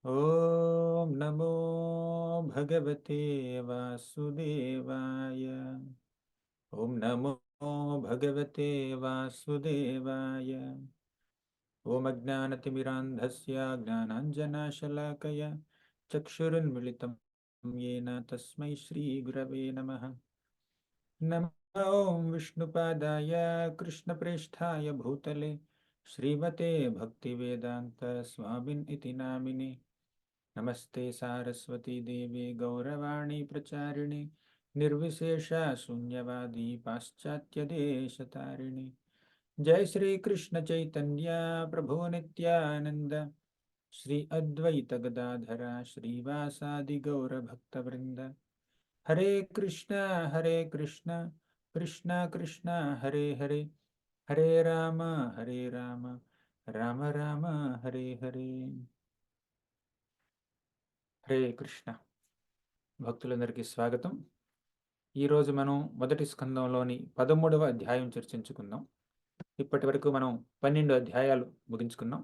ఓం నమో భగవతే వాసుదేవాయ. ఓం నమో భగవతే వాసుదేవాయ. ఓం అజ్ఞానతిమిరాంధస్య జ్ఞానాంజనాశలాకయ చక్షురున్మిళితం येन తస్మై శ్రీ గురవే నమః. నమో ఓం విష్ణుపాదాయ కృష్ణప్రేష్ఠాయ భూతలే శ్రీమతే భక్తివేదాంత స్వామిన్ ఇతి నామినే. नमस्ते सारस्वती देवी गौरवाणी प्रचारिणे निर्विशेष शून्यवादी पाश्चात्य देशतारिणे. जय श्री कृष्ण चैतन्य प्रभु नित्यानंद श्री अद्वैत गदाधरा श्रीवासादि गौर भक्तवृंद. हरे कृष्ण कृष्ण कृष्ण हरे हरे हरे राम राम राम हरे हरे. హరే కృష్ణ. భక్తులందరికీ స్వాగతం. ఈరోజు మనం మొదటి స్కందంలోని 13వ అధ్యాయం చర్చించుకుందాం. ఇప్పటి వరకు మనం 12 అధ్యాయాలు ముగించుకున్నాం.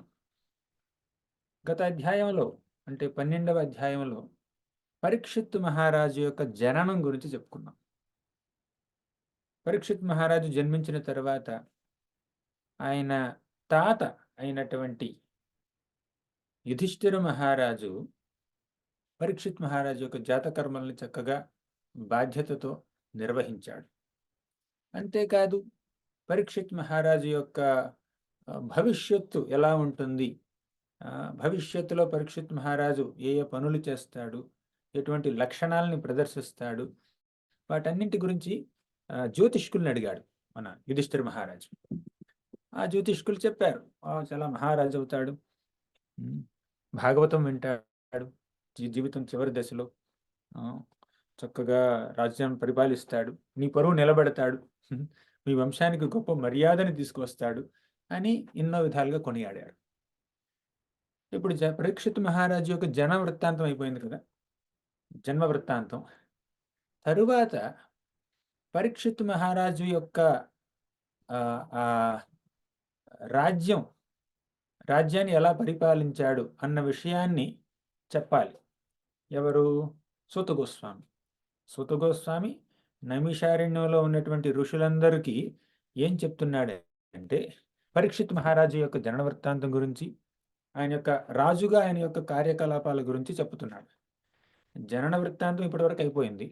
గత అధ్యాయంలో అంటే 12వ అధ్యాయంలో పరీక్షిత్ మహారాజు యొక్క జననం గురించి చెప్పుకున్నాం. పరీక్షిత్ మహారాజు జన్మించిన తర్వాత ఆయన తాత అయినటువంటి యుధిష్ఠిర మహారాజు పరీక్షిత్ మహారాజు యొక్క జాతకర్మల్ని చక్కగా బాధ్యతతో నిర్వహించాడు. అంతేకాదు పరీక్షిత్ మహారాజు యొక్క భవిష్యత్తు ఎలా ఉంటుంది, భవిష్యత్తులో పరీక్షిత్ మహారాజు ఏ ఏ పనులు చేస్తాడు, ఎటువంటి లక్షణాలని ప్రదర్శిస్తాడు, వాటన్నింటి గురించి జ్యోతిష్కుల్ని అడిగాడు మన యుధిష్ఠిర మహారాజు. ఆ జ్యోతిష్కులు చెప్పారు, చాలా మహారాజు అవుతాడు, భాగవతం వింటాడు, జీవితం చివరి దశలో చక్కగా రాజ్యాన్ని పరిపాలిస్తాడు, నీ పరువు నిలబెడతాడు, మీ వంశానికి గొప్ప మర్యాదని తీసుకొస్తాడు అని ఎన్నో విధాలుగా కొనియాడాడు. ఇప్పుడు పరీక్షిత్ మహారాజు యొక్క జన వృత్తాంతం అయిపోయింది కదా, జన్మ వృత్తాంతం. తరువాత పరీక్షిత్ మహారాజు యొక్క రాజ్యాన్ని ఎలా పరిపాలించాడు అన్న విషయాన్ని చెప్పాలి. ఎవరు? సూత గోస్వామి. సూత గోస్వామి నైమిషారణ్యంలో ఉన్నటువంటి ఋషులందరికీ ఏం చెప్తున్నాడంటే పరీక్షిత్ మహారాజు యొక్క జనన వృత్తాంతం గురించి, ఆయన యొక్క రాజుగా ఆయన యొక్క కార్యకలాపాల గురించి చెప్తున్నాడు. జనన వృత్తాంతం ఇప్పటివరకు అయిపోయింది.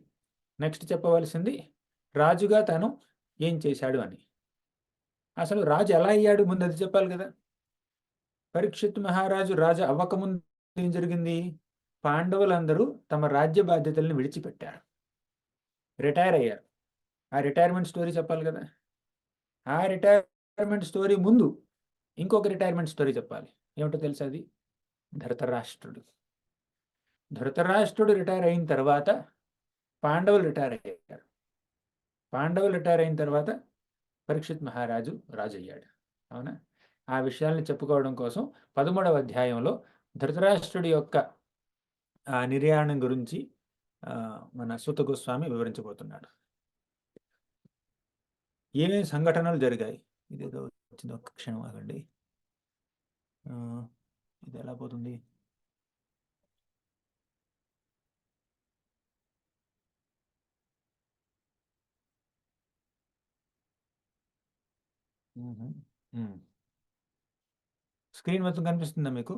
నెక్స్ట్ చెప్పవలసింది రాజుగా తను ఏం చేశాడు అని. అసలు రాజు ఎలా అయ్యాడు ముందు అది చెప్పాలి కదా. పరీక్షిత్ మహారాజు రాజు అవ్వకముందు ఏం జరిగింది? పాండవులందరూ తమ రాజ్య బాధ్యతలను విడిచిపెట్టారు, రిటైర్ అయ్యారు. ఆ రిటైర్మెంట్ స్టోరీ చెప్పాలి కదా. ఆ రిటైర్మెంట్ స్టోరీ ముందు ఇంకొక రిటైర్మెంట్ స్టోరీ చెప్పాలి. ఏమిటో తెలుసా? అది ధృతరాష్ట్రుడు. ధృతరాష్ట్రుడు రిటైర్ అయిన తర్వాత పాండవులు రిటైర్ అయ్యారు. పాండవులు రిటైర్ అయిన తర్వాత పరీక్షిత్ మహారాజు రాజు అయ్యాడు. అవునా? ఆ విషయాల్ని చెప్పుకోవడం కోసం 13వ అధ్యాయంలో ధృతరాష్ట్రుడి యొక్క నిర్యాణం గురించి మన సూత గోస్వామి వివరించబోతున్నాడు. ఏమేమి సంఘటనలు జరిగాయి? ఇదేదో వచ్చింది, ఒక్క క్షణం ఆగండి. ఇది ఎలా పోతుంది? స్క్రీన్ మొత్తం కనిపిస్తుందా మీకు?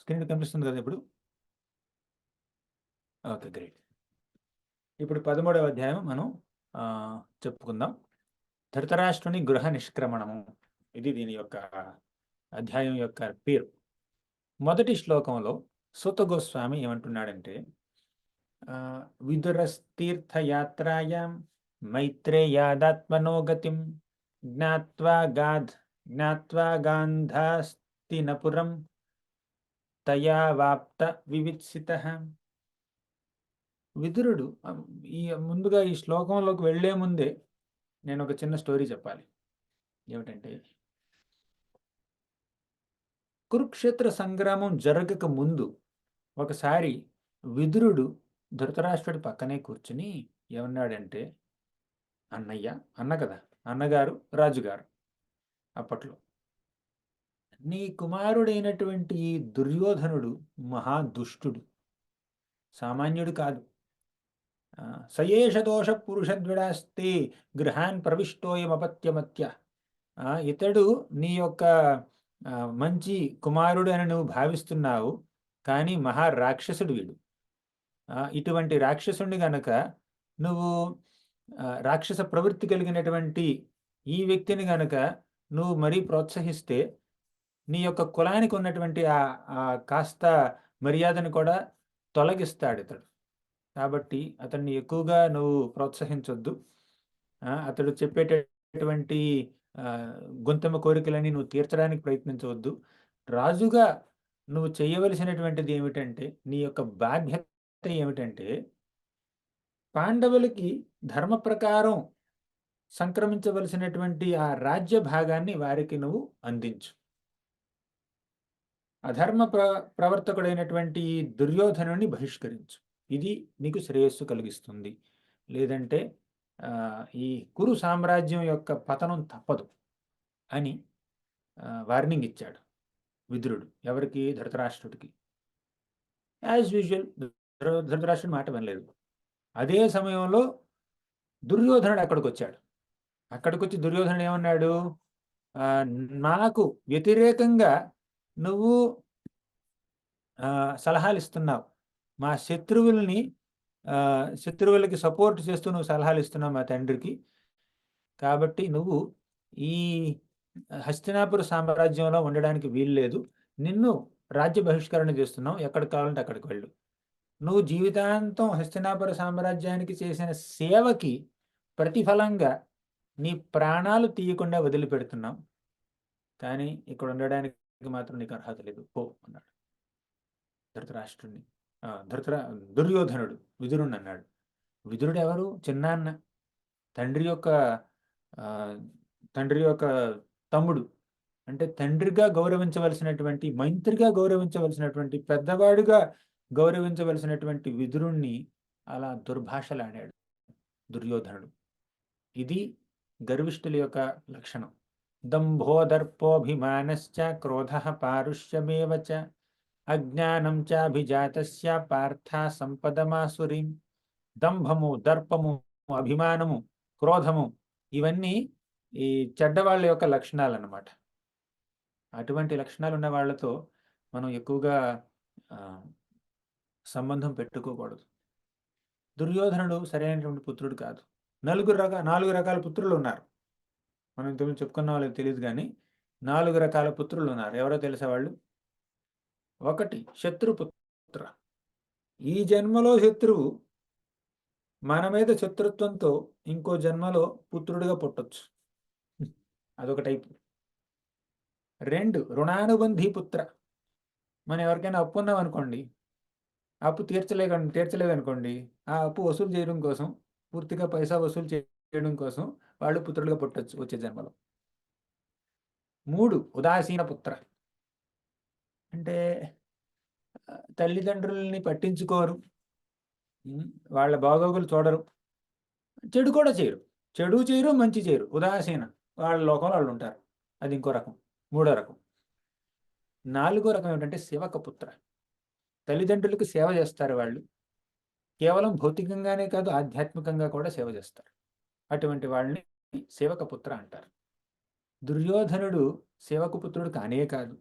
స్క్రీన్ కనిపిస్తుంది కదా ఇప్పుడు? Okay, great. ఇప్పుడు 13వ అధ్యాయం మనం చెప్పుకుందాం. ధృతరాష్ట్రుని గృహ నిష్క్రమణము, ఇది దీని యొక్క అధ్యాయం యొక్క పేరు. మొదటి శ్లోకంలో సూత గోస్వామి ఏమంటున్నాడంటే, విదురస్తీర్థయాత్రాయాం మైత్రేయాదాత్మనోగతిం జ్ఞాత్వా గాంధాస్తినపురం తయా వాప్త వివిత్సితః. విదురుడు ముందుగా ఈ శ్లోకంలోకి వెళ్లే ముందే నేను ఒక చిన్న స్టోరీ చెప్పాలి. ఏమిటంటే, కురుక్షేత్ర సంగ్రామం జరగక ముందు ఒకసారి విదురుడు ధృతరాష్ట్రుడి పక్కనే కూర్చుని ఏమన్నాడంటే, అన్నయ్య, అన్న కదా, అన్నగారు రాజుగారు అప్పట్లో, నీ కుమారుడైనటువంటి దుర్యోధనుడు మహాదుష్టుడు, సామాన్యుడు కాదు. సయేష దోష పురుషద్విడాస్తే గృహాన్ ప్రవిష్టోయమపత్యమత్య. ఇతడు నీ యొక్క మంచి కుమారుడు అని నువ్వు భావిస్తున్నావు, కానీ మహారాక్షసుడు వీడు. ఇటువంటి రాక్షసుడిని గనక నువ్వు రాక్షస ప్రవృత్తి కలిగినటువంటి ఈ వ్యక్తిని గనక నువ్వు మరీ ప్రోత్సహిస్తే నీ యొక్క కులానికి ఉన్నటువంటి ఆ కాస్త మర్యాదను కూడా తొలగిస్తాడు ఇతడు. కాబట్టి అతన్ని ఎక్కువగా నువ్వు ప్రోత్సహించొద్దు. అతడు చెప్పేటటువంటి గొంతెమ్మ కోరికలని నువ్వు తీర్చడానికి ప్రయత్నించవద్దు. రాజుగా నువ్వు చేయవలసినటువంటిది ఏమిటంటే, నీ యొక్క బాధ్యత ఏమిటంటే, పాండవులకి ధర్మ ప్రకారం సంక్రమించవలసినటువంటి ఆ రాజ్య భాగాన్ని వారికి నువ్వు అందించు. అధర్మ ప్రవర్తకుడైనటువంటి దుర్యోధనుని బహిష్కరించు. ఇది నీకు శ్రేయస్సు కలిగిస్తుంది. లేదంటే ఈ కురు సామ్రాజ్యం యొక్క పతనం తప్పదు అని వార్నింగ్ ఇచ్చాడు విదురుడు. ఎవరికి? ధృతరాష్ట్రుడికి. యాజ్ యూజువల్ ధృతరాష్ట్రుడి మాట వినలేదు. అదే సమయంలో దుర్యోధనుడు అక్కడికి వచ్చాడు. అక్కడికి వచ్చి దుర్యోధనుడు ఏమన్నాడు? నాకు వ్యతిరేకంగా నువ్వు సలహాలు ఇస్తున్నావు, మా శత్రువులకి సపోర్ట్ చేస్తూ నువ్వు సలహాలు ఇస్తున్నావు మా తండ్రికి. కాబట్టి నువ్వు ఈ హస్తినాపుర సామ్రాజ్యంలో ఉండడానికి వీల్లేదు. నిన్ను రాజ్య బహిష్కరణ చేస్తున్నావు. ఎక్కడికి కావాలంటే అక్కడికి వెళ్ళు. నువ్వు జీవితాంతం హస్తినాపుర సామ్రాజ్యానికి చేసిన సేవకి ప్రతిఫలంగా నీ ప్రాణాలు తీయకుండా వదిలిపెడుతున్నావు, కానీ ఇక్కడ ఉండడానికి మాత్రం నీకు అర్హత లేదు, పో అన్నాడు ధృతరాష్ట్రుడిని. దుర్యోధనుడు విదురుణ్ణి అన్నాడు. విదురుడు ఎవరు? చిన్నాన్న, తండ్రి యొక్క తమ్ముడు. అంటే తండ్రిగా గౌరవించవలసినటువంటి, మంత్రిగా గౌరవించవలసినటువంటి, పెద్దవాడుగా గౌరవించవలసినటువంటి విదురుణ్ణి అలా దుర్భాషలాడాడు దుర్యోధనుడు. ఇది గర్విష్ఠుల యొక్క లక్షణం. దంభోదర్పోభిమానశ్చ క్రోధః పారుష్యమేవ చ అజ్ఞానం చాభిజాతస్య పార్థ సంపదమాసురీం. దంభము, దర్పము, అభిమానము, క్రోధము ఇవన్నీ ఈ చెడ్డవాళ్ళ యొక్క లక్షణాలు అన్నమాట. అటువంటి లక్షణాలు ఉన్న వాళ్ళతో మనం ఎక్కువగా సంబంధం పెట్టుకోకూడదు. దుర్యోధనుడు సరైనటువంటి పుత్రుడు కాదు. 4 రకాల పుత్రులు ఉన్నారు. మనం ఇంతకుముందు చెప్పుకున్న వాళ్ళకి తెలియదు, కానీ 4 రకాల పుత్రులు ఉన్నారు. ఎవరో తెలిసే వాళ్ళు? 1 శత్రుపుత్ర. ఈ జన్మలో శత్రువు మన మీద శత్రుత్వంతో ఇంకో జన్మలో పుత్రుడిగా పుట్టొచ్చు, అదొక టైపు. 2 రుణానుబంధీ పుత్ర. మనం ఎవరికైనా అప్పు ఉన్నాం అనుకోండి, అప్పు తీర్చలేదనుకోండి, ఆ అప్పు వసూలు చేయడం కోసం, పూర్తిగా పైసా వసూలు చేయడం కోసం వాళ్ళు పుత్రులుగా పుట్టొచ్చు వచ్చే జన్మలో. 3 ఉదాసీన పుత్ర. అంటే తల్లిదండ్రుల్ని పట్టించుకోరు, వాళ్ళ బాగోగులు చూడరు, చెడు కూడా చేయరు. చెడు చేయరు, మంచి చేయరు, ఉదాసీన, వాళ్ళ లోకంలో వాళ్ళు ఉంటారు. అది ఇంకో రకం. 3వ రకం. 4వ రకం ఏమిటంటే సేవక పుత్ర. తల్లిదండ్రులకు సేవ చేస్తారు వాళ్ళు. కేవలం భౌతికంగానే కాదు, ఆధ్యాత్మికంగా కూడా సేవ చేస్తారు. అటువంటి వాళ్ళని సేవక పుత్ర అంటారు. దుర్యోధనుడు సేవక పుత్రుడు కానే కాదు.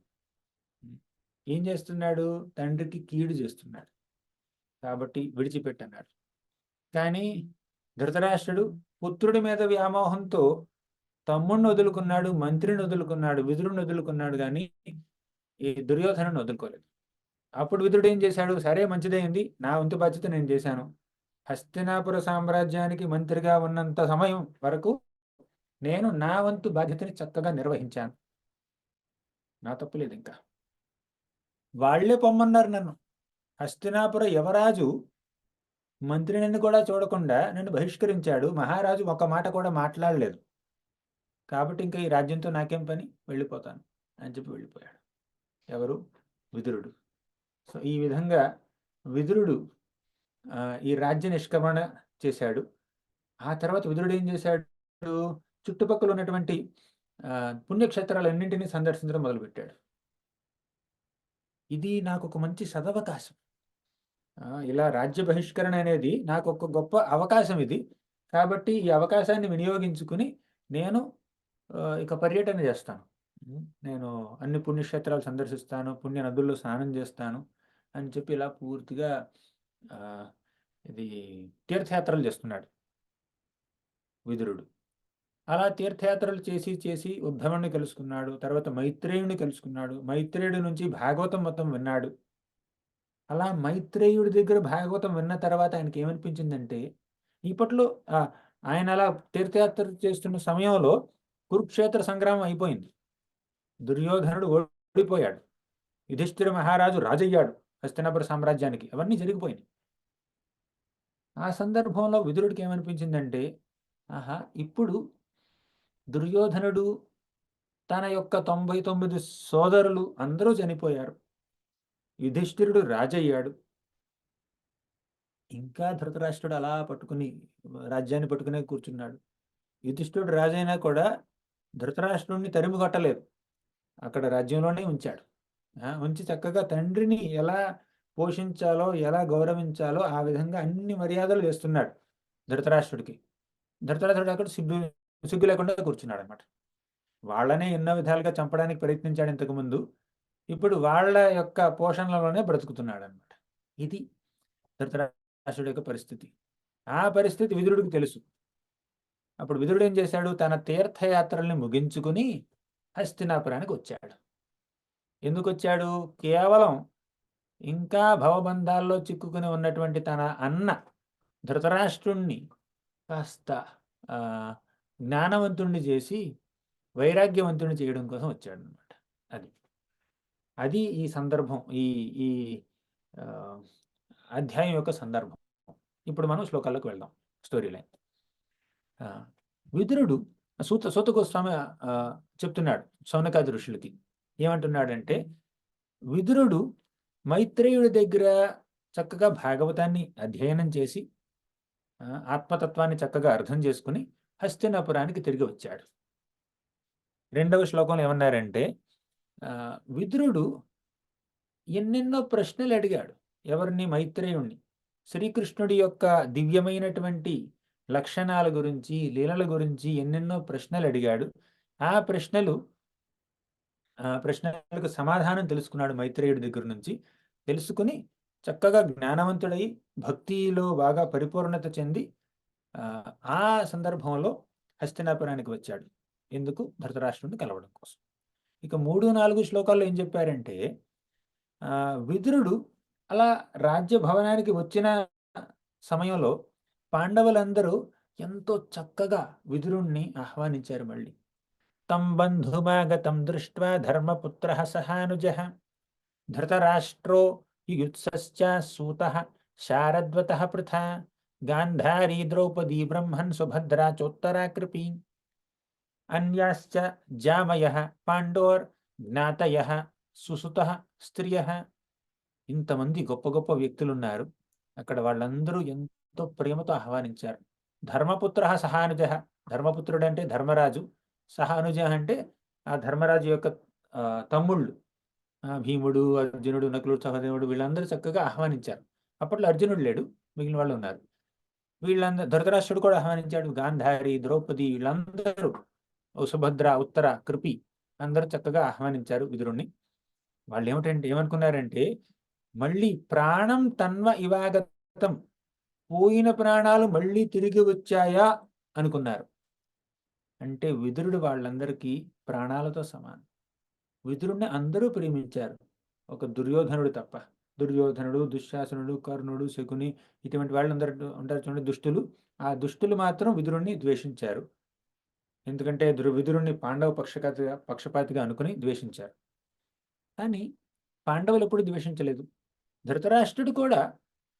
ఏం చేస్తున్నాడు? తండ్రికి కీడు చేస్తున్నాడు, కాబట్టి విడిచిపెట్టన్నాడు. కానీ ధృతరాష్ట్రుడు పుత్రుడి మీద వ్యామోహంతో తమ్ముడిని వదులుకున్నాడు, మంత్రిని వదులుకున్నాడు, విదురుని వదులుకున్నాడు, కానీ ఈ దుర్యోధనుని వదులుకోలేదు. అప్పుడు విదురుడు ఏం చేశాడు? సరే, మంచిదైంది, నా వంతు బాధ్యత నేను చేశాను. హస్తినాపుర సామ్రాజ్యానికి మంత్రిగా ఉన్నంత సమయం వరకు నేను నా వంతు బాధ్యతని చక్కగా నిర్వహించాను, నా తప్పు లేదు. ఇంకా వాళ్లే పొమ్మన్నారు నన్ను. హస్తినాపుర యువరాజు మంత్రిని కూడా చూడకుండా నన్ను బహిష్కరించాడు. మహారాజు ఒక మాట కూడా మాట్లాడలేదు. కాబట్టి ఇంకా ఈ రాజ్యంతో నాకేం పని, వెళ్ళిపోతాను అని చెప్పి వెళ్ళిపోయాడు. ఎవరు? విదురుడు. సో ఈ విధంగా విదురుడు ఈ రాజ్య నిష్క్రమణ చేశాడు. ఆ తర్వాత విదురుడు ఏం చేశాడు? చుట్టుపక్కల ఉన్నటువంటి పుణ్యక్షేత్రాలన్నింటినీ సందర్శించడం మొదలుపెట్టాడు. ఇది నాకు ఒక మంచి సదవకాశం. ఇలా రాజ్య బహిష్కరణ అనేది నాకు ఒక గొప్ప అవకాశం ఇది. కాబట్టి ఈ అవకాశాన్ని వినియోగించుకుని నేను ఇక పర్యటన చేస్తాను. నేను అన్ని పుణ్యక్షేత్రాలు సందర్శిస్తాను, పుణ్య నదుల్లో స్నానం చేస్తాను అని చెప్పి ఇలా పూర్తిగా ఆహ్, ఇది తీర్థయాత్రలు చేస్తున్నాడు విదురుడు. అలా తీర్థయాత్రలు చేసి చేసి ఉద్ధవుడిని కలుసుకున్నాడు. తర్వాత మైత్రేయుడిని కలుసుకున్నాడు. మైత్రేయుడి నుంచి భాగవతం మొత్తం విన్నాడు. అలా మైత్రేయుడి దగ్గర భాగవతం విన్న తర్వాత ఆయనకేమనిపించిందంటే, ఇప్పట్లో ఆయన అలా తీర్థయాత్ర చేస్తున్న సమయంలో కురుక్షేత్ర సంగ్రామం అయిపోయింది. దుర్యోధనుడు ఓడిపోయాడు. యుధిష్ఠిర మహారాజు రాజయ్యాడు హస్తినాపుర సామ్రాజ్యానికి. అవన్నీ జరిగిపోయినాయి. ఆ సందర్భంలో విదురుడికి ఏమనిపించిందంటే, ఆహా! ఇప్పుడు దుర్యోధనుడు, తన యొక్క 99 సోదరులు అందరూ చనిపోయారు. యుధిష్ఠిరుడు రాజయ్యాడు. ఇంకా ధృతరాష్ట్రుడు అలా పట్టుకుని రాజ్యాన్ని పట్టుకునే కూర్చున్నాడు. యుధిష్ఠిరుడు రాజైనా కూడా ధృతరాష్ట్రుడిని తరిమి కొట్టలేదు. అక్కడ రాజ్యంలోనే ఉంచాడు. ఉంచి చక్కగా తండ్రిని ఎలా పోషించాలో, ఎలా గౌరవించాలో ఆ విధంగా అన్ని మర్యాదలు చేస్తున్నాడు ధృతరాష్ట్రుడికి. ధృతరాష్ట్రుడు అక్కడ సిగ్గు లేకుండా కూర్చున్నాడనమాట. వాళ్ళనే ఎన్నో విధాలుగా చంపడానికి ప్రయత్నించాడు ఇంతకుముందు. ఇప్పుడు వాళ్ళ యొక్క పోషణలోనే బ్రతుకుతున్నాడనమాట. ఇది ధృతరాష్ట్రుడి యొక్క పరిస్థితి. ఆ పరిస్థితి విదురుడికి తెలుసు. అప్పుడు విదురుడు ఏం చేశాడు? తన తీర్థయాత్రల్ని ముగించుకుని హస్తినాపురానికి వచ్చాడు. ఎందుకొచ్చాడు? కేవలం ఇంకా భవబంధాల్లో చిక్కుకుని ఉన్నటువంటి తన అన్న ధృతరాష్ట్రుణ్ణి కాస్త జ్ఞానవంతుణ్ణి చేసి వైరాగ్యవంతుణ్ణి చేయడం కోసం వచ్చాడనమాట. అది అది ఈ సందర్భం, ఈ ఈ అధ్యాయం యొక్క సందర్భం. ఇప్పుడు మనం శ్లోకాల్లోకి వెళ్దాం. Story line. విదురుడు సూత గోస్వామి చెప్తున్నాడు శౌనకాది ఋషులకి. ఏమంటున్నాడంటే, విదురుడు మైత్రేయుడి దగ్గర చక్కగా భాగవతాన్ని అధ్యయనం చేసి ఆత్మతత్వాన్ని చక్కగా అర్థం చేసుకుని హస్తినాపురానికి తిరిగి వచ్చాడు. రెండవ శ్లోకంలో ఏమన్నారంటే, విదురుడు ఎన్నెన్నో ప్రశ్నలు అడిగాడు. ఎవరిని? మైత్రేయుణ్ణి. శ్రీకృష్ణుడి యొక్క దివ్యమైనటువంటి లక్షణాల గురించి, లీలల గురించి ఎన్నెన్నో ప్రశ్నలు అడిగాడు. ఆ ప్రశ్నలకు సమాధానం తెలుసుకున్నాడు మైత్రేయుడి దగ్గర నుంచి. తెలుసుకుని చక్కగా జ్ఞానవంతుడై భక్తిలో బాగా పరిపూర్ణత చెంది ఆ సందర్భంలో హస్తినాపురానికి వచ్చాడు. ఎందుకు? ధృతరాష్ట్రుడిని కలవడం కోసం. ఇక 3-4 శ్లోకాల్లో ఏం చెప్పారంటే, విదురుడు అలా రాజ్యభవనానికి వచ్చిన సమయంలో పాండవులందరూ ఎంతో చక్కగా విదురుణ్ణి ఆహ్వానించారు. మళ్ళీ తం బంధుమాగతం దృష్ట్వా ధర్మపుత్రః సహానుజః ధృతరాష్ట్రో యుయుత్సశ్చ సూతః శారద్వతః పృథా గాంధారీ ద్రౌపదీ బ్రహ్మన్ సుభద్రా చోత్తరాకృపి అన్యాశ్చ జామయః పాండోర్ జ్ఞాతయః సుసుతః స్త్రియః. ఇంతమంది గొప్ప గొప్ప వ్యక్తులున్నారు అక్కడ. వాళ్ళందరూ ఎంతో ప్రేమతో ఆహ్వానించారు. ధర్మపుత్రః సహానుజః, ధర్మపుత్రుడు అంటే ధర్మరాజు, సహానుజ అంటే ఆ ధర్మరాజు యొక్క తమ్ముళ్ళు భీముడు, అర్జునుడు, నకులుడు, సహదేవుడు వీళ్ళందరూ చక్కగా ఆహ్వానించారు. అప్పట్లో అర్జునుడు లేడు, మిగిలిన వాళ్ళు ఉన్నారు. వీళ్ళందరూ, ధృతరాష్ట్రుడు కూడా ఆహ్వానించాడు. గాంధారి, ద్రౌపది వీళ్ళందరూ, సుభద్ర, ఉత్తర, కృపి అందరూ చక్కగా ఆహ్వానించారు విదురుణ్ణి. వాళ్ళు ఏమనుకున్నారంటే, మళ్ళీ ప్రాణం తన్వ ఇవాగతం, పోయిన ప్రాణాలు మళ్ళీ తిరిగి వచ్చాయా అనుకున్నారు. అంటే విదురుడు వాళ్ళందరికీ ప్రాణాలతో సమానం. విదురుణ్ణి అందరూ ప్రేమించారు, ఒక దుర్యోధనుడు తప్ప. దుర్యోధనుడు, దుశ్శాసనుడు, కర్ణుడు, శకుని ఇటువంటి వాళ్ళందరూ ఉంటారు చూడండి, దుష్టులు. ఆ దుష్టులు మాత్రం విదురుణ్ణి ద్వేషించారు. ఎందుకంటే విదురుణ్ణి పాండవ పక్షపాతిగా అనుకుని ద్వేషించారు. కానీ పాండవులు ఎప్పుడు ద్వేషించలేదు. ధృతరాష్ట్రుడు కూడా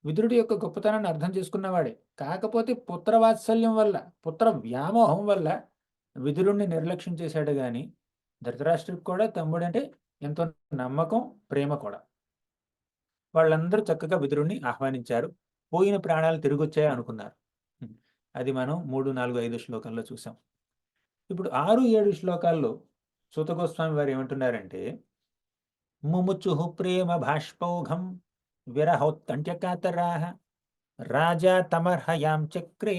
విదురుడి యొక్క గొప్పతనాన్ని అర్థం చేసుకున్నవాడే. కాకపోతే పుత్రవాత్సల్యం వల్ల, పుత్ర వ్యామోహం వల్ల విదురుణ్ణి నిర్లక్ష్యం చేశాడు. కానీ ధృతరాష్ట్రుడికి కూడా తమ్ముడంటే ఎంతో నమ్మకం, ప్రేమ కూడా. వాళ్ళందరూ చక్కగా విదురుణ్ణి ఆహ్వానించారు. పోయిన ప్రాణాలు తిరిగొచ్చాయి అనుకున్నారు. అది మనం 3, 4, 5 శ్లోకాల్లో చూసాం. ఇప్పుడు 6, 7 శ్లోకాల్లో సూత గోస్వామి వారు ఏమంటున్నారంటే, ముముచుః ప్రేమ భాష్పౌఘం విరహోత్కంఠ్యకాతరాః రాజా తమర్హయాం చక్రే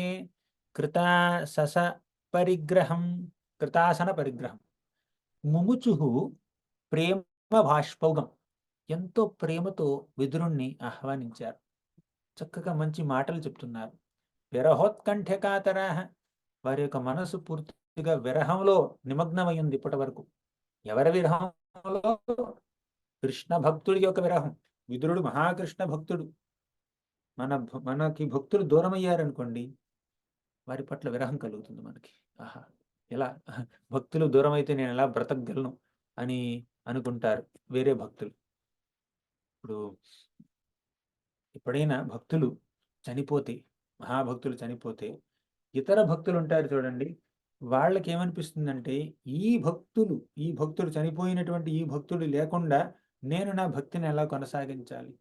కృతాసస పరిగ్రహం కృతాసన పరిగ్రహం. ముముచుః ప్రేమ భాష్పౌఘం, ఎంతో ప్రేమతో విదురుణ్ణి ఆహ్వానించారు. చక్కగా మంచి మాటలు చెప్తున్నారు. విరహోత్కంఠ్యకాతరాః, వారి యొక్క మనసు పూర్తిగా విరహంలో నిమగ్నమైంది ఇప్పటి వరకు. ఎవరి విరహంలో? కృష్ణ భక్తుడి యొక్క విరహం. విదురుడు మహాకృష్ణ భక్తుడు. మనకి భక్తులు దూరం అయ్యారనుకోండి, వారి పట్ల విరహం కలుగుతుంది మనకి. ఆహా, ఎలా భక్తులు దూరం అయితే నేను ఎలా బ్రతకగలను అని అనుకుంటారు వేరే భక్తులు. ఇప్పుడు ఎప్పుడైనా భక్తులు చనిపోతే, మహాభక్తులు చనిపోతే, ఇతర భక్తులు ఉంటారు చూడండి, వాళ్ళకి ఏమనిపిస్తుందంటే ఈ భక్తుడు చనిపోయినటువంటి ఈ భక్తుడు లేకుండా నేను నా భక్తిని ఎలా కొనసాగించాలి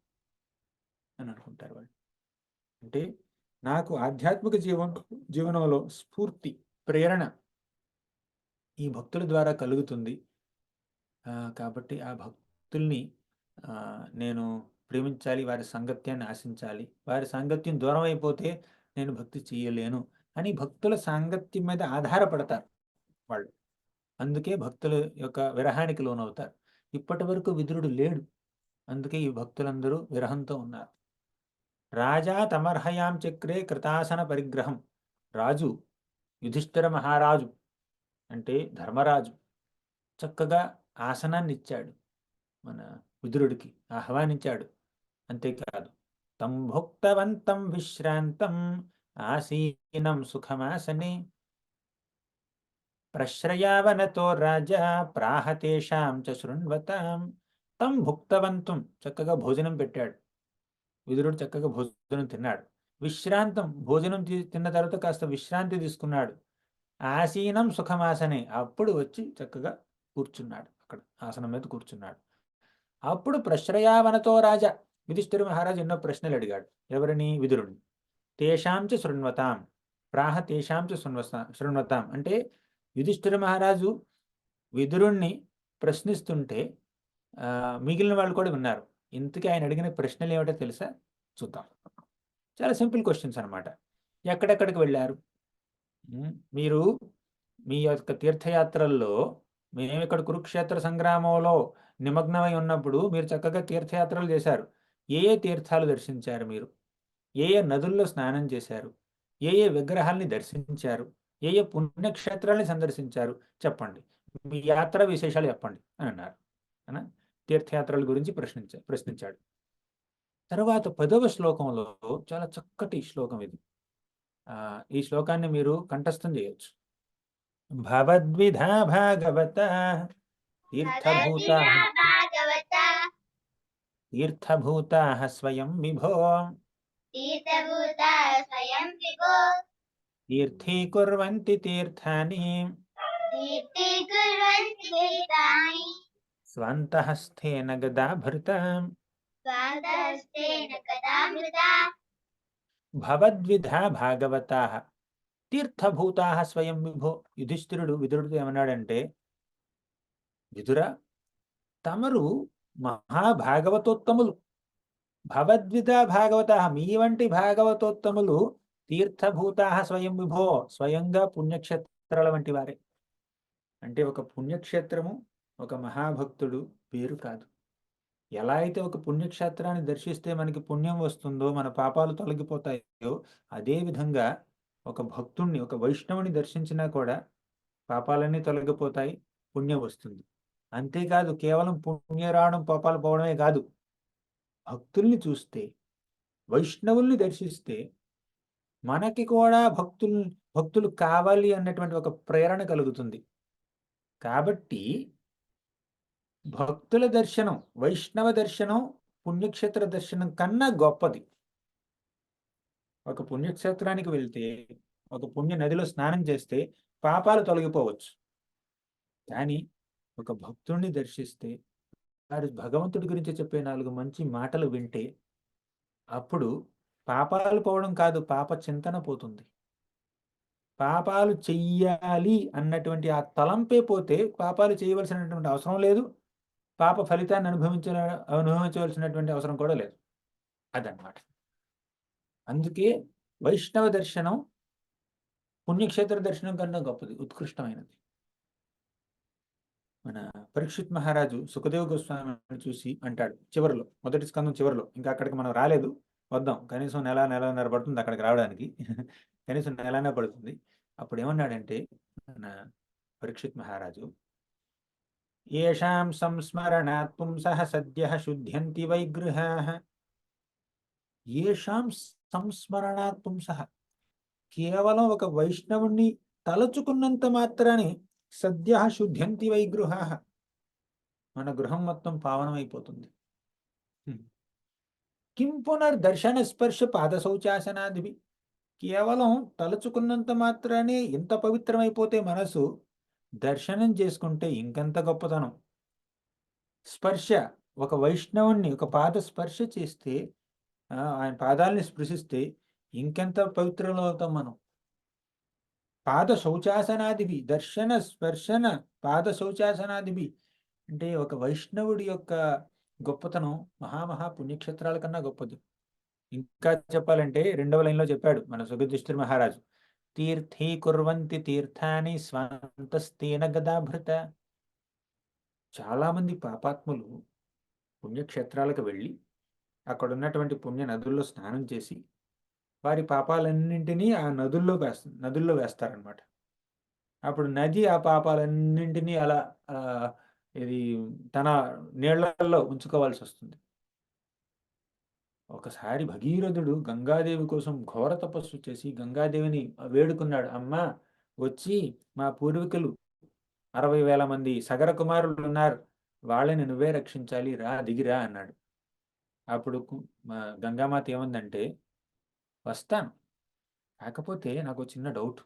అని అనుకుంటారు వాళ్ళు. అంటే నాకు ఆధ్యాత్మిక జీవనంలో స్ఫూర్తి, ప్రేరణ ఈ భక్తుల ద్వారా కలుగుతుంది. కాబట్టి ఆ భక్తుల్ని నేను ప్రేమించాలి, వారి సాంగత్యాన్ని ఆశించాలి. వారి సాంగత్యం దూరం అయిపోతే నేను భక్తి చేయలేను అని భక్తుల సాంగత్యం మీద ఆధారపడతారు వాళ్ళు. అందుకే భక్తుల యొక్క విరహానికి లోనవుతారు. ఇప్పటి వరకు విదురుడు లేడు, అందుకే ఈ భక్తులందరూ విరహంతో ఉన్నారు. రాజా తమర్హయాం చక్రే కృతాసన పరిగ్రహం. రాజు యుధిష్ఠిర మహారాజు అంటే ధర్మరాజు చక్కగా ఆసనాన్ని ఇచ్చాడు, మన విదురుడికి ఆహ్వానించాడు. అంతేకాదు, తం భుక్తవంతం విశ్రాంతం ఆసీనం సుఖమాసనే ప్రశ్రయావనతో రాజా ప్రాహతేషాం చ శృణ్వతాం. తం భుక్తవంతం, చక్కగా భోజనం పెట్టాడు. విదురుడు చక్కగా భోజనం తిన్నాడు. విశ్రాంతం, భోజనం తిన్న తర్వాత కాస్త విశ్రాంతి తీసుకున్నాడు. ఆసీనం సుఖమాసనే, అప్పుడు వచ్చి చక్కగా కూర్చున్నాడు, అక్కడ ఆసనం మీద కూర్చున్నాడు. అప్పుడు ప్రశ్రయావనతో రాజా, యుధిష్ఠిర మహారాజు ఎన్నో ప్రశ్నలు అడిగాడు. ఎవరిని? విదురుడిని. తేషాంచ శృణ్వతాం, ప్రాహ తేషాంచ శృణ్వతాం అంటే యుధిష్ఠిర మహారాజు విదురుణ్ణి ప్రశ్నిస్తుంటే మిగిలిన వాళ్ళు కూడా విన్నారు. ఇంతకీ ఆయన అడిగిన ప్రశ్నలు ఏమిటో తెలుసా? చూద్దాం. చాలా సింపుల్ క్వశ్చన్స్ అనమాట. ఎక్కడెక్కడికి వెళ్ళారు మీరు? మీ యొక్క తీర్థయాత్రల్లో, మేము ఇక్కడ కురుక్షేత్ర సంగ్రామంలో నిమగ్నమై ఉన్నప్పుడు మీరు చక్కగా తీర్థయాత్రలు చేశారు. ఏ ఏ తీర్థాలు దర్శించారు మీరు? ఏ ఏ నదుల్లో స్నానం చేశారు? ఏ ఏ విగ్రహాల్ని దర్శించారు? ఏ ఏ పుణ్యక్షేత్రాల్ని సందర్శించారు? చెప్పండి, మీ యాత్ర విశేషాలు చెప్పండి అని అన్నారు. అనా తీర్థయాత్రల గురించి ప్రశ్నించాడు. తర్వాత 10వ శ్లోకంలో చాలా చక్కటి శ్లోకం ఇది. ఈ శ్లోకాన్ని మీరు కంఠస్థం చేయొచ్చు. భవద్విధా భాగవత తీర్థభూతా స్వయం విభో తీర్థీకుర్వంతి తీర్థాని స్వంతహస్తేన గదాభృతాం. భవద్విధా భాగవతాః తీర్థభూతాః స్వయం విభో. యుధిష్ఠిరుడు విదురుడితో ఏమన్నాడంటే, విదుర, తమరు మహాభాగవతోత్తములు. భవద్విధా భాగవతాః, మీ వంటి భాగవతోత్తములు తీర్థభూతాః స్వయం విభో, స్వయంగా పుణ్యక్షేత్రాల వంటి వారే. అంటే ఒక పుణ్యక్షేత్రము, ఒక మహాభక్తుడు పేరు కాదు. ఎలా అయితే ఒక పుణ్యక్షేత్రాన్ని దర్శిస్తే మనకి పుణ్యం వస్తుందో, మన పాపాలు తొలగిపోతాయో, అదేవిధంగా ఒక భక్తుణ్ణి, ఒక వైష్ణవుని దర్శించినా కూడా పాపాలన్నీ తొలగిపోతాయి, పుణ్యం వస్తుంది. అంతేకాదు, కేవలం పుణ్యరావడం, పాపాలు పోవడమే కాదు, భక్తుల్ని చూస్తే, వైష్ణవుల్ని దర్శిస్తే మనకి కూడా భక్తులు కావాలి అన్నటువంటి ఒక ప్రేరణ కలుగుతుంది. కాబట్టి భక్తుల దర్శనం, వైష్ణవ దర్శనం పుణ్యక్షేత్ర దర్శనం కన్నా గొప్పది. ఒక పుణ్యక్షేత్రానికి వెళ్తే, ఒక పుణ్య నదిలో స్నానం చేస్తే పాపాలు తొలగిపోవచ్చు. కానీ ఒక భక్తుడిని దర్శిస్తే, వారు భగవంతుడి గురించి చెప్పే 4 మంచి మాటలు వింటే, అప్పుడు పాపాలు పోవడం కాదు, పాప చింతన పోతుంది. పాపాలు చెయ్యాలి అన్నటువంటి ఆ తలంపే పోతే పాపాలు చేయవలసినటువంటి అవసరం లేదు, పాప ఫలితాన్ని అనుభవించవలసినటువంటి అవసరం కూడా లేదు. అదనమాట. అందుకే వైష్ణవ దర్శనం పుణ్యక్షేత్ర దర్శనం కన్నా గొప్పది, ఉత్కృష్టమైనది. మన పరీక్షిత్ మహారాజు సుఖదేవ గోస్వామిని చూసి అంటాడు చివరిలో, మొదటి స్కందం చివరిలో, ఇంకా అక్కడికి మనం రాలేదు, వద్దాం, కనీసం నెలన్నర పడుతుంది అక్కడికి రావడానికి కనీసం నెలనే పడుతుంది. అప్పుడు ఏమన్నాడంటే మన పరీక్షిత్ మహారాజు, ఏషాం సంస్మరణాత్ పుంసః సద్యః శుద్ధ్యంతి వైగృహాః. ఏషాం సంస్మరణాత్ పుంసః, కేవలం ఒక వైష్ణవుణ్ణి తలుచుకున్నంత మాత్రాన్ని సద్యః శుద్ధ్యంతి వైగృహాః, మన గృహం మొత్తం పావనమైపోతుంది. కిం పునర్దర్శన స్పర్శ పాద శౌచాసనాదివి, కేవలం తలుచుకున్నంత మాత్రానే ఇంత పవిత్రమైపోతే మనసు, దర్శనం చేసుకుంటే ఇంకెంత గొప్పతనం. స్పర్శ, ఒక వైష్ణవుణ్ణి ఒక పాద స్పర్శ చేస్తే, ఆయన పాదాలని స్పృశిస్తే ఇంకెంత పవిత్రంలో అవుతాం మనం. పాద శౌచాసనాదివి, దర్శన స్పర్శన పాద శౌచాసనాదివి అంటే ఒక వైష్ణవుడి యొక్క గొప్పతనం మహామహా పుణ్యక్షేత్రాల కన్నా గొప్పది. ఇంకా చెప్పాలంటే 2వ లైన్లో చెప్పాడు మన సుగయుధిష్ఠిర మహారాజు, తీర్థీ కుర్వంతి తీర్థాని స్వాంతస్తేన గదాభృత. చాలామంది పాపాత్ములు పుణ్యక్షేత్రాలకు వెళ్ళి అక్కడ ఉన్నటువంటి పుణ్య నదుల్లో స్నానం చేసి వారి పాపాలన్నింటినీ ఆ నదుల్లో వేస్తారనమాట. అప్పుడు నది ఆ పాపాలన్నింటినీ అలా ఇది తన నీళ్లలో ఉంచుకోవాల్సి వస్తుంది. ఒకసారి భగీరథుడు గంగాదేవి కోసం ఘోర తపస్సు చేసి గంగాదేవిని వేడుకున్నాడు, అమ్మా వచ్చి మా పూర్వీకులు 60,000 మంది సగర కుమారులు ఉన్నారు, వాళ్ళని నువ్వే రక్షించాలి, రా దిగిరా అన్నాడు. అప్పుడు గంగామాత ఏమందంటే, వస్తాను, కాకపోతే నాకు చిన్న డౌట్,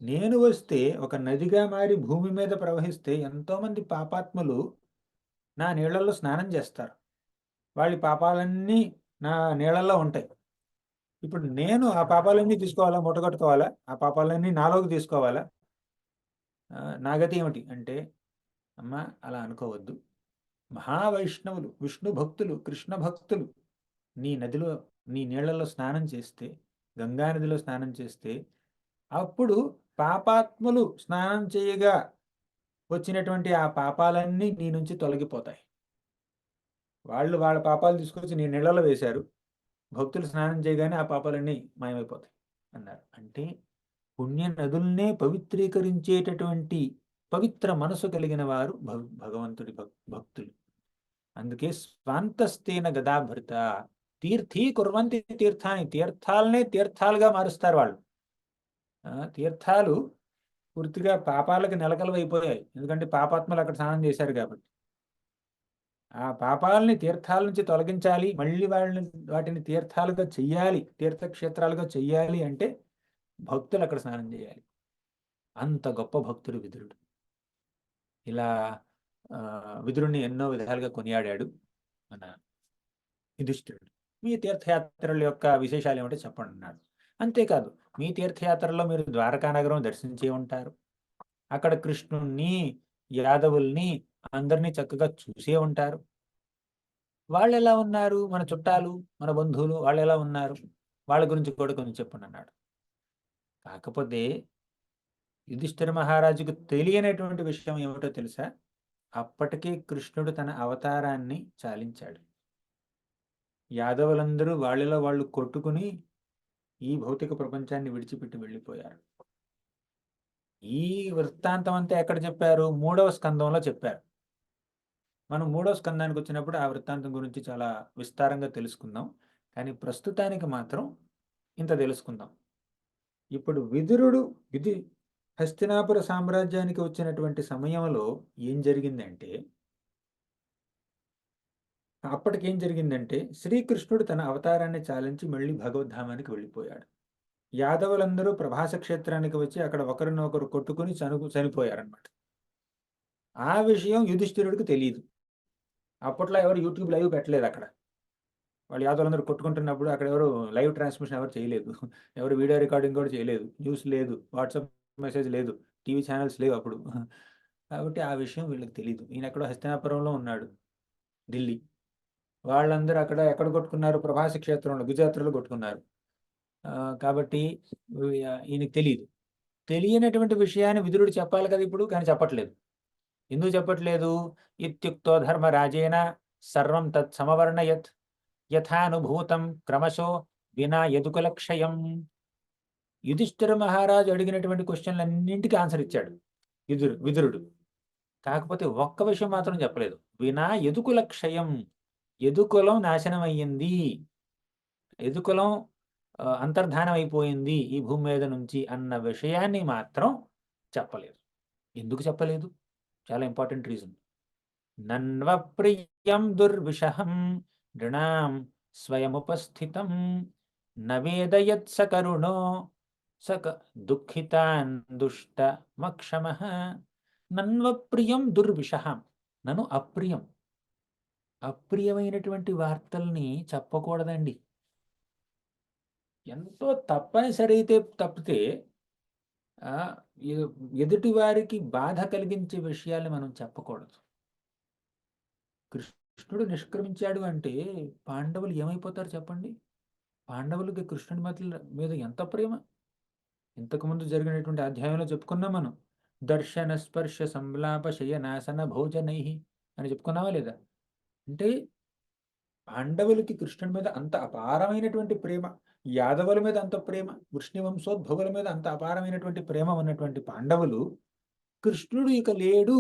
నేను వస్తే ఒక నదిగా మారి భూమి మీద ప్రవహిస్తే ఎంతోమంది పాపాత్ములు నా నీళ్లలో స్నానం చేస్తారు, వాళ్ళ పాపాలన్నీ నా నీళ్లలో ఉంటాయి. ఇప్పుడు నేను ఆ పాపాలన్నీ తీసుకోవాలా, మూటగట్టుకోవాలా, ఆ పాపాలన్నీ నాలోకి తీసుకోవాలా, నా గతి ఏమిటి అంటే, అమ్మ అలా అనుకోవద్దు, మహావైష్ణవులు, విష్ణు భక్తులు, కృష్ణ భక్తులు నీ నీళ్లలో స్నానం చేస్తే, గంగా నదిలో స్నానం చేస్తే, అప్పుడు పాపాత్ములు స్నానం చేయగా వచ్చినటువంటి ఆ పాపాలన్నీ నీ నుంచి తొలగిపోతాయి. వాళ్ళ పాపాలు తీసుకొచ్చి నీ నీళ్లలో వేశారు, భక్తులు స్నానం చేయగానే ఆ పాపాలన్నీ మాయమైపోతాయి అన్నారు. అంటే పుణ్య నదుల్నే పవిత్రీకరించేటటువంటి పవిత్ర మనసు కలిగిన వారు భగవంతుడి భక్తులు. అందుకే స్వాంతస్తేన గదాభృత, తీర్థీ కుర్వంతి తీర్థాన్ని, తీర్థాలనే తీర్థాలుగా మారుస్తారు వాళ్ళు. తీర్థాలు పూర్తిగా పాపాలకు నిలకలు అయిపోయాయి, ఎందుకంటే పాపాత్మలు అక్కడ స్నానం చేశారు కాబట్టి. ఆ పాపాలని తీర్థాల నుంచి తొలగించాలి, మళ్ళీ వాటిని తీర్థాలుగా చెయ్యాలి, తీర్థక్షేత్రాలుగా చెయ్యాలి అంటే భక్తులు అక్కడ స్నానం చేయాలి. అంత గొప్ప భక్తుడు విదురుడు. ఇలా విదురుణ్ణి ఎన్నో విధాలుగా కొనియాడాడు మన యుధిష్ఠిరుడు. మీ తీర్థయాత్రల యొక్క విశేషాలు ఏమిటో చెప్పండి అన్నాడు. అంతేకాదు, మీ తీర్థయాత్రలో మీరు ద్వారకా నగరం దర్శించే ఉంటారు, అక్కడ కృష్ణుణ్ణి, యాదవుల్ని అందరినీ చక్కగా చూసే ఉంటారు. వాళ్ళు ఎలా ఉన్నారు, మన చుట్టాలు, మన బంధువులు వాళ్ళు ఎలా ఉన్నారు, వాళ్ళ గురించి కూడా కొంచెం చెప్పండి అన్నాడు. కాకపోతే యుధిష్ఠిర మహారాజుకు తెలియనటువంటి విషయం ఏమిటో తెలుసా, అప్పటికే కృష్ణుడు తన అవతారాన్ని చాలించాడు. యాదవులందరూ వాళ్ళలో వాళ్ళు కొట్టుకుని ఈ భౌతిక ప్రపంచాన్ని విడిచిపెట్టి వెళ్ళిపోయారు. ఈ వృత్తాంతం అంతా ఎక్కడ చెప్పారు, 3వ స్కందంలో చెప్పారు. మనం 3వ స్కందానికి వచ్చినప్పుడు ఆ వృత్తాంతం గురించి చాలా విస్తారంగా తెలుసుకుందాం. కానీ ప్రస్తుతానికి మాత్రం ఇంత తెలుసుకుందాం. ఇప్పుడు విదురుడు హస్తినాపుర సామ్రాజ్యానికి వచ్చినటువంటి సమయంలో ఏం జరిగిందంటే, అప్పటికేం జరిగిందంటే శ్రీకృష్ణుడు తన అవతారాన్ని చాలించి మళ్ళీ భగవద్ధామానికి వెళ్ళిపోయాడు. యాదవులందరూ ప్రభాస క్షేత్రానికి వచ్చి అక్కడ ఒకరినొకరు కొట్టుకుని చనిపోయారనమాట. ఆ విషయం యుధిష్ఠిరుడికి తెలియదు. అప్పట్లో ఎవరు యూట్యూబ్ లైవ్ పెట్టలేదు అక్కడ. వాళ్ళు యాదవులందరూ కొట్టుకుంటున్నప్పుడు అక్కడ ఎవరు లైవ్ ట్రాన్స్మిషన్ ఎవరు చేయలేదు, ఎవరు వీడియో రికార్డింగ్ కూడా చేయలేదు, న్యూస్ లేదు, వాట్సాప్ మెసేజ్ లేదు, టీవీ ఛానల్స్ లేవు అప్పుడు. కాబట్టి ఆ విషయం వీళ్ళకి తెలీదు. ఈయన ఎక్కడో హస్తినాపురంలో ఉన్నాడు, ఢిల్లీ. వాళ్ళందరూ అక్కడ ఎక్కడ కొట్టుకున్నారు? ప్రభాసి క్షేత్రంలో, గుజరాత్లో కొట్టుకున్నారు. కాబట్టి ఈయనకి తెలియదు. తెలియనటువంటి విషయాన్ని విదురుడు చెప్పాలి కదా ఇప్పుడు, కానీ చెప్పట్లేదు. ఎందుకు చెప్పట్లేదు? ఇత్యుక్తో ధర్మరాజేన సర్వం తత్ సమవర్ణయత్ యథానుభూతం క్రమశో వినా యదుకులక్షయం. యుధిష్ఠిర మహారాజు అడిగినటువంటి క్వశ్చన్లన్నింటికి ఆన్సర్ ఇచ్చాడు విదురుడు. కాకపోతే ఒక్క విషయం మాత్రం చెప్పలేదు. వినా యదుకులక్షయం, యదుకులం నాశనం అయ్యింది, యదుకులం అంతర్ధానం అయిపోయింది ఈ భూమి మీద నుంచి అన్న విషయాన్ని మాత్రం చెప్పలేదు. ఎందుకు చెప్పలేదు? చాలా ఇంపార్టెంట్ రీజన్. నన్వప్రియం దుర్విషహం నృణాం స్వయముపస్థితం నవేదయత్ సకరుణో సక దుఃఖితాన్ దుష్టమక్షమః. నన్వప్రియం దుర్విషహం, నన్ను అప్రియమైనటువంటి వార్తల్ని చెప్పకూడదండి. ఎంతో తప్పనిసరి అయితే తప్పితే ఎదుటి వారికి బాధ కలిగించే విషయాల్ని మనం చెప్పకూడదు. కృష్ణుడు నిష్క్రమించాడు అంటే పాండవులు ఏమైపోతారు చెప్పండి? పాండవులకి కృష్ణుడి మీద ఎంత ప్రేమ! ఇంతకుముందు జరిగినటువంటి అధ్యాయంలో చెప్పుకున్నాం మనం. దర్శన స్పర్శ సంలాప శయనాసన భోజనై అని చెప్పుకున్నావా లేదా? అంటే పాండవులకి కృష్ణుడి మీద అంత అపారమైనటువంటి ప్రేమ, యాదవుల మీద అంత ప్రేమ, వృష్ణివంశోద్భవుల మీద అంత అపారమైనటువంటి ప్రేమ ఉన్నటువంటి పాండవులు, కృష్ణుడు ఇక లేడు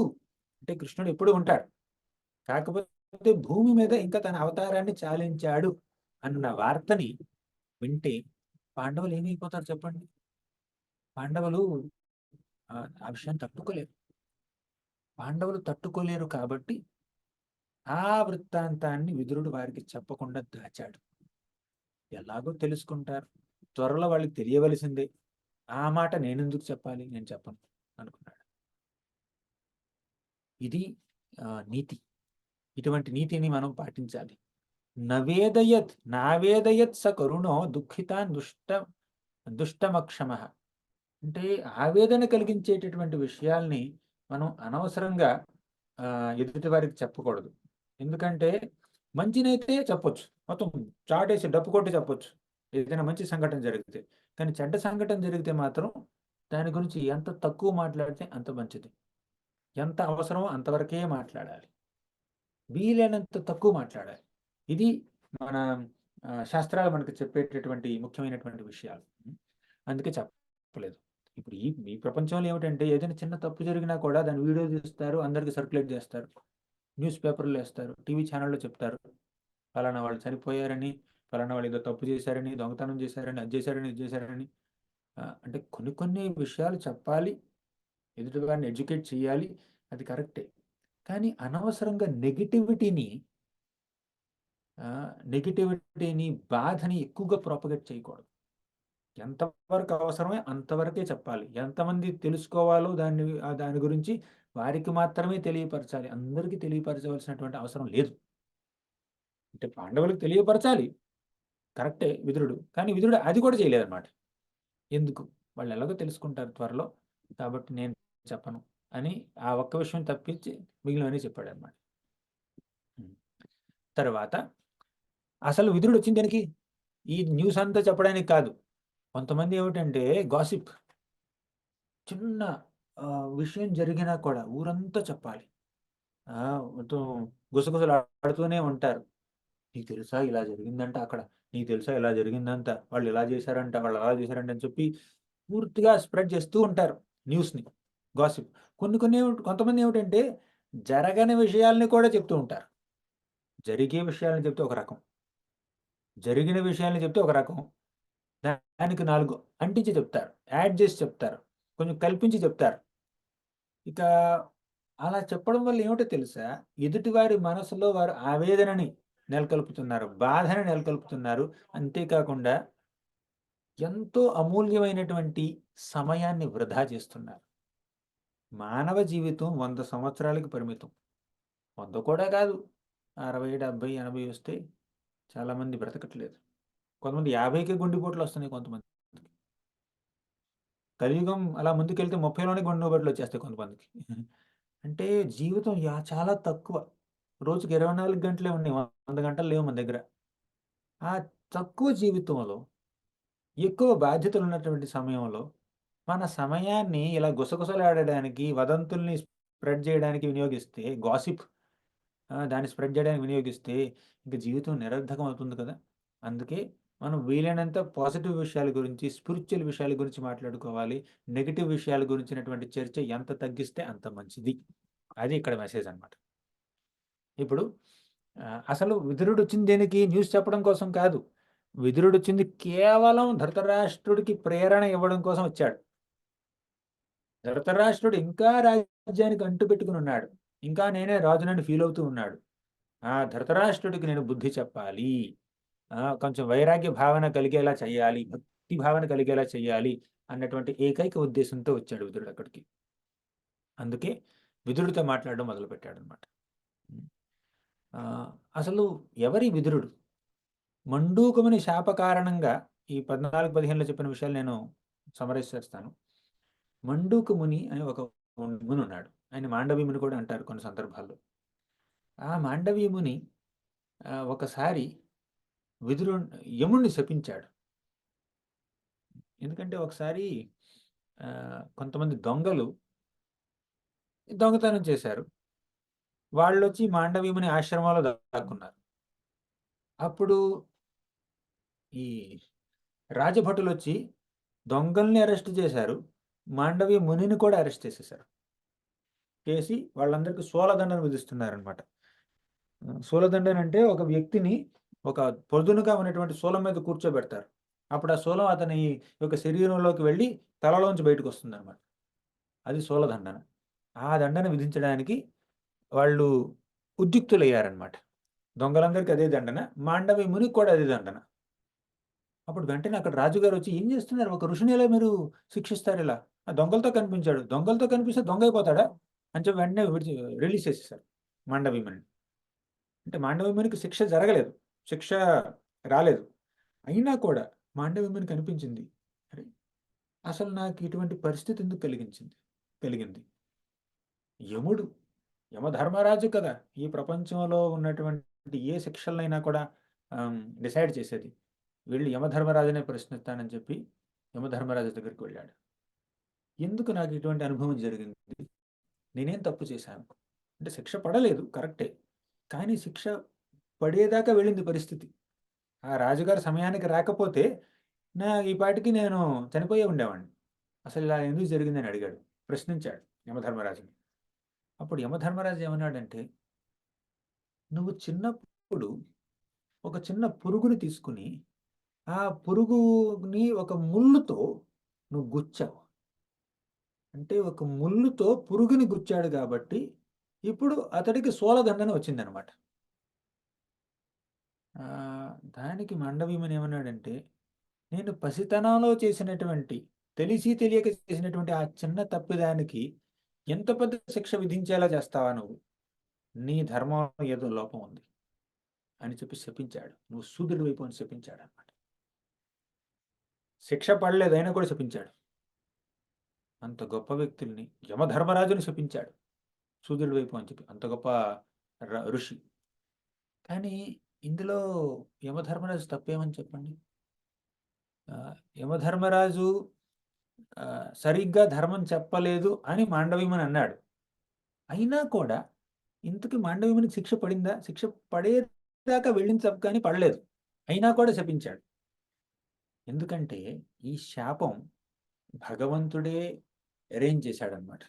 అంటే కృష్ణుడు ఎప్పుడు ఉంటాడు, కాకపోతే భూమి మీద ఇంకా తన అవతారాన్ని చాలించాడు అన్న వార్తని వింటే పాండవులు ఏమైపోతారు చెప్పండి? పాండవులు ఆ విషయాన్ని తట్టుకోలేరు కాబట్టి ఆ వృత్తాంతాన్ని విదురుడు వారికి చెప్పకుండా దాచాడు. ఎలాగో తెలుసుకుంటారు, త్వరలో వాళ్ళకి తెలియవలసిందే, ఆ మాట నేనెందుకు చెప్పాలి, నేను చెప్పను అనుకున్నాడు. ఇది నీతి. ఇటువంటి నీతిని మనం పాటించాలి. నావేదయత్ స కరుణో దుఃఖితాన్ దుష్టమక్షమ. అంటే ఆవేదన కలిగించేటటువంటి విషయాల్ని మనం అనవసరంగా ఎదుటి వారికి చెప్పకూడదు. ఎందుకంటే మంచినైతే చెప్పొచ్చు, మొత్తం చాటేసి డప్పు కొట్టి చెప్పొచ్చు ఏదైనా మంచి సంఘటన జరిగితే. కానీ చెడ్డ సంఘటన జరిగితే మాత్రం దాని గురించి ఎంత తక్కువ మాట్లాడితే అంత మంచిది. ఎంత అవసరమో అంతవరకే మాట్లాడాలి, వీలైనంత తక్కువ మాట్లాడాలి. ఇది మన శాస్త్రాలు మనకు చెప్పేటటువంటి ముఖ్యమైనటువంటి విషయాలు. అందుకే చెప్పలేదు. ఇప్పుడు ఈ ప్రపంచంలో ఏమిటంటే ఏదైనా చిన్న తప్పు జరిగినా కూడా దాన్ని వీడియో తీస్తారు, అందరికీ సర్క్యులేట్ చేస్తారు, న్యూస్ పేపర్లో వేస్తారు, టీవీ ఛానల్లో చెప్తారు, ఫలానా వాళ్ళు చనిపోయారని, ఫలానా వాళ్ళు ఏదో తప్పు చేశారని, దొంగతనం చేశారని, అది చేశారని, ఇది చేశారని. అంటే కొన్ని విషయాలు చెప్పాలి, ఎదుటివారిని ఎడ్యుకేట్ చేయాలి, అది కరెక్టే. కానీ అనవసరంగా నెగిటివిటీని బాధని ఎక్కువగా ప్రాపగేట్ చేయకూడదు. ఎంతవరకు అవసరమే అంతవరకే చెప్పాలి. ఎంతమంది తెలుసుకోవాలో దాని గురించి వారికి మాత్రమే తెలియపరచాలి, అందరికీ తెలియపరచవలసినటువంటి అవసరం లేదు. అంటే పాండవులకు తెలియపరచాలి, కరెక్టే విదురుడు, కానీ విదురుడు అది కూడా చేయలేదన్నమాట. ఎందుకు? వాళ్ళు ఎలాగో తెలుసుకుంటారు త్వరలో, కాబట్టి నేను చెప్పను అని ఆ ఒక్క విషయం తప్పించి మిగిలినవన్నీ చెప్పాడు అనమాట. తర్వాత అసలు విదురుడు వచ్చింది దానికి, ఈ న్యూస్ అంతా చెప్పడానికి కాదు. కొంతమంది ఏమిటంటే గాసిప్, చిన్న విషయం జరిగినా కూడా ఊరంతా చెప్పాలి, మొత్తం గుసగుసలు ఆడుతూనే ఉంటారు. నీకు తెలుసా ఇలా జరిగిందంట అక్కడ, నీకు తెలుసా ఇలా జరిగిందంట, వాళ్ళు ఇలా చేశారంట, వాళ్ళు అలా చేశారంట అని చెప్పి పూర్తిగా స్ప్రెడ్ చేస్తూ ఉంటారు న్యూస్ని, గాసిప్. కొంతమంది ఏమిటంటే జరగని విషయాల్ని కూడా చెప్తూ ఉంటారు. జరిగే విషయాలను చెప్తే ఒక రకం, జరిగిన విషయాల్ని చెప్తే ఒక రకం, దానికి 4 అంటించి చెప్తారు, యాడ్ చేసి చెప్తారు, కొంచెం కల్పించి చెప్తారు. ఇక అలా చెప్పడం వల్ల ఏమిటో తెలుసా, ఎదుటివారి మనసులో వారు ఆవేదనని నెలకొల్పుతున్నారు, బాధని నెలకొల్పుతున్నారు. అంతేకాకుండా ఎంతో అమూల్యమైనటువంటి సమయాన్ని వృధా చేస్తున్నారు. మానవ జీవితం 100 సంవత్సరాలకి పరిమితం. 100 కూడా కాదు, 60, 70, 80 వస్తే చాలామంది బ్రతకట్లేదు. కొంతమంది 50కే గుండెపోట్లు వస్తున్నాయి. కొంతమంది కలియుగం అలా ముందుకెళ్తే 30లోనే గుండెపోట్లు వచ్చేస్తాయి కొంతమందికి. అంటే జీవితం చాలా తక్కువ. రోజుకి 24 గంటలే ఉన్నాయి. 100 గంటలు లేవు మన దగ్గర. ఆ తక్కువ జీవితంలో, ఎక్కువ బాధ్యతలున్నటువంటి సమయంలో, మన సమయాన్ని ఇలా గుసగుసలాడడానికి, వదంతుల్ని స్ప్రెడ్ చేయడానికి వినియోగిస్తే, దాన్ని స్ప్రెడ్ చేయడానికి వినియోగిస్తే, ఇంక జీవితం నిరర్థకం అవుతుంది కదా! అందుకే మనం వీలైనంత పాజిటివ్ విషయాల గురించి, స్పిరిచ్యువల్ విషయాల గురించి మాట్లాడుకోవాలి. నెగెటివ్ విషయాల గురించినటువంటి చర్చ ఎంత తగ్గిస్తే అంత మంచిది. అది ఇక్కడ మెసేజ్ అన్నమాట. ఇప్పుడు అసలు విదురుడొచ్చింది దేనికి? న్యూస్ చెప్పడం కోసం కాదు. విదురుడొచ్చింది కేవలం ధృతరాష్ట్రుడికి ప్రేరణ ఇవ్వడం కోసం వచ్చాడు. ధృతరాష్ట్రుడు ఇంకా రాజ్యానికి అంటుపెట్టుకొని ఉన్నాడు. ఇంకా నేనే రాజునని ఫీల్ అవుతూ ఉన్నాడు. ఆ ధృతరాష్ట్రుడికి నేను బుద్ధి చెప్పాలి. కొంచెం వైరాగ్య భావన కలిగేలా చేయాలి. భక్తి భావన కలిగేలా చేయాలి అన్నటువంటి ఏకైక ఉద్దేశంతో వచ్చాడు విదురుడు అక్కడికి. అందుకే విదురుడితో మాట్లాడడం మొదలుపెట్టాడనమాట. అసలు ఎవరి విదురుడు? మండూకముని శాప కారణంగా ఈ 14, 15లో చెప్పిన విషయాలు నేను సమరైజ్ చేస్తాను. మండూక ముని అని ఒక ముని ఉన్నాడు. ఆయన మాండవి ముని కూడా అంటారు కొన్ని సందర్భాల్లో. ఆ మాండవి ముని ఒకసారి విదురు యముణ్ణి శపించాడు. ఎందుకంటే ఒకసారి కొంతమంది దొంగలు దొంగతనం చేశారు. వాళ్ళొచ్చి మాండవి ముని ఆశ్రమంలో దాక్కున్నారు. అప్పుడు ఈ రాజభటులొచ్చి దొంగల్ని అరెస్ట్ చేశారు. మాండవి మునిని కూడా అరెస్ట్ చేసేశారు. చేసి వాళ్ళందరికీ శూలదండన విధిస్తున్నారనమాట. శూలదండన అంటే ఒక వ్యక్తిని ఒక పొదునుగా ఉన్నటువంటి శూలం మీద కూర్చోబెడతారు. అప్పుడు ఆ శూలం అతని యొక్క శరీరంలోకి వెళ్ళి తలలోంచి బయటకు వస్తుందనమాట. అది శూలదండన. ఆ దండన విధించడానికి వాళ్ళు ఉద్యుక్తులయ్యారనమాట. దొంగలందరికీ అదే దండన. మాండవి మునికి కూడా అదే దండన. అప్పుడు వెంటనే అక్కడ రాజుగారు వచ్చి, "ఏం చేస్తున్నారు? ఒక ఋషిని ఎలా మీరు శిక్షిస్తారు ఇలా? ఆ దొంగలతో కనిపించాడు. దొంగలతో కనిపిస్తే దొంగ అయిపోతాడా?" అని చెప్పి వెంటనే రిలీజ్ చేసేసారు మాండవిముని. అంటే మాండవిమునికి శిక్ష జరగలేదు. శిక్ష రాలేదు. అయినా కూడా మాండవిమునికి అనిపించింది, అరే! అసలు నాకు ఇటువంటి పరిస్థితి ఎందుకు కలిగింది. యముడు, యమధర్మరాజు కదా! ఈ ప్రపంచంలో ఉన్నటువంటి ఏ శిక్షలనైనా కూడా డిసైడ్ చేసేది. వెళ్లి యమధర్మరాజునే ప్రశ్నిస్తానని చెప్పి యమధర్మరాజు దగ్గరికి వెళ్ళాడు. ఎందుకు నాకు ఇటువంటి అనుభవం జరిగింది? నేనేం తప్పు చేశాను? అంటే శిక్ష పడలేదు కరెక్టే. కానీ శిక్ష పడేదాకా వెళ్ళింది పరిస్థితి. ఆ రాజుగారు సమయానికి రాకపోతే ఈ పాటికి నేను చనిపోయే ఉండేవాడిని. అసలు ఇలా ఎందుకు జరిగిందని అడిగాడు. ప్రశ్నించాడు యమధర్మరాజుని. అప్పుడు యమధర్మరాజు ఏమన్నాడంటే, "నువ్వు చిన్నప్పుడు ఒక చిన్న పురుగుని తీసుకొని, ఆ పురుగుని ఒక ముల్లుతో నువ్వు గుచ్చావు. అంటే ఒక ముల్లుతో పురుగుని గుచ్చాడు కాబట్టి, ఇప్పుడు అతడికి శూలదండన వచ్చిందనమాట." దానికి మాండవ్యముని ఏమన్నాడంటే, "నేను పసితనంలో చేసినటువంటి, తెలిసి తెలియక చేసినటువంటి ఆ చిన్న తప్పిదానికి ఎంత పెద్ద శిక్ష విధించేలా చేస్తావా నువ్వు? నీ ధర్మంలో ఏదో లోపం ఉంది" అని చెప్పి శపించాడు. "నువ్వు శూద్రుడి వైపు" అని శపించాడనమాట. శిక్ష పడలేదు అయినా కూడా శపించాడు. అంత గొప్ప వ్యక్తుల్ని యమధర్మరాజుని శపించాడు. శూద్రుడి వైపు అని చెప్పి. అంత గొప్ప ఋషి. కానీ ఇందులో యమధర్మరాజు తప్పేమని చెప్పండి? యమధర్మరాజు సరిగ్గా ధర్మం చెప్పలేదు అని మాండవ్యముని అన్నాడు. అయినా కూడా ఇంతకీ మాండవ్యమునికి శిక్ష పడిందా? శిక్ష పడేదాకా వెళ్ళింది తప్ప కానీ పడలేదు. అయినా కూడా శపించాడు. ఎందుకంటే ఈ శాపం భగవంతుడే అరేంజ్ చేశాడనమాట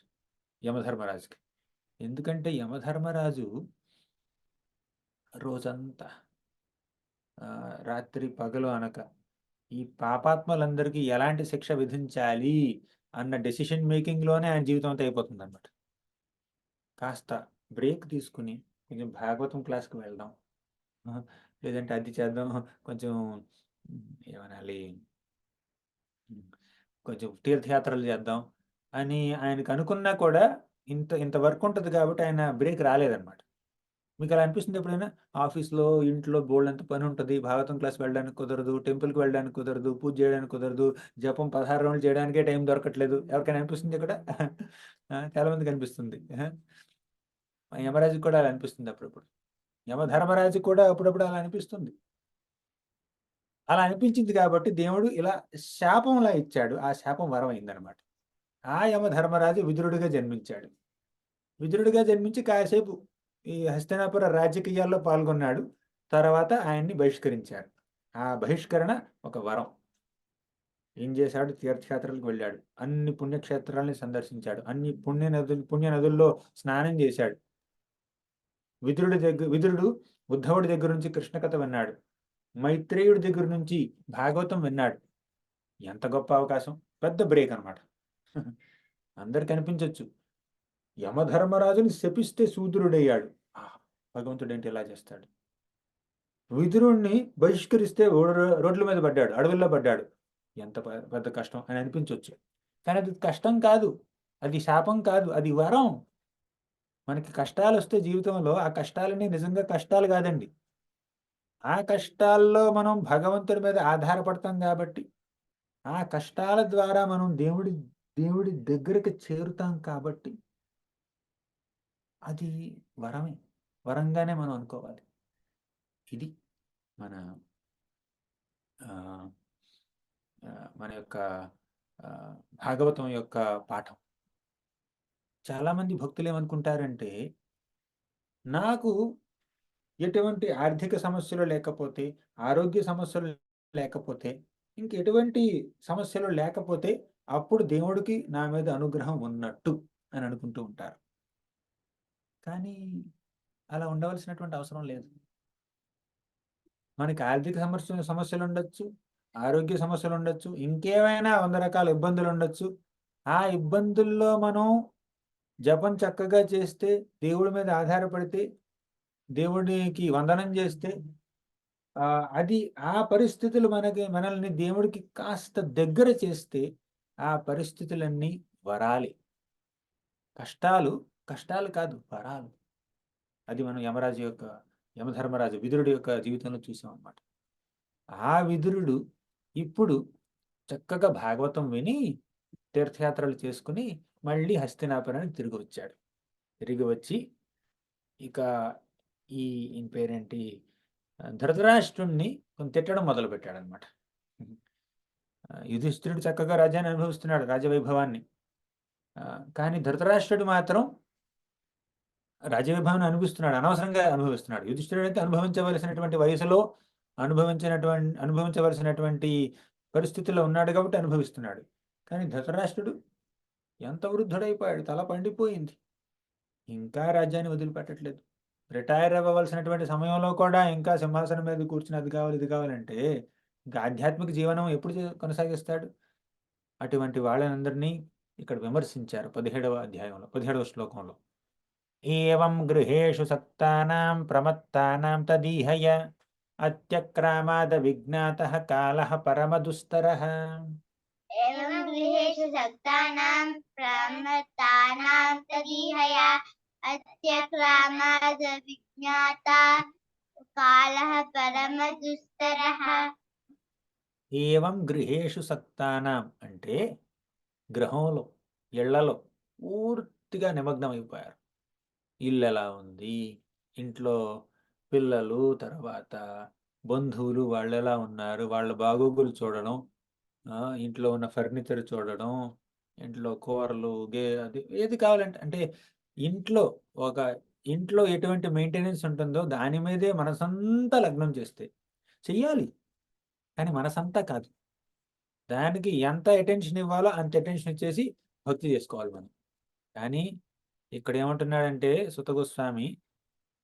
యమధర్మరాజుకి. ఎందుకంటే యమధర్మరాజు రోజంతా రాత్రి పగలు అనక ఈ పాపాత్మలందరికీ ఎలాంటి శిక్ష విధించాలి అన్న డెసిషన్ మేకింగ్‌లోనే ఆయన జీవితం అంతా అయిపోతుందనమాట. కాస్త బ్రేక్ తీసుకొని కొంచెం భాగవతం క్లాస్‌కి వెళ్దాం. లేదంటే అది చేద్దాం. కొంచెం ఏమనాలి? కొంచెం తీర్థయాత్రలు చేద్దాం అని ఆయనకు అనుకున్నా కూడా ఇంత ఇంత వర్క్ ఉంటది కాబట్టి ఆయన బ్రేక్ రాలేదనమాట. మీకు అలా అనిపిస్తుంది ఎప్పుడైనా? ఆఫీస్‌లో, ఇంట్లో బోలెడంత పని ఉంటది. భాగవతం క్లాస్ వెళ్ళడానికి కుదరదు. టెంపుల్‌కి వెళ్ళడానికి కుదరదు. పూజ చేయడానికి కుదరదు. జపం 16 రౌండ్లు చేయడానికే టైం దొరకట్లేదు. ఎవరికైనా అనిపిస్తుంది ఇక్కడ? చాలా మందికి అనిపిస్తుంది. యమరాజుకి కూడా అలా అనిపిస్తుంది అప్పుడప్పుడు. యమధర్మరాజుకి కూడా అప్పుడప్పుడు అలా అనిపిస్తుంది. అలా అనిపించింది కాబట్టి దేవుడు ఇలా శాపంలా ఇచ్చాడు. ఆ శాపం వరం అయిందనమాట. ఆ యమధర్మరాజు విదురుడిగా జన్మించాడు. విదురుడిగా జన్మించి కాసేపు ఈ హస్తినాపుర రాజకీయాల్లో పాల్గొన్నాడు. తర్వాత ఆయన్ని బహిష్కరించారు. ఆ బహిష్కరణ ఒక వరం. ఏం చేశాడు? తీర్థయాత్రలకు వెళ్ళాడు. అన్ని పుణ్యక్షేత్రాల్ని సందర్శించాడు. అన్ని పుణ్య నదుల్లో స్నానం చేశాడు. విదురుడు ఉద్ధవుడి దగ్గర నుంచి కృష్ణ కథ విన్నాడు. మైత్రేయుడి దగ్గర నుంచి భాగవతం విన్నాడు. ఎంత గొప్ప అవకాశం! పెద్ద బ్రేక్ అనమాట. అందరికి అనిపించొచ్చు. యమధర్మరాజుని శపిస్తే శూద్రుడయ్యాడు. భగవంతుడు ఏంటి ఇలా చేస్తాడు? విదురుణ్ణి బహిష్కరిస్తే రోడ్ల మీద పడ్డాడు, అడవుల్లో పడ్డాడు. ఎంత పెద్ద కష్టం అని అనిపించవచ్చు. కానీ అది కష్టం కాదు, అది శాపం కాదు, అది వరం. మనకి కష్టాలు వస్తే జీవితంలో ఆ కష్టాలని నిజంగా కష్టాలు కాదండి. ఆ కష్టాల్లో మనం భగవంతుడి మీద ఆధారపడతాం కాబట్టి, ఆ కష్టాల ద్వారా మనం దేవుడి దగ్గరికి చేరుతాం కాబట్టి అది వరమే. వరంగానే మనం అనుకోవాలి. ఇది మన ఆహ్, మన యొక్క భాగవతం యొక్క పాఠం. చాలామంది భక్తులేమనుకుంటారంటే, నాకు ఎటువంటి ఆర్థిక సమస్యలు లేకపోతే, ఆరోగ్య సమస్యలు లేకపోతే, ఇంకెటువంటి సమస్యలు లేకపోతే, అప్పుడు దేవుడికి నా మీద అనుగ్రహం ఉన్నట్టు అని అనుకుంటూ ఉంటారు. కానీ అలా ఉండవలసినటువంటి అవసరం లేదు. మనకి ఆర్థిక సమస్యలుండొచ్చు, ఆరోగ్య సమస్యలుండొచ్చు, ఇంకేమైనా 100 రకాల ఇబ్బందులుండొచ్చు. ఆ ఇబ్బందుల్లో మనం జపం చక్కగా చేస్తే, దేవుడి మీద ఆధారపడితే, దేవుడికి వందనం చేస్తే, అది ఆ పరిస్థితులు మనల్ని దేవుడికి కాస్త దగ్గర చేస్తే, ఆ పరిస్థితులన్నీ వరాలే. కష్టాలు, కష్టాలు కాదు వరాలు. అది మనం యమధర్మరాజు విదురుడి యొక్క జీవితంలో చూసామన్నమాట. ఆ విదురుడు ఇప్పుడు చక్కగా భాగవతం విని, తీర్థయాత్రలు చేసుకుని, మళ్ళీ హస్తినాపురానికి తిరిగి వచ్చాడు. తిరిగి వచ్చి ఇక ఈయన పేరేంటి? ధృతరాష్ట్రుడిని కొంచెం తిట్టడం మొదలుపెట్టాడనమాట. యుధిష్ఠిరుడు చక్కగా రాజ్యాన్ని అనుభవిస్తున్నాడు, రాజవైభవాన్ని. కానీ ధృతరాష్ట్రుడు మాత్రం రాజవైభవాన్ని అనుభవిస్తున్నాడు, అనవసరంగా అనుభవిస్తున్నాడు. యుధిష్ఠిరుడు అయితే అనుభవించవలసినటువంటి వయసులో అనుభవించవలసినటువంటి పరిస్థితుల్లో ఉన్నాడు కాబట్టి అనుభవిస్తున్నాడు. కానీ ధృతరాష్ట్రుడు ఎంత వృద్ధుడైపోయాడు, తల పండిపోయింది. ఇంకా రాజ్యాన్ని వదిలిపెట్టట్లేదు. రిటైర్ అవ్వవలసినటువంటి సమయంలో కూడా ఇంకా సింహాసనం మీద కూర్చుని అది కావాలి, ఇది కావాలంటే ఇంకా ఆధ్యాత్మిక జీవనం ఎప్పుడు కొనసాగిస్తాడు? అటువంటి వాళ్ళనందరినీ ఇక్కడ విమర్శించారు 17వ అధ్యాయంలో, 17వ శ్లోకంలో. ఏవం గృహేషు సక్తానాం ప్రమత్తానాం తదీహయ అత్యక్రామాద విజ్ఞాతః కాలః పరమదుస్తరః. एवं गृहेषु सक्तानां प्रमत्तानां तदीहया अत्यक्रामाद विज्ञाता कालः परमदुस्तरः. ఏవం గృహేషు సక్తానాం అంటే గృహంలో, ఇళ్లలో పూర్తిగా నిమగ్నం అయిపోయారు. ఇల్లు ఎలా ఉంది, ఇంట్లో పిల్లలు, తర్వాత బంధువులు వాళ్ళు ఎలా ఉన్నారు, వాళ్ళ బాగోగులు చూడడం, ఇంట్లో ఉన్న ఫర్నిచర్ చూడడం, ఇంట్లో కూరలు అది ఏది కావాలంటే అంటే ఇంట్లో ఒక ఇంట్లో ఎటువంటి మెయింటెనెన్స్ ఉంటుందో దాని మీదే మనసంతా లగ్నం చేస్తే చెయ్యాలి. కానీ మనసంతా కాదు. దానికి ఎంత అటెన్షన్ ఇవ్వాలో అంత అటెన్షన్ ఇచ్చేసి భక్తి చేసుకోవాలి మనం. కానీ ఇక్కడ ఏమంటున్నాడంటే సుత గోస్వామి,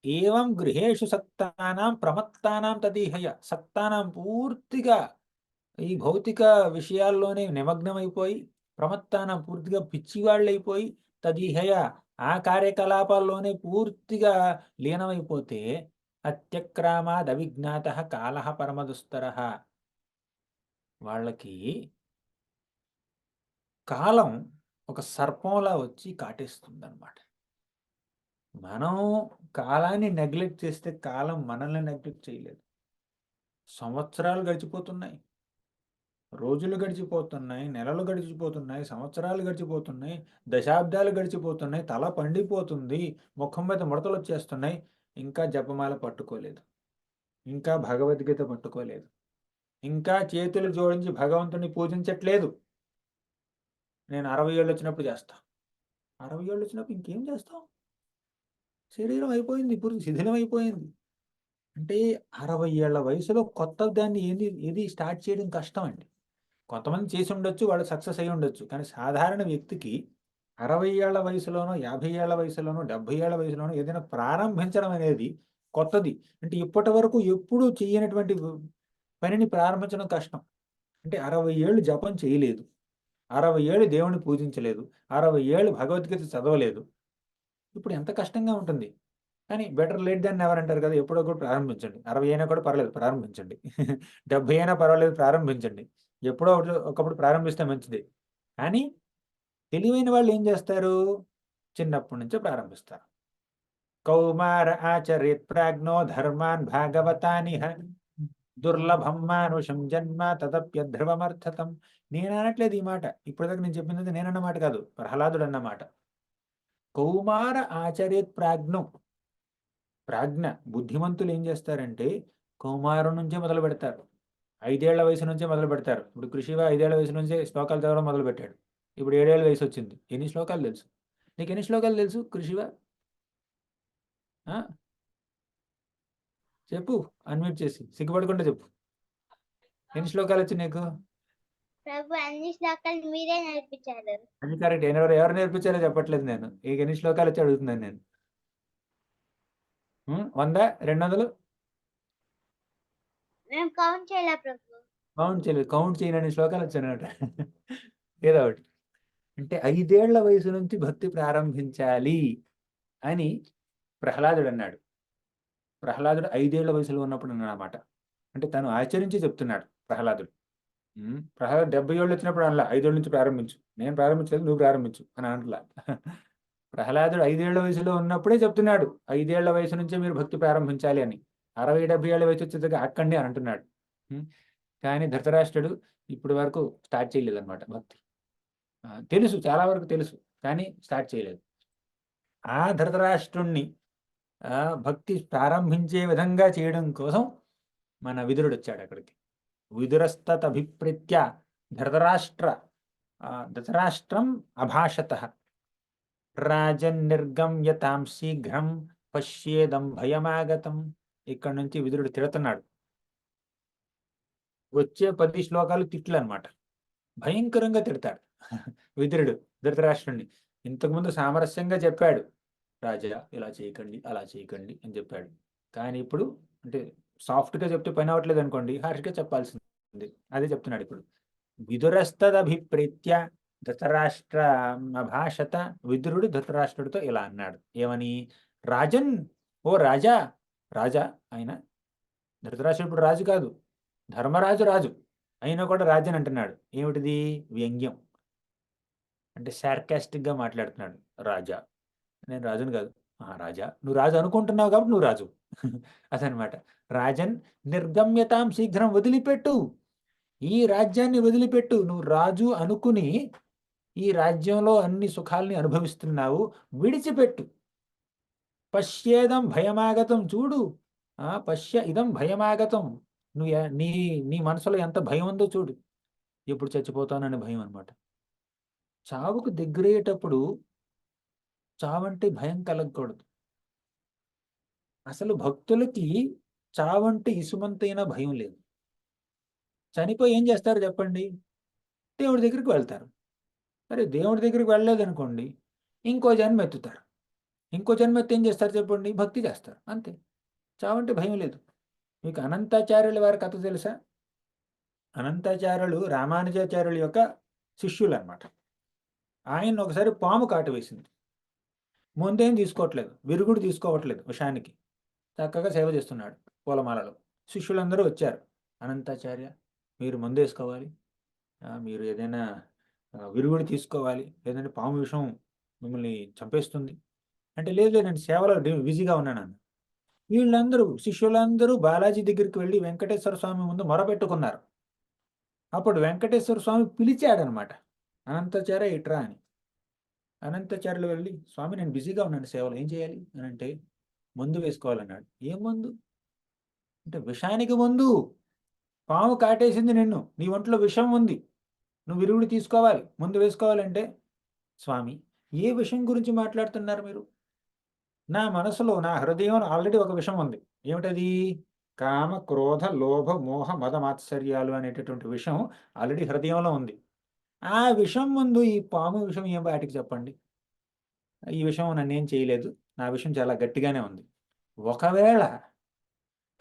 ఏవం గృహేషు సక్తానాం ప్రమత్తానాం తదీహయ. సక్తానాం పూర్తిగా ఈ భౌతిక విషయాల్లోనే నిమగ్నమైపోయి, ప్రమత్తానం పూర్తిగా పిచ్చివాళ్ళైపోయి, తదీహయ ఆ కార్యకలాపాల్లోనే పూర్తిగా లీనమైపోతే, అత్యక్రామాద్ అవిజ్ఞాత కాలః పరమదుస్తర. వాళ్ళకి కాలం ఒక సర్పంలా వచ్చి కాటేస్తుందన్నమాట. మనం కాలాన్ని నెగ్లెక్ట్ చేస్తే కాలం మనల్ని నెగ్లెక్ట్ చేయలేదు. సంవత్సరాలు గడిచిపోతున్నాయి, రోజులు గడిచిపోతున్నాయి, నెలలు గడిచిపోతున్నాయి, సంవత్సరాలు గడిచిపోతున్నాయి, దశాబ్దాలు గడిచిపోతున్నాయి, తల పండిపోతుంది, ముఖం మీద ముడతలు వచ్చేస్తున్నాయి. ఇంకా జపమాల పట్టుకోలేదు, ఇంకా భగవద్గీత పట్టుకోలేదు, ఇంకా చేతులు జోడించి భగవంతుని పూజించట్లేదు. నేను 60 ఏళ్ళు వచ్చినప్పుడు చేస్తా. 60 ఏళ్ళు వచ్చినప్పుడు ఇంకేం చేస్తాం? శరీరం అయిపోయింది, ఇప్పుడు శిథిలం అయిపోయింది. అంటే 60 ఏళ్ల వయసులో కొత్త దాన్ని ఏది స్టార్ట్ చేయడం కష్టం అండి. కొంతమంది చేసి ఉండొచ్చు, వాళ్ళు సక్సెస్ అయ్యి ఉండొచ్చు. కానీ సాధారణ వ్యక్తికి 60 ఏళ్ల వయసులోనో, 50 ఏళ్ల వయసులోనో, 70 ఏళ్ల వయసులోనో ఏదైనా ప్రారంభించడం అనేది కొత్తది. అంటే ఇప్పటి వరకు ఎప్పుడూ చేయనటువంటి పనిని ప్రారంభించడం కష్టం. అంటే 60 ఏళ్ళు జపం చేయలేదు, 60 ఏళ్ళు దేవుణ్ణి పూజించలేదు, 60 ఏళ్ళు భగవద్గీత చదవలేదు. ఇప్పుడు ఎంత కష్టంగా ఉంటుంది. కానీ బెటర్ లేట్ దాన్ నెవర్ అంటారు కదా! ఎప్పుడో ఒకప్పుడు ప్రారంభించండి. 60 అయినా కూడా పర్లేదు ప్రారంభించండి. 70 అయినా పర్వాలేదు ప్రారంభించండి. ఎప్పుడో ఒకప్పుడు ప్రారంభిస్తే మంచిదే. కానీ తెలివైన వాళ్ళు ఏం చేస్తారు? చిన్నప్పటి నుంచే ప్రారంభిస్తారు. కౌమార ఆచరేత్ ప్రాజ్ఞో ధర్మాన్ భాగవతానిహ దుర్లభం మానుషం జన్మ తదప్యధ్రువమర్థతం. నేను అనట్లేదు ఈ మాట. ఇప్పటిదాకా నేను చెప్పింది నేనన్న మాట కాదు, ప్రహ్లాదుడు అన్నమాట. కౌమార ఆచరేత్ ప్రాజ్ఞం. ప్రాజ్ఞ బుద్ధిమంతులు ఏం చేస్తారంటే కౌమారం నుంచే మొదలు పెడతారు. 5 ఏళ్ల వయసు నుంచే మొదలు పెడతారు. ఇప్పుడు కృషివ 5 ఏళ్ల వయసు నుంచే శ్లోకాలు చదవడం మొదలుపెట్టాడు. ఇప్పుడు 7 ఏళ్ల వయసు వచ్చింది. ఎన్ని శ్లోకాలు తెలుసు? నీకు ఎన్ని శ్లోకాలు తెలుసు కృషివ? చెప్పు, అన్మ్యూట్ చేసి సిగ్గుపడకుండా చెప్పు. ఎన్ని శ్లోకాలు వచ్చి నీకు? ప్రభు అన్ని శ్లోకాలు మీరే నేర్పించారు. అది కరెక్ట్. ఎవరు నేర్పించారో చెప్పట్లేదు నేను. ఇక ఎన్ని శ్లోకాలు వచ్చి అడుగుతున్నాను నేను. 100, 200? మేము కౌంట్ చేయలే ప్రభు. కౌంట్ చేయలేదు. కౌంట్ చేయనని శ్లోకాలు వచ్చానట. ఏదో ఒకటి. అంటే 5 ఏళ్ల వయసు నుంచి భక్తి ప్రారంభించాలి అని ప్రహ్లాదుడు అన్నాడు. ప్రహ్లాదుడు 5 ఏళ్ల వయసులో ఉన్నప్పుడు అన్నమాట. అంటే తను ఆచరించి చెప్తున్నాడు ప్రహ్లాదుడు. ప్రహ్లాదుడు 70 ఏళ్ళు వచ్చినప్పుడు అనలా 5 ఏళ్ళ నుంచి ప్రారంభించు, నేను ప్రారంభించలేదు నువ్వు ప్రారంభించు అని అనట్లా. ప్రహ్లాదుడు 5 ఏళ్ల వయసులో ఉన్నప్పుడే చెప్తున్నాడు 5 ఏళ్ల వయసు నుంచే మీరు భక్తి ప్రారంభించాలి అని. 60-70 ఏళ్ల వయసు వచ్చేదాకా ఆక్కండి అని అంటున్నాడు. కానీ ధృతరాష్ట్రుడు ఇప్పటి వరకు స్టార్ట్ చేయలేదు అనమాట భక్తి. తెలుసు, చాలా వరకు తెలుసు, కానీ స్టార్ట్ చేయలేదు. ఆ ధృతరాష్ట్రుణ్ణి భక్తి ప్రారంభించే విధంగా చేయడం కోసం మన విదురుడు వచ్చాడు అక్కడికి. విదురస్తదభిప్రీత్య ధృతరాష్ట్రం అభాషత రాజన్నిర్గమ్యతాం శీఘ్రం పశ్యేదం భయమాగతం. ఇక్కడ నుంచి విదురుడు తిడుతున్నాడు. వచ్చే 10 శ్లోకాలు తిట్లు అనమాట. భయంకరంగా తిడతాడు విదురుడు ధృతరాష్ట్రుణ్ణి. ఇంతకుముందు సామరస్యంగా చెప్పాడు, రాజా ఇలా చేయకండి అలా చేయకండి అని చెప్పాడు. కానీ ఇప్పుడు అంటే సాఫ్ట్గా చెప్తే పని అవ్వట్లేదు అనుకోండి, హార్ష్గా చెప్పాల్సింది. అదే చెప్తున్నాడు ఇప్పుడు. విదురస్తదభిప్రీత్య ధృతరాష్ట్ర భాషత. విదురుడు ధృతరాష్ట్రుడితో ఇలా అన్నాడు. ఏమని? రాజన్, ఓ రాజా. రాజా ఆయన ధృతరాష్ట్రుడు ఇప్పుడు రాజు కాదు, ధర్మరాజు రాజు అయినా కూడా రాజన్ అంటున్నాడు. ఏమిటిది? వ్యంగ్యం. అంటే సార్కాస్టిక్గా మాట్లాడుతున్నాడు. రాజా, నేను రాజును కాదు. రాజా, నువ్వు రాజు అనుకుంటున్నావు కాబట్టి నువ్వు రాజు. అదనమాట. రాజన్ నిర్గమ్యతాం శీఘ్రం, వదిలిపెట్టు, ఈ రాజ్యాన్ని వదిలిపెట్టు. నువ్వు రాజు అనుకుని ఈ రాజ్యంలో అన్ని సుఖాల్ని అనుభవిస్తున్నావు, విడిచిపెట్టు. పశ్యేదం భయమాగతం, చూడు, పశ్య ఇదం భయమాగతం. నువ్వు నీ నీ మనసులో ఎంత భయం ఉందో చూడు. ఎప్పుడు చచ్చిపోతానని భయం అనమాట. చావుకు దగ్గరయ్యేటప్పుడు చావంటే భయం కలగకూడదు. అసలు భక్తులకి చావంటే ఇసుమంతైనా భయం లేదు. చనిపోయి ఏం చేస్తారు చెప్పండి? దేవుడి దగ్గరికి వెళ్తారు. సరే, దేవుడి దగ్గరికి వెళ్ళలేదనుకోండి, ఇంకో జన్మ ఎత్తుతారు. ఇంకో జన్మ ఎత్తి ఏం చేస్తారు చెప్పండి? భక్తి చేస్తారు, అంతే. చావంటే భయం లేదు. మీకు అనంతాచార్యుల వారి కథ తెలుసా? అనంతాచార్యులు రామానుజాచార్యుల యొక్క శిష్యులు అనమాట. ఆయన ఒకసారి పాము కాటు వేసింది. ముందేం తీసుకోవట్లేదు, విరుగుడు తీసుకోవట్లేదు, విషానికి చక్కగా సేవ చేస్తున్నాడు పూలమాలలో. శిష్యులందరూ వచ్చారు. అనంతాచార్య, మీరు మందేసుకోవాలి, మీరు ఏదైనా విరుగుడు తీసుకోవాలి, లేదంటే పాము విషం మిమ్మల్ని చంపేస్తుంది అంటే లేదు లేదు నేను సేవలో బిజీగా ఉన్నాను. వీళ్ళందరూ శిష్యులందరూ బాలాజీ దగ్గరికి వెళ్ళి వెంకటేశ్వర స్వామి ముందు మొరపెట్టుకున్నారు. అప్పుడు వెంకటేశ్వర స్వామి పిలిచాడనమాట, అనంతచార్య ఇట్రా అని. అనంతచార్యులు వెళ్ళి, స్వామి నేను బిజీగా ఉన్నాను సేవలో, ఏం చేయాలి అని అంటే, మందు వేసుకోవాలన్నాడు. ఏం మందు అంటే, విషానికి మందు. పాము కాటేసింది నిన్ను, నీ ఒంట్లో విషం ఉంది, నువ్వు విరుగుడు తీసుకోవాలి, ముందు వేసుకోవాలంటే, స్వామి ఏ విషయం గురించి మాట్లాడుతున్నారు మీరు? నా మనసులో నా హృదయం ఆల్రెడీ ఒక విషయం ఉంది. ఏమిటది? కామ క్రోధ లోభ మోహ మద మాత్సర్యాలు అనేటటువంటి విషయం ఆల్రెడీ హృదయంలో ఉంది. ఆ విషయం ముందు ఈ పాము విషయం ఏం వాటికి చెప్పండి. ఈ విషయం నన్నేం చేయలేదు, నా విషయం చాలా గట్టిగానే ఉంది. ఒకవేళ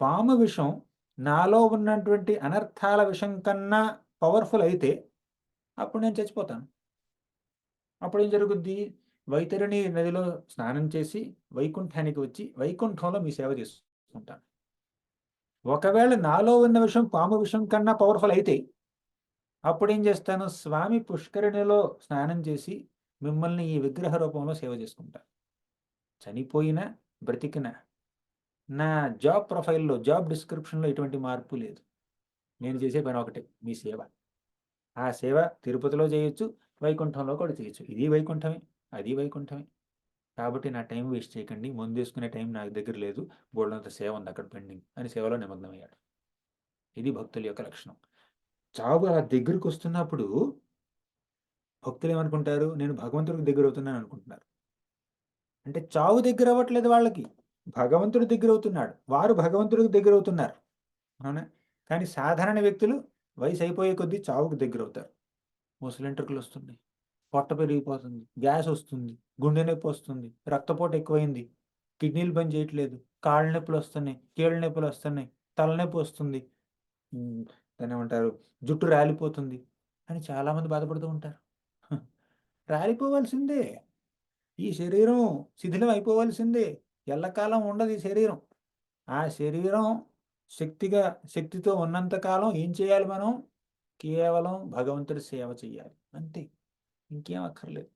పాము విషం నాలో ఉన్నటువంటి అనర్థాల విషం కన్నా పవర్ఫుల్ అయితే అప్పుడు నేను చచ్చిపోతాను. అప్పుడు ఏం జరుగుద్ది? వైతరిణి నదిలో స్నానం చేసి వైకుంఠానికి వచ్చి వైకుంఠంలో మీ సేవ చేసుకుంటాను. ఒకవేళ నాలో ఉన్న విషయం పాము విషం కన్నా పవర్ఫుల్ అయితే అప్పుడు ఏం చేస్తాను? స్వామి పుష్కరిణిలో స్నానం చేసి మిమ్మల్ని ఈ విగ్రహ రూపంలో సేవ చేసుకుంటాను. చనిపోయినా బ్రతికినా నా జాబ్ ప్రొఫైల్లో జాబ్ డిస్క్రిప్షన్లో ఎటువంటి మార్పు లేదు. నేను చేసే పని ఒకటే, మీ సేవ. ఆ సేవ తిరుపతిలో చేయొచ్చు, వైకుంఠంలో కూడా చేయొచ్చు. ఇది వైకుంఠమే, అది వైకుంఠమే. కాబట్టి నా టైం వేస్ట్ చేయకండి, ముందు వేసుకునే టైం నాకు దగ్గర లేదు, బోల్డంత సేవ ఉంది అక్కడ పెండింగ్ అని సేవలో నిమగ్నమయ్యాడు. ఇది భక్తుల యొక్క లక్షణం. చావు ఆ దగ్గరికి వస్తున్నప్పుడు భక్తులు ఏమనుకుంటారు? నేను భగవంతుడికి దగ్గర అవుతున్నాను అనుకుంటున్నారు. అంటే చావు దగ్గర అవ్వట్లేదు వాళ్ళకి, భగవంతుడి దగ్గర అవుతున్నాడు, వారు భగవంతుడికి దగ్గర అవుతున్నారు. అవునా? కానీ సాధారణ వ్యక్తులు వయసు అయిపోయే కొద్దీ చావుకు దగ్గర అవుతారు. ముసలింట్రుకలు వస్తుంది, పొట్ట పెరిగిపోతుంది, గ్యాస్ వస్తుంది, గుండె నొప్పి వస్తుంది, రక్తపోటు ఎక్కువైంది, కిడ్నీలు పని చేయట్లేదు, కాళ్ళ నొప్పులు వస్తున్నాయి, కీళ్ళ నొప్పులు వస్తున్నాయి, తలనొప్పి వస్తుంది, దాన్ని ఏమంటారు, జుట్టు రాలిపోతుంది అని చాలామంది బాధపడుతూ ఉంటారు. రాలిపోవాల్సిందే, ఈ శరీరం శిథిలం అయిపోవాల్సిందే, ఎల్లకాలం ఉండదు ఈ శరీరం. ఆ శరీరం శక్తితో ఉన్నంతకాలం ఏం చేయాలి మనం? కేవలం భగవంతుడి సేవ చేయాలి, అంతే, ఇంకేం అక్కర్లేదు.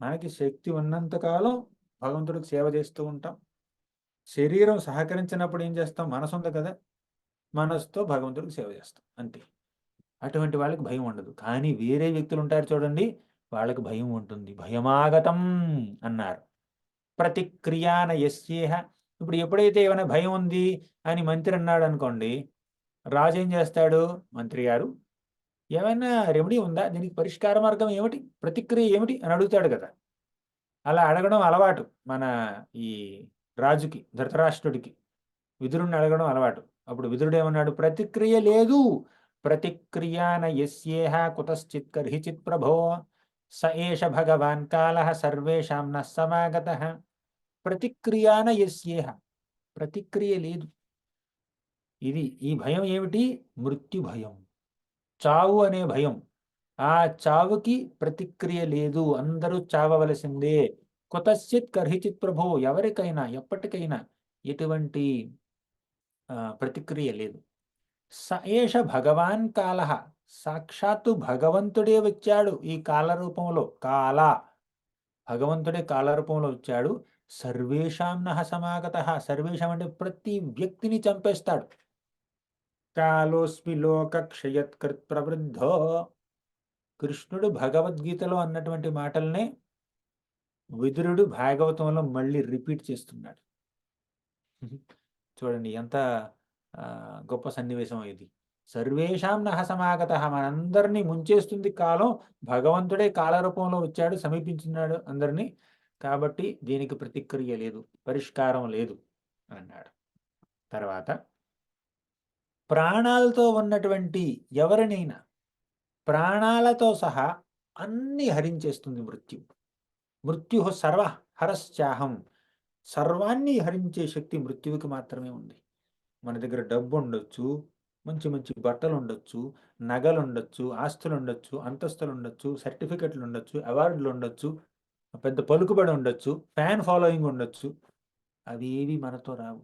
మనకి శక్తి ఉన్నంతకాలం భగవంతుడికి సేవ చేస్తూ ఉంటాం. శరీరం సహకరించినప్పుడు ఏం చేస్తాం? మనసు ఉంది కదా, మనసుతో భగవంతుడికి సేవ చేస్తాం, అంతే. అటువంటి వాళ్ళకి భయం ఉండదు. కానీ వేరే వ్యక్తులు ఉంటారు చూడండి, వాళ్ళకి భయం ఉంటుంది. భయమాగతం అన్నారు. ప్రతిక్రియాన యస్యేహ. ఇప్పుడు ఎప్పుడైతే ఏమైనా భయం ఉంది అని మంత్రి అన్నాడు అనుకోండి, రాజు ఏం చేస్తాడు? మంత్రి గారు ఏమైనా రెమెడీ ఉందా, దీనికి పరిష్కార మార్గం ఏమిటి, ప్రతిక్రియ ఏమిటి అని అడుగుతాడు కదా. అలా అడగడం అలవాటు మన ఈ రాజుకి, ధృతరాష్ట్రుడికి విదురుణ్ణి అడగడం అలవాటు. అప్పుడు విదురుడు ఏమన్నాడు? ప్రతిక్రియ లేదు. ప్రతిక్రియాన యస్యేహ కుతశ్చిత్ కర్హిచిత్ ప్రభో స ఏష భగవాన్ కాలః సర్వేషాం న సమాగతః. ప్రతిక్రియాన యస్యేహ, ప్రతిక్రియ లేదు. ఈ భయం ఏమిటి? మృత్యు భయం, చావు అనే భయం. ఆ చావుకి ప్రతిక్రియ లేదు, అందరూ చావవలసిందే. కుతశ్చిత్ కర్హిచిత్ ప్రభో, ఎవరికైనా ఎప్పటికైనా ఎటువంటి ప్రతిక్రియ లేదు. స ఏష భగవాన్ కాల, సాక్షాత్తు భగవంతుడే వచ్చాడు ఈ కాల రూపంలో. భగవంతుడే కాల రూపంలో వచ్చాడు. సర్వేషాం నః సమాగత, సర్వేషాం అంటే ప్రతి వ్యక్తిని చంపేస్తాడు. కాలోస్మి లోక క్షయత్కృత్ ప్రవృద్ధో. కృష్ణుడు భగవద్గీతలో అన్నటువంటి మాటల్నే విదురుడు భాగవతంలో మళ్ళీ రిపీట్ చేస్తున్నాడు. చూడండి ఎంత గొప్ప సన్నివేశం ఇది. సర్వేషాం నః సమాగత, మనందరినీ ముంచేస్తుంది కాలం, భగవంతుడే కాలరూపంలో వచ్చాడు, సమీపించున్నాడు అందరినీ. కాబట్టి దీనికి ప్రతిక్రియ లేదు, పరిష్కారం లేదు అన్నాడు. తర్వాత ప్రాణాలతో ఉన్నటువంటి ఎవరినైనా ప్రాణాలతో సహా అన్ని హరించేస్తుంది మృత్యు. మృత్యు సర్వ హరశ్చాహం, సర్వాన్ని హరించే శక్తి మృత్యువుకి మాత్రమే ఉంది. మన దగ్గర డబ్బు ఉండొచ్చు, మంచి మంచి బట్టలు ఉండొచ్చు, నగలు ఉండొచ్చు, ఆస్తులు ఉండొచ్చు, అంతస్తులు ఉండొచ్చు, సర్టిఫికెట్లు ఉండొచ్చు, అవార్డులు ఉండొచ్చు, పెద్ద పలుకుబడి ఉండొచ్చు, ఫ్యాన్ ఫాలోయింగ్ ఉండొచ్చు, అవి ఏవి మనతో రావు.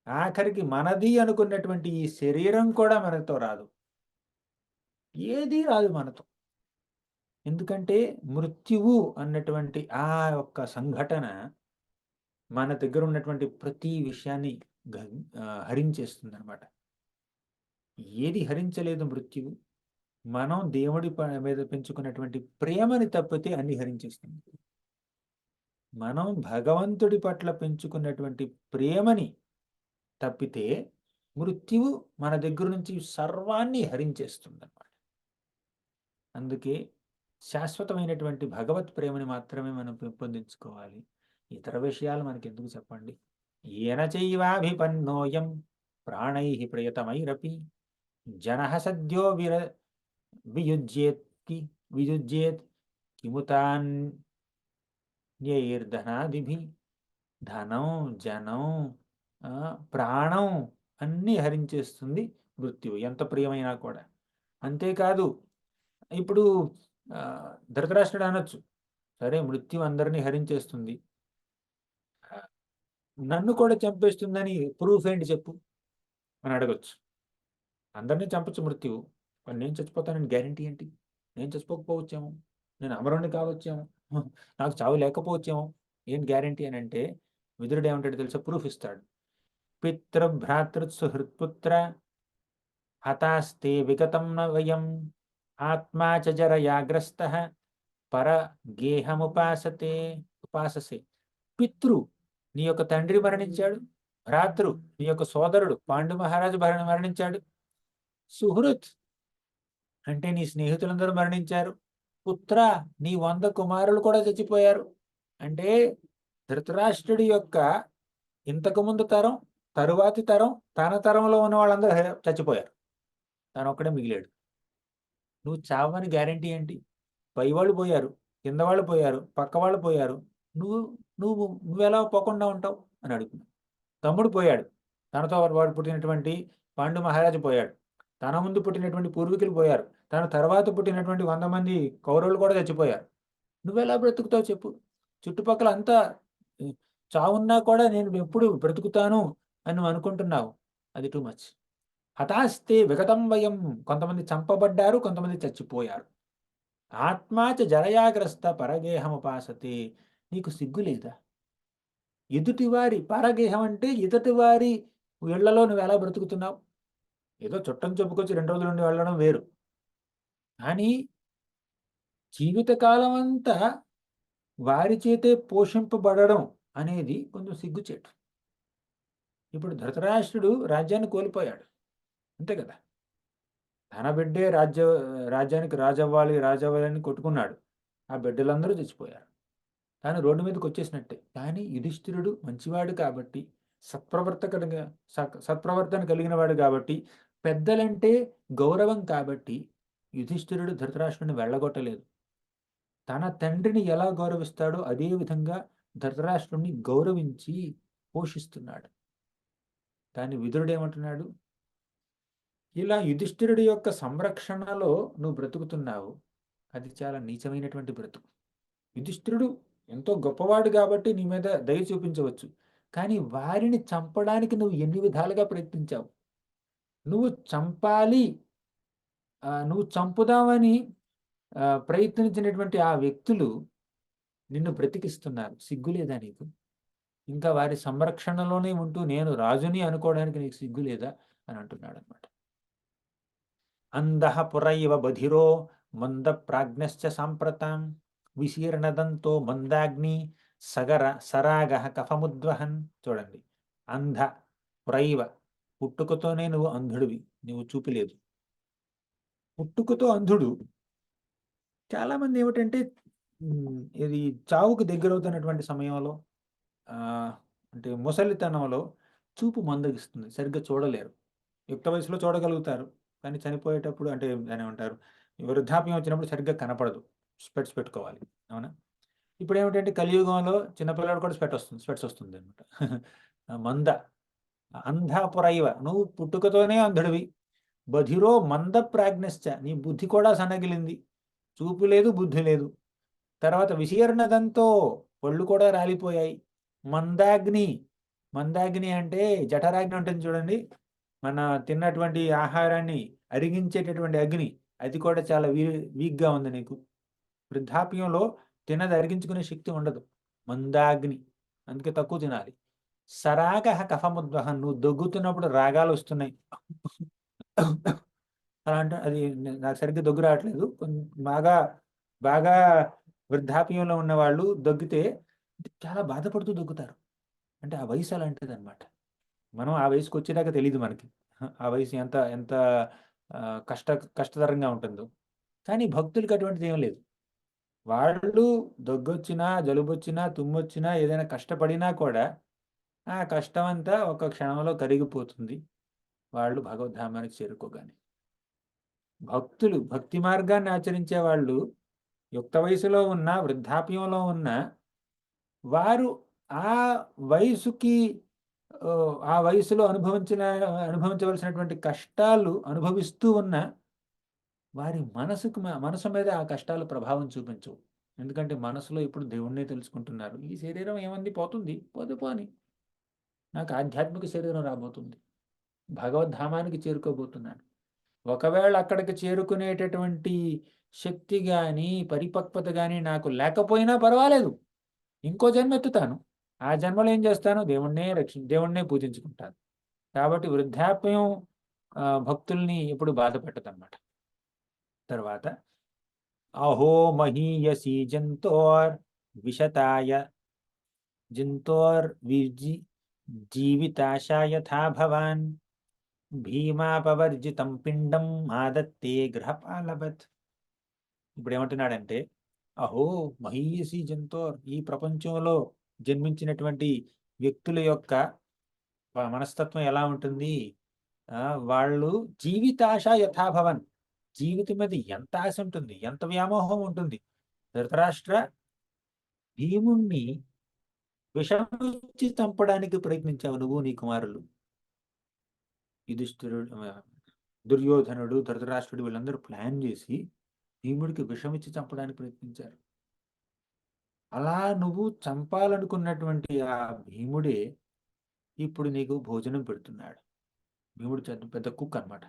ఆఖరికి మనది అనుకున్నటువంటి ఈ శరీరం కూడా మనతో రాదు, ఏది రాదు మనతో. ఎందుకంటే మృత్యువు అన్నటువంటి ఆ యొక్క సంఘటన మన దగ్గర ఉన్నటువంటి ప్రతి విషయాన్ని హరించేస్తుంది అనమాట. ఏది హరించలేదు మృత్యువు, మనం దేవుడి మీద పెంచుకున్నటువంటి ప్రేమని తప్పితే అన్ని హరించేస్తుంది. మనం భగవంతుడి పట్ల పెంచుకున్నటువంటి ప్రేమని తప్పితే మృత్యువు మన దగ్గర నుంచి సర్వాన్ని హరించేస్తుంది అన్నమాట. అందుకే శాశ్వతమైనటువంటి భగవత్ ప్రేమని మాత్రమే మనం పెంపొందించుకోవాలి. ఇతర విషయాలు మనకి ఎందుకు చెప్పండి. ఏన చైవాభిపన్నోయం ప్రాణై ప్రియతమైరపి జనః సద్యో వియుజ్యేత్ కిముతాన్యైర్ధనాదిభి. ధనం, జనం, ప్రాణం అన్నీ హరించేస్తుంది మృత్యువు, ఎంత ప్రియమైనా కూడా. అంతేకాదు, ఇప్పుడు ధృతరాష్ట్రుడు అనొచ్చు, సరే మృత్యు అందరినీ హరించేస్తుంది, నన్ను కూడా చంపేస్తుందని ప్రూఫ్ ఏంటి చెప్పు అని అడగొచ్చు. అందరినీ చంపచ్చు మృత్యువు, కానీ నేను చచ్చిపోతానని గ్యారంటీ ఏంటి? నేను చచ్చిపోకపోవచ్చేమో, నేను అమరుణ్ణి కావచ్చేమో, నాకు చావు లేకపోవచ్చేమో, ఏంటి గ్యారంటీ అని అంటే విదురుడు ఏమంటాడు తెలుసా? ప్రూఫ్ ఇస్తాడు. పితృభ్రాతృసుహృత్పుత్ర హతాస్తే విగతం న వయం ఆత్మా చ జరయాగ్రస్తః ఉపాససే. పితృ, నీ యొక్క తండ్రి మరణించాడు. భ్రాతృ, నీ యొక్క సోదరుడు పాండు మహారాజు మరణించాడు. సుహృత్ అంటే నీ స్నేహితులందరూ మరణించారు. పుత్ర, నీ 100 కుమారులు కూడా చచ్చిపోయారు. అంటే ధృతరాష్ట్రుడి యొక్క ఇంతకుముందు తరం, తరువాతి తరం, తన తరంలో ఉన్న వాళ్ళందరూ చచ్చిపోయారు, తను ఒక్కడే మిగిలాడు. నువ్వు చావని గ్యారంటీ ఏంటి? పై వాళ్ళు పోయారు, కింద వాళ్ళు పోయారు, పక్క వాళ్ళు పోయారు, నువ్వు నువ్వు నువ్వెలా పోకుండా ఉంటావు అని అడుగుతున్నావు. తమ్ముడు పోయాడు, తనతో వాడు పుట్టినటువంటి పాండు మహారాజు పోయాడు, తన ముందు పుట్టినటువంటి పూర్వీకులు పోయారు, తన తర్వాత పుట్టినటువంటి 100 మంది కౌరవులు కూడా చచ్చిపోయారు. నువ్వెలా బ్రతుకుతావు చెప్పు? చుట్టుపక్కల అంతా చావున్నా కూడా నేను ఎప్పుడు బ్రతుకుతాను అని నువ్వు అనుకుంటున్నావు. అది టూ మచ్. హతాస్తే విగతం వయం, కొంతమంది చంపబడ్డారు, కొంతమంది చచ్చిపోయారు. ఆత్మాచ జరయాగ్రస్త పరగేహముపాసతే. నీకు సిగ్గు లేదా? ఎదుటివారి పరగేహం అంటే ఎదుటివారి ఇళ్లలో నువ్వు ఎలా బ్రతుకుతున్నావు? ఏదో చుట్టం చెప్పుకొచ్చి 2 రోజుల నుండి వెళ్ళడం వేరు, కానీ జీవితకాలం అంతా వారి చేతే పోషింపబడడం అనేది కొంచెం సిగ్గుచేటు. ఇప్పుడు ధృతరాష్ట్రుడు రాజ్యాన్ని కోల్పోయాడు, అంతే కదా. తన బిడ్డే రాజ్యానికి రాజవ్వాలని కొట్టుకున్నాడు. ఆ బిడ్డలందరూ చచ్చిపోయారు, తాను రోడ్డు మీదకి వచ్చేసినట్టే. కానీ యుధిష్ఠిరుడు మంచివాడు కాబట్టి, సత్ప్రవర్తన కలిగిన వాడు కాబట్టి, పెద్దలంటే గౌరవం కాబట్టి యుధిష్ఠిరుడు ధృతరాష్ట్రుడిని వెళ్ళగొట్టలేదు. తన తండ్రిని ఎలా గౌరవిస్తాడో అదే విధంగా ధృతరాష్ట్రుడిని గౌరవించి పోషిస్తున్నాడు. కానీ విదురుడు ఏమంటున్నాడు? ఇలా యుధిష్ఠిరుడి యొక్క సంరక్షణలో నువ్వు బ్రతుకుతున్నావు, అది చాలా నీచమైనటువంటి బ్రతుకు. యుధిష్ఠిరుడు ఎంతో గొప్పవాడు కాబట్టి నీ మీద దయ చూపించవచ్చు, కానీ వారిని చంపడానికి నువ్వు ఎన్ని విధాలుగా ప్రయత్నించావు. నువ్వు చంపుదామని ప్రయత్నించినటువంటి ఆ వ్యక్తులు నిన్ను బ్రతికిస్తున్నారు. సిగ్గులేదా నీకు? ఇంకా వారి సంరక్షణలోనే ఉంటూ నేను రాజుని అనుకోవడానికి నీకు సిగ్గు లేదా అని అంటున్నాడు అనమాట. అంధః పురైవ బధిరో మంద ప్రాజ్ఞశ్చ సాంప్రతాం విశీర్ణదంతో మందాగ్ని సరాగ కఫముద్వహన్. చూడండి, అంధ పురైవ, పుట్టుకతోనే నువ్వు అంధుడివి, నువ్వు చూపిలేదు. పుట్టుకతో అంధుడు. చాలామంది ఏమిటంటే ఇది చావుకు దగ్గరవుతున్నటువంటి సమయంలో, అంటే ముసలితనంలో చూపు మందగిస్తుంది, సరిగ్గా చూడలేరు. యుక్త వయసులో చూడగలుగుతారు, కానీ చనిపోయేటప్పుడు అంటే దాని ఏమంటారు, వృద్ధాప్యం వచ్చినప్పుడు సరిగ్గా కనపడదు, స్పెట్స్ పెట్టుకోవాలి. అవునా? ఇప్పుడు ఏమిటంటే కలియుగంలో చిన్నపిల్లడు కూడా స్పెట్స్ వస్తుంది అనమాట. మంద అంధాపురైవ, నువ్వు పుట్టుకతోనే అంధుడివి. బధిరో మంద ప్రాజ్ఞశ్చ, నీ బుద్ధి కూడా సన్నగిలింది, చూపు లేదు, బుద్ధి లేదు. తర్వాత విశీర్ణదంతో, పళ్ళు కూడా రాలిపోయాయి. మందాగ్ని అంటే జఠరాగ్ని ఉంటుంది చూడండి, మన తిన్నటువంటి ఆహారాన్ని అరిగించేటటువంటి అగ్ని, అది కూడా చాలా వీక్గా ఉంది నీకు. వృద్ధాప్యంలో తినది అరిగించుకునే శక్తి ఉండదు. మందాగ్ని, అందుకే తక్కువ తినాలి. సరాగ కఫముద్వహం, నువ్వు దగ్గుతున్నప్పుడు రాగాలు వస్తున్నాయి అలా అంటే అది నాకు సరిగ్గా దగ్గు రావట్లేదు. బాగా బాగా వృద్ధాప్యంలో ఉన్న వాళ్ళు దగ్గితే చాలా బాధపడుతూ దగ్గుతారు. అంటే ఆ వయసు అలాంటిది అనమాట. మనం ఆ వయసుకి వచ్చేదాకా తెలియదు మనకి. ఆ వయసు ఎంత ఎంత ఆ, కష్ట కష్టతరంగా ఉంటుందో. కానీ భక్తులకి అటువంటిది ఏం లేదు. వాళ్ళు దగ్గొచ్చినా, జలుబొచ్చినా, తుమ్మొచ్చినా, ఏదైనా కష్టపడినా కూడా ఆ కష్టం అంతా ఒక క్షణంలో కరిగిపోతుంది వాళ్ళు భగవద్ధామానికి చేరుకోగానే. భక్తులు భక్తి మార్గాన్ని ఆచరించే వాళ్ళు యుక్త వయసులో ఉన్న, వృద్ధాప్యంలో ఉన్న వారు ఆ వయసుకి ఆ వయసులో అనుభవించవలసినటువంటి కష్టాలు అనుభవిస్తూ ఉన్న వారి మనసు మీద ఆ కష్టాలు ప్రభావం చూపించవు. ఎందుకంటే మనసులో ఇప్పుడు దేవుణ్ణే తెలుసుకుంటున్నారు. ఈ శరీరం ఏమంది, పోతుంది, పోతే పోని, నాకు ఆధ్యాత్మిక శరీరం రాబోతుంది, భగవద్ధామానికి చేరుకోబోతున్నాను. ఒకవేళ అక్కడికి చేరుకునేటటువంటి శక్తి కానీ పరిపక్వత కానీ నాకు లేకపోయినా పర్వాలేదు, ఇంకో జన్మ ఎత్తుతాను. ఆ జన్మలో ఏం చేస్తాను, దేవుణ్ణే పూజించుకుంటాను. కాబట్టి వృద్ధాప్యం భక్తుల్ని ఎప్పుడు బాధ పెట్టదన్నమాట. తర్వాత అహో మహీయసి జంతోర్విజి జీవితాశా యథా భవాన్ భీమాపవర్జితం పిండం ఆదత్తే గృహపాలవత్. ఇప్పుడు ఏమంటున్నాడంటే, అహో మహీయసి జంతోర్, ఈ ప్రపంచంలో జన్మించినటువంటి వ్యక్తుల యొక్క మనస్తత్వం ఎలా ఉంటుంది? వాళ్ళు జీవితాశ యథాభవన్, జీవితం మీద ఎంత ఆశ ఉంటుంది, ఎంత వ్యామోహం ఉంటుంది. ధృతరాష్ట్ర భీముణ్ణి విషమిచ్చి చంపడానికి ప్రయత్నించావు నువ్వు, నీ కుమారులు యుధిష్ఠిరుడు, దుర్యోధనుడు, ధృతరాష్ట్రుడు వీళ్ళందరూ ప్లాన్ చేసి భీముడికి విషమిచ్చి చంపడానికి ప్రయత్నించారు. అలా నువ్వు చంపాలనుకున్నటువంటి ఆ భీముడే ఇప్పుడు నీకు భోజనం పెడుతున్నాడు. భీముడు పెద్ద కుక్ అనమాట.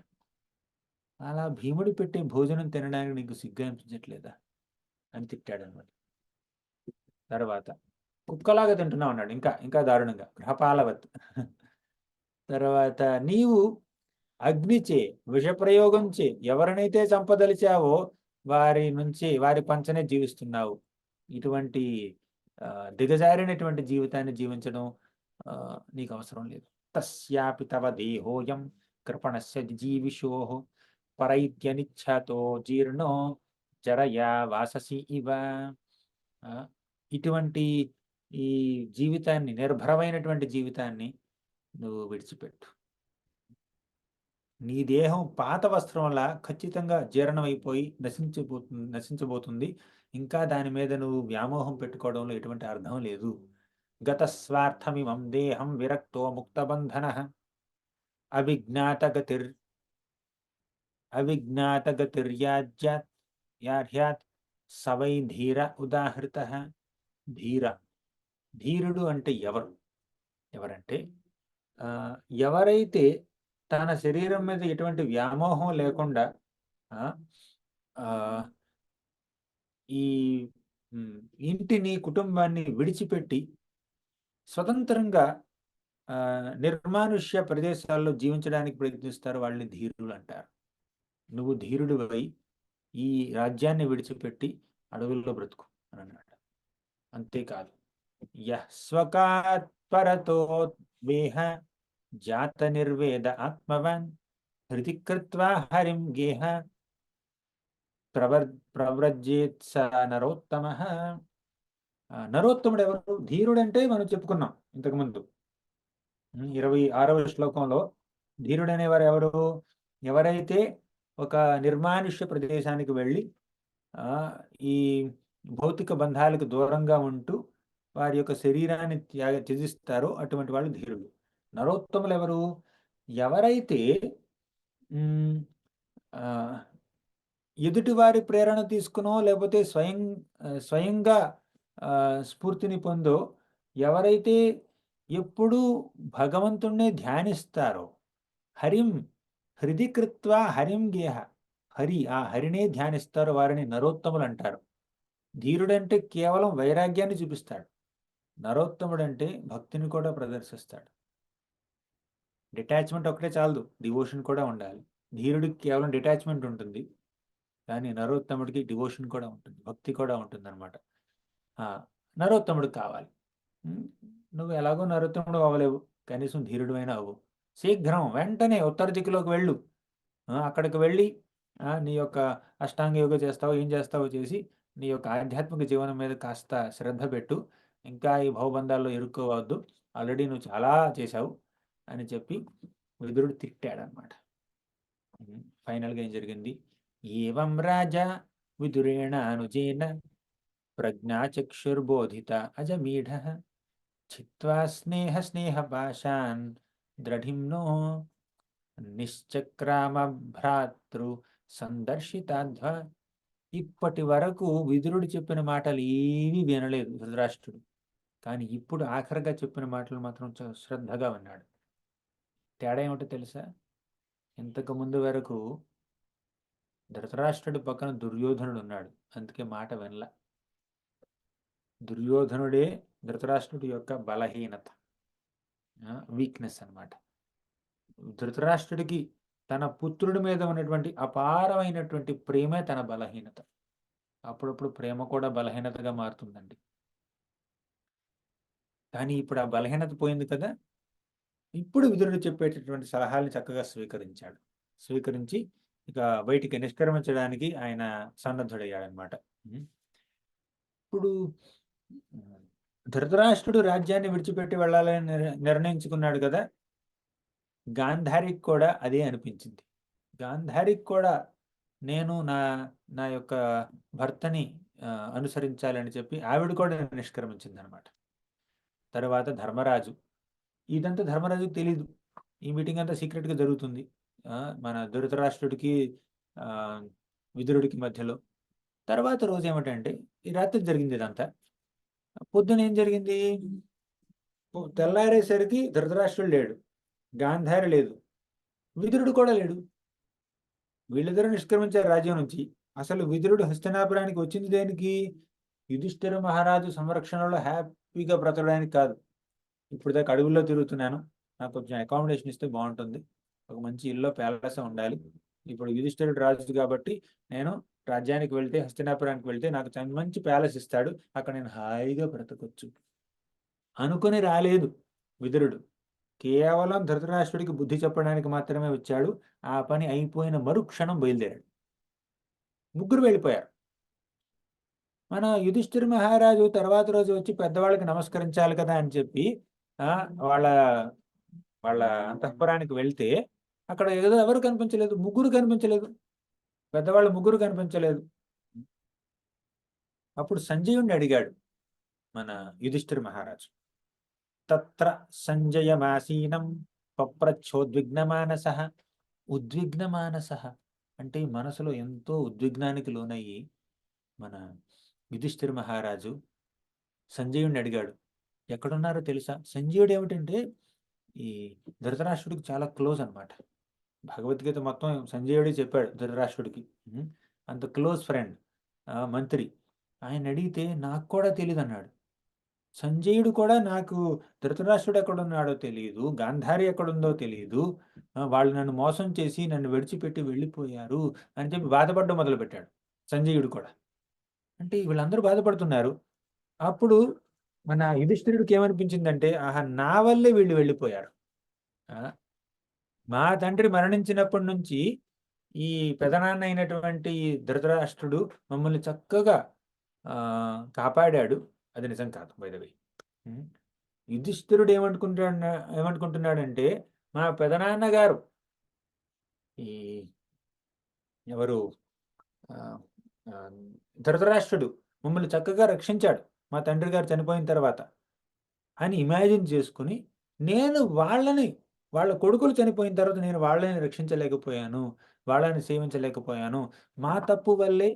అలా భీముడు పెట్టే భోజనం తినడానికి నీకు సిగ్గు అనిపించట్లేదా అని తిట్టాడు అనమాట. తర్వాత కుక్కలాగా తింటున్నావు అన్నాడు, ఇంకా ఇంకా దారుణంగా, గృహపాలవత్. తర్వాత నీవు అగ్నిచే, విషప్రయోగంచే ఎవరినైతే చంపదలిచావో వారి పంచనే జీవిస్తున్నావు. ఇటువంటి దిగజారినటువంటి జీవితాన్ని జీవించడం నీకు అవసరం లేదు. తస్యాపి తవ దేహోయం కృపణస్య జీవిషో పరైత్యనిచ్ఛతో జీర్ణో జరయా వాససి ఇవ. ఇటువంటి ఈ జీవితాన్ని, నిర్భరమైనటువంటి జీవితాన్ని నువ్వు విడిచిపెట్టు. నీ దేహం పాత వస్త్రంలా ఖచ్చితంగా జీర్ణమైపోయి నశించబోతుంది. ఇంకా దాని మీద నువ్వు వ్యామోహం పెట్టుకోవడంలో ఎటువంటి అర్థం లేదు. గత స్వార్థమిమం దేహం విరక్తో ముక్తబంధన అవిజ్ఞాతగతిర్యాజ్యాత్ సవై ధీర ఉదాహృత. ధీరుడు అంటే ఎవరంటే ఎవరైతే తన శరీరం మీద ఎటువంటి వ్యామోహం లేకుండా ఈ ఇంటిని, కుటుంబాన్ని విడిచిపెట్టి స్వతంత్రంగా నిర్మానుష్య ప్రదేశాల్లో జీవించడానికి ప్రయత్నిస్తారు, వాళ్ళని ధీరులు అంటారు. నువ్వు ధీరుడివై ఈ రాజ్యాన్ని విడిచిపెట్టి అడవుల్లో బ్రతుకు అని అన్నాడు. అంతేకాదు, యస్వకాత్పరతో వేహ జాత నిర్వేద ఆత్మవాన్ హృది కృత్వా హరిం గేహ ప్రవ్రజేత్ స నరోత్తమ. నరోత్తముడు ఎవరు? ధీరుడంటే మనం చెప్పుకున్నాం ఇంతకుముందు 26వ శ్లోకంలో. ధీరుడు అనేవారు ఎవరు? ఎవరైతే ఒక నిర్మానుష్య ప్రదేశానికి వెళ్ళి ఈ భౌతిక బంధాలకు దూరంగా ఉంటూ వారి యొక్క శరీరాన్ని త్యజిస్తారో అటువంటి వాళ్ళు ధీరులు. నరోత్తములు ఎవరు? ఎవరైతే ఎదుటివారి ప్రేరణ తీసుకునో లేకపోతే స్వయంగా స్ఫూర్తిని పొందో, ఎవరైతే ఎప్పుడూ భగవంతుణ్ణే ధ్యానిస్తారో, హరిం హృది కృత్వా హరిం గేహ, ఆ హరినే ధ్యానిస్తారో వారిని నరోత్తములు అంటారు. ధీరుడంటే కేవలం వైరాగ్యాన్ని చూపిస్తాడు. నరోత్తముడంటే భక్తిని కూడా ప్రదర్శిస్తాడు. డిటాచ్మెంట్ ఒకటే చాలదు, డివోషన్ కూడా ఉండాలి. ధీరుడికి కేవలం డిటాచ్మెంట్ ఉంటుంది, కానీ నరోత్తముడికి డివోషన్ కూడా ఉంటుంది, భక్తి కూడా ఉంటుంది అనమాట. నరోత్తముడికి కావాలి. నువ్వు ఎలాగో నరోత్తముడు అవ్వలేవు, కనీసం ధీరుడువైనా అవ్వు. శీఘ్రం వెంటనే ఉత్తర దిక్కులోకి వెళ్ళు. అక్కడికి వెళ్ళి నీ యొక్క అష్టాంగ యోగ చేస్తావు, ఏం చేస్తావో చేసి నీ యొక్క ఆధ్యాత్మిక జీవనం మీద కాస్త శ్రద్ధ పెట్టు. ఇంకా ఈ భవబంధాల్లో ఇరుక్కోవద్దు, ఆల్రెడీ నువ్వు చాలా చేశావు అని చెప్పి విదురుడు తిట్టాడనమాట. ఫైనల్గా ఏం జరిగింది? ఏవం రాజా విదురేణ అనుజేన ప్రజ్ఞాచక్షుర్బోధిత అజమీఢ చిత్వా స్నేహ స్నేహ పాశాన్ ద్రఢిమ్నో నిశ్చక్రామ భ్రాతృ సందర్శితాధ్వ. ఇప్పటి వరకు విదురుడు చెప్పిన మాటలు ఏమీ వినలేదు ధృతరాష్ట్రుడు, కానీ ఇప్పుడు ఆఖరిగా చెప్పిన మాటలు మాత్రం శ్రద్ధగా విన్నాడు. తేడా ఏమిటో తెలుసా? ఇంతకు ముందు వరకు ధృతరాష్ట్రుడి పక్కన దుర్యోధనుడు ఉన్నాడు, అందుకే మాట వినల. దుర్యోధనుడే ధృతరాష్ట్రుడి యొక్క బలహీనత, వీక్నెస్ అన్నమాట. ధృతరాష్ట్రుడికి తన పుత్రుడి మీద ఉన్నటువంటి అపారమైనటువంటి ప్రేమే తన బలహీనత. అప్పుడప్పుడు ప్రేమ కూడా బలహీనతగా మారుతుందండి. కానీ ఇప్పుడు ఆ బలహీనత పోయింది కదా. ఇప్పుడు విదురుడు చెప్పేటటువంటి సలహాలను చక్కగా స్వీకరించి ఇక బయటికి నిష్క్రమించడానికి ఆయన సన్నద్ధుడయ్యాడనమాట. ఇప్పుడు ధృతరాష్ట్రుడు రాజ్యాన్ని విడిచిపెట్టి వెళ్ళాలని నిర్ణయించుకున్నాడు కదా. గాంధారికి కూడా అదే అనిపించింది. గాంధారికి కూడా నేను నా యొక్క భర్తని అనుసరించాలని చెప్పి ఆవిడ కూడా నిష్క్రమించింది అనమాట. తర్వాత ధర్మరాజు, ఇదంతా ధర్మరాజుకి తెలీదు. ఈ మీటింగ్ అంతా సీక్రెట్గా జరుగుతుంది మన ధృతరాష్ట్రుడికి విదురుడికి మధ్యలో. తర్వాత రోజు ఏమిటంటే, ఈ రాత్రి జరిగింది ఇదంతా. పొద్దున ఏం జరిగింది? తెల్లారేసరికి ధృతరాష్ట్రుడు లేడు, గాంధారి లేదు, విదురుడు కూడా లేడు. వీళ్ళిద్దరూ నిష్క్రమించారు రాజ్యం నుంచి. అసలు విదురుడు హస్తినాపురానికి వచ్చింది దేనికి? యుధిష్ఠిర మహారాజు సంరక్షణలో హ్యాపీగా బ్రతకడానికి కాదు. ఇప్పుడు దాకా అడవుల్లో తిరుగుతున్నాను, నాకు కొంచెం అకామిడేషన్ ఇస్తే బాగుంటుంది, ఒక మంచి ఇల్లు ప్యాలెస్ ఉండాలి. ఇప్పుడు యుధిష్ఠిరుడు రాజు కాబట్టి నేను రాజ్యానికి వెళ్తే, హస్తినాపురానికి వెళ్తే నాకు మంచి ప్యాలెస్ ఇస్తాడు, అక్కడ నేను హాయిగా బ్రతకొచ్చు అనుకుని రాలేదు విదురుడు. కేవలం ధృతరాష్ట్రుడికి బుద్ధి చెప్పడానికి మాత్రమే వచ్చాడు. ఆ పని అయిపోయిన మరుక్షణం బయలుదేరాడు. ముగ్గురు వెళ్ళిపోయారు. మన యుధిష్ఠిర మహారాజు తర్వాత రోజు వచ్చి పెద్దవాళ్ళకి నమస్కరించాలి కదా అని చెప్పి వాళ్ళ వాళ్ళ అంతఃపురానికి వెళ్తే అక్కడ ఏదో ఎవరు కనిపించలేదు, ముగ్గురు కనిపించలేదు, పెద్దవాళ్ళు ముగ్గురు కనిపించలేదు. అప్పుడు సంజయుడిని అడిగాడు మన యుధిష్ఠిర మహారాజు. తత్ర సంజయమాసీనం పప్రచ్ఛోద్విగ్నమానసః. ఉద్విగ్నమానసః అంటే మనసులో ఎంతో ఉద్విగ్నానికి లోనయ్యి మన యుధిష్ఠిర మహారాజు సంజయుడిని అడిగాడు, ఎక్కడున్నారో తెలుసా? సంజయుడు ఏమిటంటే ఈ ధృతరాష్ట్రుడికి చాలా క్లోజ్ అనమాట. భగవద్గీత మొత్తం సంజయుడే చెప్పాడు ధృతరాష్ట్రుడికి, అంత క్లోజ్ ఫ్రెండ్, మంత్రి. ఆయన అడిగితే నాకు కూడా తెలియదు అన్నాడు. సంజయుడు కూడా నాకు ధృతరాష్ట్రుడు ఎక్కడున్నాడో తెలియదు, గాంధారి ఎక్కడుందో తెలియదు, వాళ్ళు నన్ను మోసం చేసి నన్ను విడిచిపెట్టి వెళ్ళిపోయారు అని చెప్పి బాధపడడం మొదలుపెట్టాడు సంజయుడు కూడా. అంటే వీళ్ళందరూ బాధపడుతున్నారు. అప్పుడు మన యుధిష్ఠిరుడికి ఏమనిపించిందంటే, ఆహా, నా వల్లే వీళ్ళు వెళ్ళిపోయారు. మా తండ్రి మరణించినప్పటి నుంచి ఈ పెదనాన్న అయినటువంటి ధృతరాష్ట్రుడు మమ్మల్ని చక్కగా కాపాడాడు. అది నిజం కాదు బై ద వే. యుధిష్ఠిరుడు ఏమనుకుంటున్నాడంటే, మా పెదనాన్న గారు ఈ ఎవరు ధృతరాష్ట్రుడు మమ్మల్ని చక్కగా రక్షించాడు మా తండ్రి గారు చనిపోయిన తర్వాత అని ఇమాజిన్ చేసుకుని, నేను వాళ్ళ కొడుకులు చనిపోయిన తర్వాత నేను వాళ్ళని రక్షించలేకపోయాను, వాళ్ళని సేవించలేకపోయాను, మా తప్పు వల్లే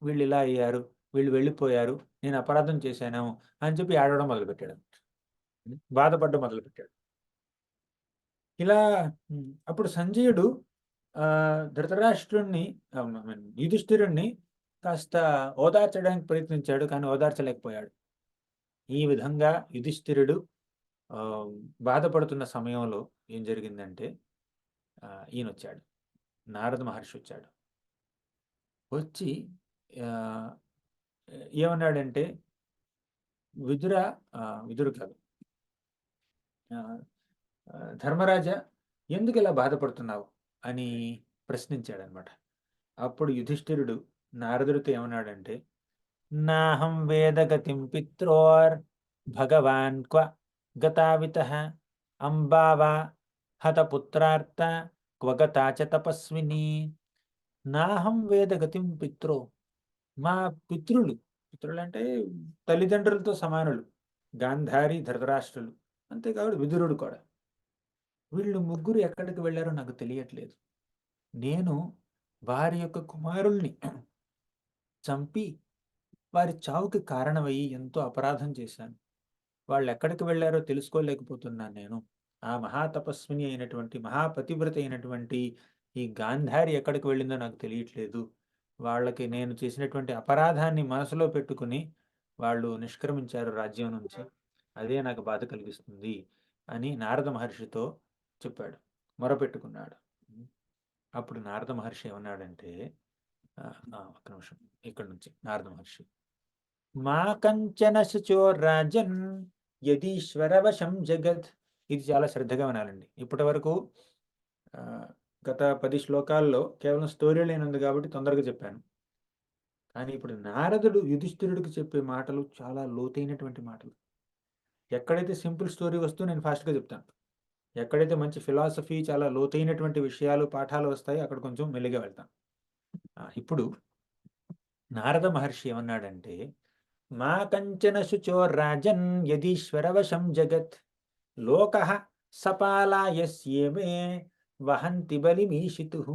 వీళ్ళు ఇలా అయ్యారు, వీళ్ళు వెళ్ళిపోయారు, నేను అపరాధం చేశాను అని చెప్పి ఆడవడం మొదలుపెట్టాడు, బాధపడడం మొదలుపెట్టాడు. ఇలా అప్పుడు సంజయుడు ధృతరాష్ట్రుణ్ణి యుధిష్ఠిరుణ్ణి కాస్త ఓదార్చడానికి ప్రయత్నించాడు, కానీ ఓదార్చలేకపోయాడు. ఈ విధంగా యుధిష్ఠిరుడు బాధపడుతున్న సమయంలో ఏం జరిగిందంటే ఈయనొచ్చాడు, నారద మహర్షి వచ్చాడు. వచ్చి ఏమన్నాడంటే, విదురు కాదు, ధర్మరాజా, ఎందుకు ఇలా బాధపడుతున్నావు అని ప్రశ్నించాడనమాట. అప్పుడు యుధిష్ఠిరుడు నారదుడితో ఏమన్నాడంటే, నాహం వేదగతిం పిత్రోర్ భగవాన్ క్వ గతావితః అంబావా హతపుత్రార్త క్వగతా చ తపస్విని. నాహం వేదగతిం పిత్రో, మా పితృలు అంటే తల్లిదండ్రులతో సమానులు, గాంధారి, ధృతరాష్ట్రులు, అంతేకాదు విదురుడు కూడా. వీళ్ళు ముగ్గురు ఎక్కడికి వెళ్ళారో నాకు తెలియట్లేదు. నేను వారి యొక్క కుమారుల్ని చంపి వారి చావుకి కారణమయ్యి ఎంతో అపరాధం చేశాను. వాళ్ళు ఎక్కడికి వెళ్ళారో తెలుసుకోలేకపోతున్నాను నేను. ఆ మహాతపస్విని అయినటువంటి, మహాపతివ్రత అయినటువంటి ఈ గాంధారి ఎక్కడికి వెళ్ళిందో నాకు తెలియట్లేదు. వాళ్ళకి నేను చేసినటువంటి అపరాధాన్ని మనసులో పెట్టుకుని వాళ్ళు నిష్క్రమించారు రాజ్యం నుంచి. అదే నాకు బాధ కలిగిస్తుంది అని నారద మహర్షితో చెప్పాడు, మొరపెట్టుకున్నాడు. అప్పుడు నారద మహర్షి ఏమన్నాడంటే, ఒక్క నిమిషం, ఇక్కడ నుంచి నారద మహర్షి, మా కంచన శుచో రాజన్ యదీశ్వరవశం జగత్. ఇది చాలా శ్రద్ధగా వినాలండి. ఇప్పటి వరకు గత 10 శ్లోకాల్లో కేవలం స్టోరీ లైన్ ఉంది కాబట్టి తొందరగా చెప్పాను. కానీ ఇప్పుడు నారదుడు యుధిష్ఠిరుడికి చెప్పే మాటలు చాలా లోతైనటువంటి మాటలు. ఎక్కడైతే సింపుల్ స్టోరీ వస్తూ నేను ఫాస్ట్గా చెప్తాను, ఎక్కడైతే మంచి ఫిలాసఫీ, చాలా లోతైనటువంటి విషయాలు, పాఠాలు వస్తాయి, అక్కడ కొంచెం మెల్లిగా వెళ్తాను. ఇప్పుడు నారద మహర్షి ఏమన్నాడంటే, మా కంచన శుచో రాజన్ యదీశ్వరవశం జగత్ లోకః సపాలాయస్యేమే వహంతి బలిమీషితుః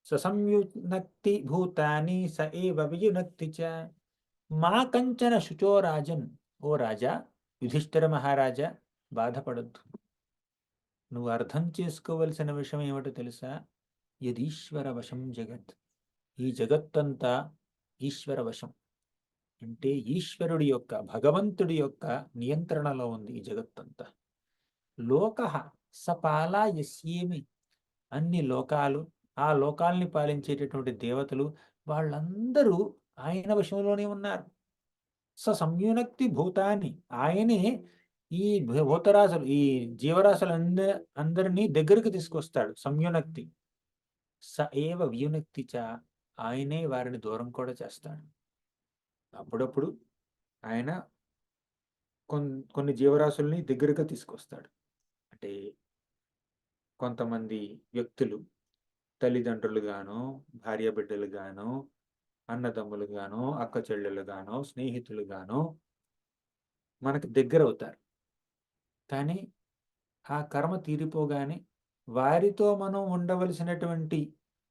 ససంయునక్తి భూతాని స ఏవ వియునక్తి చ. మా కంచన శుచో రాజన్, ఓ రాజా యుధిష్ఠిర మహారాజా, బాధపడద్దు. నువ్వు అర్థం చేసుకోవలసిన విషయం ఏమిటో తెలుసా? యదీశ్వర వశం జగత్, ఈ జగత్తంతా ఈశ్వర వశం. అంటే ఈశ్వరుడి యొక్క, భగవంతుడి యొక్క నియంత్రణలో ఉంది ఈ జగత్తంతా. లోకః సపాలాయస్యేమి, అన్ని లోకాలు, ఆ లోకాల్ని పాలించేటటువంటి దేవతలు, వాళ్ళందరూ ఆయన వశంలోనే ఉన్నారు. సంయునక్తి భూతాన్ని, ఆయనే ఈ భూతరాశులు, ఈ జీవరాశులు అందరినీ దగ్గరికి తీసుకొస్తాడు. సంయునక్తి. స ఏవ వ్యునక్తి చ, ఆయనే వారిని దూరం కూడా చేస్తాడు. అప్పుడప్పుడు ఆయన కొన్ని జీవరాశుల్ని దగ్గరగా తీసుకొస్తాడు. అంటే కొంతమంది వ్యక్తులు తల్లిదండ్రులు గాను, భార్య బిడ్డలు గాను, అన్నదమ్ములు గాను, అక్క చెల్లెలు గాను, స్నేహితులు గాను మనకు దగ్గర అవుతారు. కానీ ఆ కర్మ తీరిపోగానే, వారితో మనం ఉండవలసినటువంటి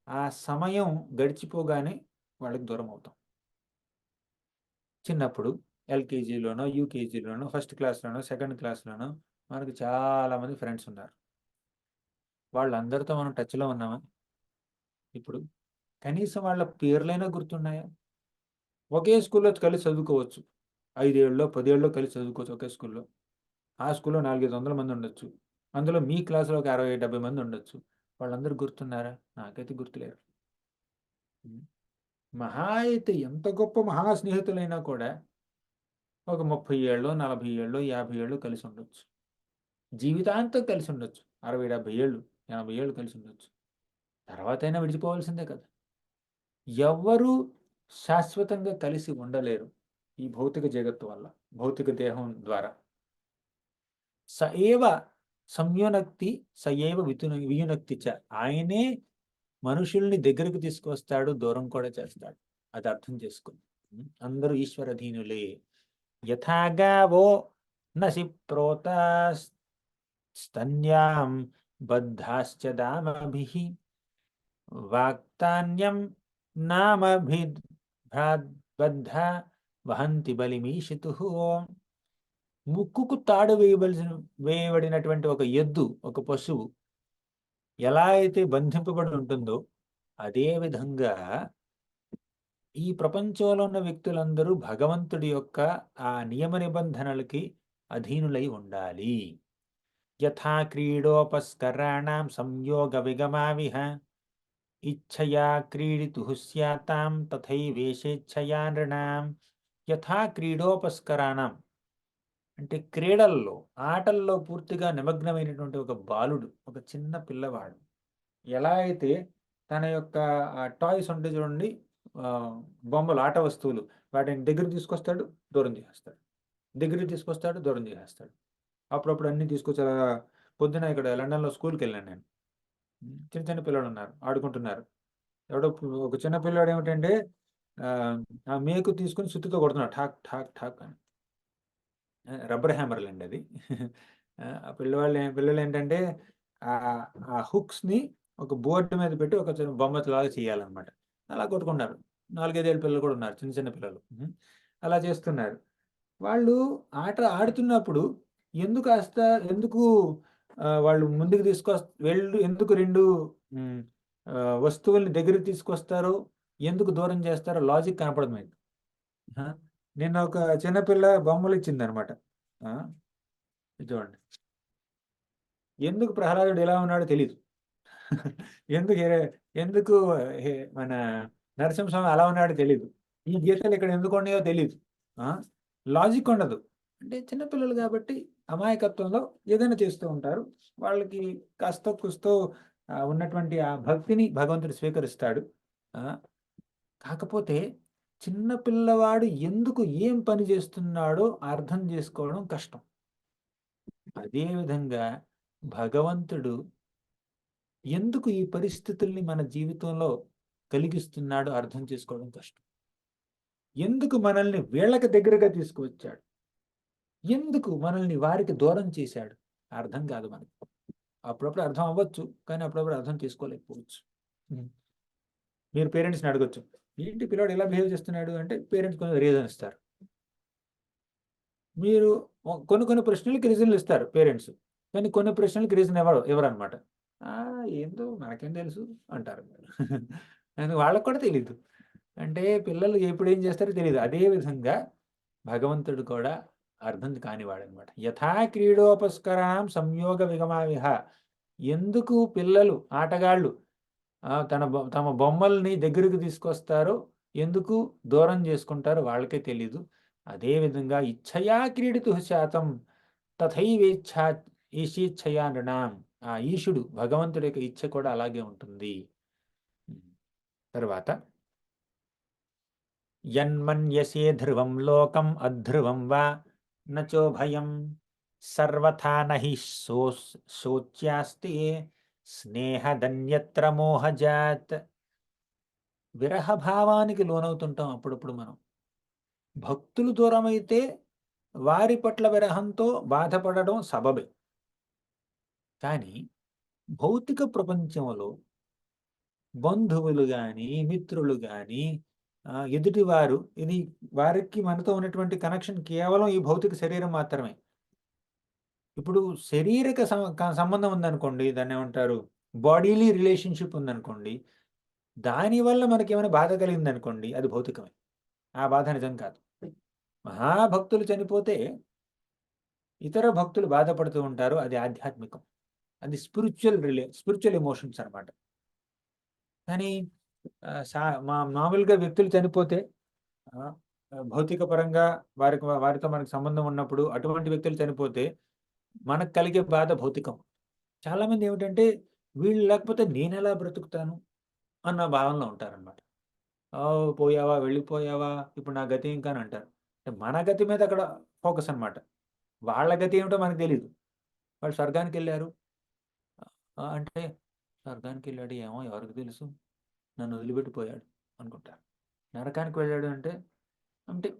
ఆ సమయం గడిచిపోగానే వాళ్ళకి దూరం అవుతాం. చిన్నప్పుడు ఎల్కేజీలోనో, యూకేజీలోనో, ఫస్ట్ క్లాస్లోనో, సెకండ్ క్లాస్లోనో మనకు చాలామంది ఫ్రెండ్స్ ఉన్నారు. వాళ్ళందరితో మనం టచ్లో ఉన్నామా? ఇప్పుడు కనీసం వాళ్ళ పేర్లైనా గుర్తున్నాయా? ఒకే స్కూల్లో కలిసి చదువుకోవచ్చు, 5 ఏళ్ళలో 10 ఏళ్ళలో కలిసి చదువుకోవచ్చు ఒకే స్కూల్లో. ఆ స్కూల్లో 400-500 మంది ఉండొచ్చు, అందులో మీ క్లాసులో ఒక 60-70 మంది ఉండొచ్చు. వాళ్ళందరూ గుర్తున్నారా? నాకైతే గుర్తులేరు. మహా అయితే ఎంత గొప్ప మహా స్నేహితులైనా కూడా ఒక 30 ఏళ్ళు, 40 ఏళ్ళు, 50 ఏళ్ళు కలిసి ఉండొచ్చు. జీవితాంతం కలిసి ఉండొచ్చు, 60-70 ఏళ్ళు, 80 ఏళ్ళు కలిసి ఉండొచ్చు. తర్వాతైనా విడిచిపోవాల్సిందే కదా. ఎవ్వరూ శాశ్వతంగా కలిసి ఉండలేరు ఈ భౌతిక జగత్తు వల్ల, భౌతిక దేహం ద్వారా. స ఏవ సంయునక్తి స ఏవ వియునక్తి చ, ఆయనే మనుషుల్ని దగ్గరకు తీసుకొస్తాడు, దూరం కూడా చేస్తాడు. అది అర్థం చేసుకోండి. అందరూ ఈశ్వరధీనులే. యథాగావో నసి ప్రోతాస్ స్తన్యాం బద్ధాశ్చ దామభిః వాక్తాన్యం నామభిద్బద్ధ వహంతి బలిమీషితుః. ముక్కుకు తాడు వేయబడినటువంటి ఒక ఎద్దు, ఒక పశువు ఎలా అయితే బంధింపబడి ఉంటుందో, అదే విధంగా ఈ ప్రపంచంలో ఉన్న వ్యక్తులందరూ భగవంతుడి యొక్క ఆ నియమ నిబంధనలకి అధీనులై ఉండాలి. యథా క్రీడోపస్కరాణం సంయోగ విగమావిహ ఇచ్ఛయా క్రీడితుః స్యాతాం తథైవేషేచ్ఛయా నృణాం. యథా క్రీడోపస్కరాణం అంటే క్రీడల్లో, ఆటల్లో పూర్తిగా నిమగ్నమైనటువంటి ఒక బాలుడు, ఒక చిన్న పిల్లవాడు ఎలా అయితే తన యొక్క టాయ్స్ ఉంటాయి చూడండి, బొమ్మలు, ఆట వస్తువులు, వాటిని దగ్గర తీసుకొస్తాడు, దూరం చేసేస్తాడు, దగ్గరికి తీసుకొస్తాడు, దూరం చేసేస్తాడు. అప్పుడప్పుడు అన్ని తీసుకొచ్చి అలా పొద్దున ఇక్కడ లండన్లో స్కూల్కి వెళ్ళాను నేను. చిన్న చిన్న పిల్లలు ఉన్నారు, ఆడుకుంటున్నారు. ఎవడో ఒక చిన్న పిల్లాడు ఏమిటంటే ఆ మేకు తీసుకుని సుత్తితో కొడుతున్నాడు, ఠాక్ ఠాక్ ఠాక్ అని. రబ్బర్ హ్యామర్లు అండి అది. ఆ పిల్లలు ఏంటంటే ఆ హుక్స్ని ఒక బోర్డు మీద పెట్టి ఒక చిన్న బొమ్మలాగా చేయాలన్నమాట. అలా కొట్టుకున్నారు. 4, 5 ఏళ్ళ పిల్లలు కూడా ఉన్నారు, చిన్న చిన్న పిల్లలు. అలా చేస్తున్నారు. వాళ్ళు ఆట ఆడుతున్నప్పుడు ఎందుకు వాళ్ళు ముందుకు ఎందుకు 2 వస్తువుల్ని దగ్గరికి తీసుకొస్తారో, ఎందుకు దూరం చేస్తారో లాజిక్ కనపడదు మీకు. నిన్న ఒక చిన్నపిల్ల బొమ్మలు ఇచ్చిందనమాట. చూడండి, ఎందుకు ప్రహ్లాదుడు ఇలా ఉన్నాడో తెలీదు. ఎందుకు మన నరసింహస్వామి అలా ఉన్నాడో తెలీదు. ఈ గీతలు ఇక్కడ ఎందుకు ఉన్నాయో తెలీదు. లాజిక్ ఉండదు. అంటే చిన్నపిల్లలు కాబట్టి అమాయకత్వంలో ఏదైనా చేస్తూ ఉంటారు. వాళ్ళకి కాస్తో కుస్తో ఉన్నటువంటి ఆ భక్తిని భగవంతుడు స్వీకరిస్తాడు. కాకపోతే చిన్న పిల్లవాడు ఎందుకు ఏం పని చేస్తున్నాడో అర్థం చేసుకోవడం కష్టం. అదేవిధంగా భగవంతుడు ఎందుకు ఈ పరిస్థితుల్ని మన జీవితంలో కలిగిస్తున్నాడో అర్థం చేసుకోవడం కష్టం. ఎందుకు మనల్ని వీళ్ళకి దగ్గరగా తీసుకువచ్చాడు, ఎందుకు మనల్ని వారికి దూరం చేశాడు అర్థం కాదు మనకి. అప్పుడప్పుడు అర్థం అవ్వచ్చు, కానీ అప్పుడప్పుడు అర్థం చేసుకోలేకపోవచ్చు. మీరు పేరెంట్స్ని అడగొచ్చు, ఏంటి పిల్లవాడు ఇలా బిహేవ్ చేస్తున్నాడు అంటే పేరెంట్స్ కొంచెం రీజన్ ఇస్తారు. మీరు కొన్ని ప్రశ్నలకి రీజన్లు ఇస్తారు పేరెంట్స్, కానీ కొన్ని ప్రశ్నలకి రీజన్ ఎవరనమాట. ఏందో మనకేం తెలుసు అంటారు. వాళ్ళకు కూడా తెలీదు. అంటే పిల్లలు ఎప్పుడు ఏం చేస్తారో తెలియదు. అదే విధంగా భగవంతుడు కూడా అర్థం కానివాడనమాట. యథా క్రీడోపస్కరాం సంయోగ విగమావిహ. ఎందుకు పిల్లలు, ఆటగాళ్ళు తమ బొమ్మల్ని దగ్గరకు తీసుకొస్తారో, ఎందుకు దూరం చేసుకుంటారో వాళ్ళకే తెలీదు. అదేవిధంగా ఇచ్ఛయా క్రీడితు శాతం తథైవేచ్ఛా ఈశీచ్ఛయా నృణాం. ఆ ఈశుడు, భగవంతుడి యొక్క ఇచ్ఛ కూడా అలాగే ఉంటుంది. తర్వాత యన్మన్యసే ధ్రువం లోకం అధ్రువం వా నచో భయం సర్వథా నహి శోచ్యాస్తే స్నేహదన్యత్ర మోహజాత్. విరహభావానికి లోనవుతుంటాం అప్పుడప్పుడు మనం. భక్తులు దూరమైతే వారి పట్ల విరహంతో బాధపడడం సబబే. కానీ భౌతిక ప్రపంచంలో బంధువులు కానీ, మిత్రులు కానీ, ఎదుటివారు, ఇది వారికి మనతో ఉన్నటువంటి కనెక్షన్ కేవలం ఈ భౌతిక శరీరం మాత్రమే. ఇప్పుడు శారీరక సంబంధం ఉందనుకోండి, దాన్ని ఏమంటారు, బాడీలీ రిలేషన్షిప్ ఉందనుకోండి, దానివల్ల మనకి ఏమైనా బాధ కలిగిందనుకోండి, అది భౌతికమే. ఆ బాధ నిజం కాదు. మహాభక్తులు చనిపోతే ఇతర భక్తులు బాధపడుతూ ఉంటారు, అది ఆధ్యాత్మికం, అది స్పిరిచువల్ ఎమోషన్స్ అనమాట. కానీ మామూలుగా వ్యక్తులు చనిపోతే భౌతిక పరంగా వారితో మనకు సంబంధం ఉన్నప్పుడు అటువంటి వ్యక్తులు చనిపోతే మనకు కలిగే బాధ భౌతికం. చాలామంది ఏమిటంటే వీళ్ళు లేకపోతే నేను ఎలా బ్రతుకుతాను అన్న భావనలో ఉంటారనమాట. పోయావా, వెళ్ళిపోయావా, ఇప్పుడు నా గతి ఇంకా అని అంటారు. మన గతి మీద అక్కడ ఫోకస్ అనమాట. వాళ్ళ గతి ఏమిటో మనకు తెలియదు. వాళ్ళు స్వర్గానికి వెళ్ళారు అంటే, స్వర్గానికి వెళ్ళాడు ఏమో ఎవరికి తెలుసు, నన్ను వదిలిపెట్టిపోయాడు అనుకుంటారు. నరకానికి వెళ్ళాడు అంటే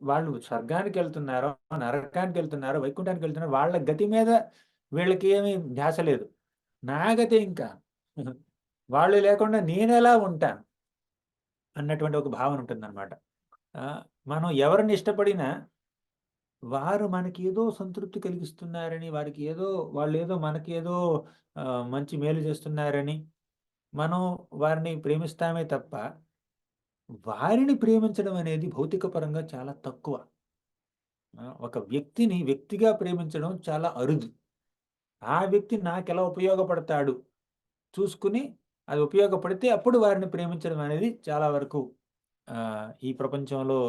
వాళ్ళు స్వర్గానికి వెళ్తున్నారో, నరకానికి వెళ్తున్నారో, వైకుంఠానికి వెళ్తున్నారో, వాళ్ళ గతి మీద వీళ్ళకి ఏమీ ధ్యాస లేదు. నా గతి ఇంకా వాళ్ళు లేకుండా నేనెలా ఉంటాను అన్నటువంటి ఒక భావన ఉంటుందన్నమాట. మనం ఎవరిని ఇష్టపడినా వారు మనకి ఏదో సంతృప్తి కలిగిస్తున్నారని, వాళ్ళు ఏదో మనకి ఏదో మంచి మేలు చేస్తున్నారని మనం వారిని ప్రేమిస్తామే తప్ప వారిని ప్రేమించడం అనేది భౌతిక పరంగా చాలా తక్కువ. ఒక వ్యక్తిని వ్యక్తిగా ప్రేమించడం చాలా అరుదు. ఆ వ్యక్తి నాకెలా ఉపయోగపడతాడు చూసుకుని, అది ఉపయోగపడితే అప్పుడు వారిని ప్రేమించడం అనేది చాలా వరకు ఈ ప్రపంచంలో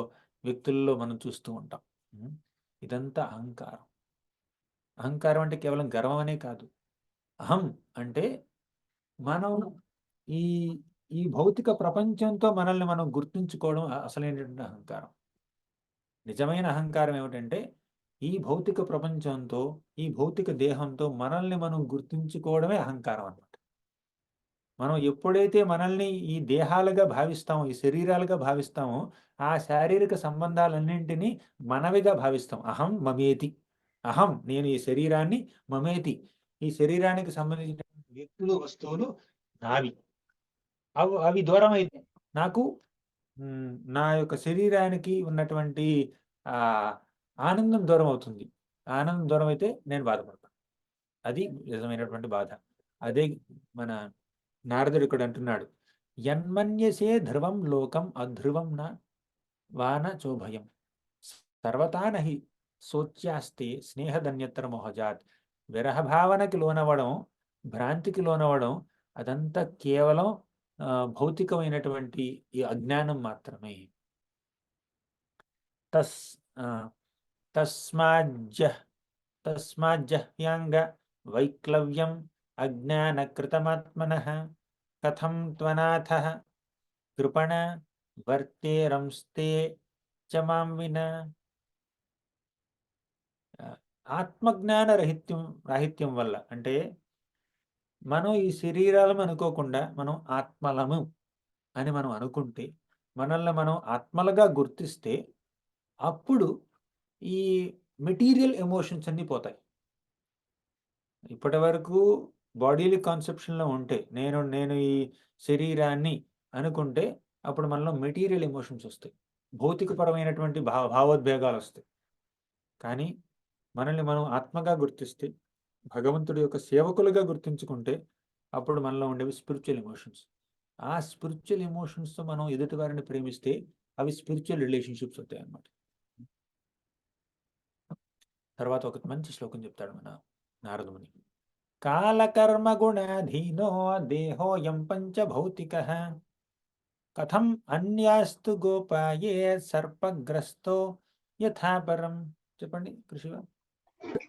వ్యక్తుల్లో మనం చూస్తూ ఉంటాం. ఇదంతా అహంకారం. అహంకారం అంటే కేవలం గర్వం అనే కాదు. అహం అంటే మనం ఈ ఈ భౌతిక ప్రపంచంతో మనల్ని మనం గుర్తుంచుకోవడం అసలైనటువంటి అహంకారం. నిజమైన అహంకారం ఏమిటంటే ఈ భౌతిక ప్రపంచంతో, ఈ భౌతిక దేహంతో మనల్ని మనం గుర్తుంచుకోవడమే అహంకారం అన్నమాట. మనం ఎప్పుడైతే మనల్ని ఈ దేహాలుగా భావిస్తామో, ఈ శరీరాలుగా భావిస్తామో, ఆ శారీరక సంబంధాలన్నింటినీ మనవిగా భావిస్తాం. అహం మమేతి. అహం నేను ఈ శరీరాన్ని, మమేతి ఈ శరీరానికి సంబంధించిన వ్యక్తులు, వస్తువులు నావి. అవి దూరం అయితే నాకు నా యొక్క శరీరానికి ఉన్నటువంటి ఆ ఆనందం దూరం అవుతుంది. ఆనందం దూరం అయితే నేను బాధపడతాను. అది నిజమైనటువంటి బాధ. అదే మన నారదుడు ఇక్కడ అంటున్నాడు, యన్మన్యసే ధ్రువం లోకం అధ్రువం న వాన చోభయం సర్వతా నహి సోచ్యాస్తే స్నేహధన్యత్ర మోహజాత్. విరహ భావనకి లోనవ్వడం, భ్రాంతికి లోనవ్వడం అదంతా కేవలం భౌతికమైనటువంటి ఈ అజ్ఞానం మాత్రమే. తస్ తస్మాజ్జహ్యాంగ వైక్లవ్యం అజ్ఞానకృతమాత్మనః కథం త్వనాథః కృపణ వర్తేరంస్తే చ మాం వినా. ఆత్మజ్ఞాన రాహిత్యం వల్ల అంటే మనం ఈ శరీరాలను అనుకోకుండా మనం ఆత్మలము అని మనం అనుకుంటే, మనల్ని మనం ఆత్మలుగా గుర్తిస్తే అప్పుడు ఈ మెటీరియల్ ఎమోషన్స్ అన్నీ పోతాయి. ఇప్పటి వరకు బాడీలీ కాన్సెప్షన్లో ఉంటే నేను ఈ శరీరాన్ని అనుకుంటే అప్పుడు మనలో మెటీరియల్ ఎమోషన్స్ వస్తాయి, భౌతికపరమైనటువంటి భావోద్వేగాలు వస్తాయి. కానీ మనల్ని మనం ఆత్మగా గుర్తిస్తే, భగవంతుడి యొక్క సేవకులుగా గుర్తించుకుంటే అప్పుడు మనలో ఉండేవి స్పిరిచువల్ ఎమోషన్స్. ఆ స్పిరిచువల్ ఎమోషన్స్తో మనం ఎదుటి వారిని ప్రేమిస్తే అవి స్పిరిచువల్ రిలేషన్షిప్స్ అవుతాయి అన్నమాట. తర్వాత ఒక మంచి శ్లోకం చెప్తాడు మన నారదుముని. కాలకర్మ గుణాధీనో దేహోయం పంచభౌతికః కథం అన్యాస్తు గోపాయే సర్పగ్రస్తో యథాపరం. చెప్పండి కృషిగా.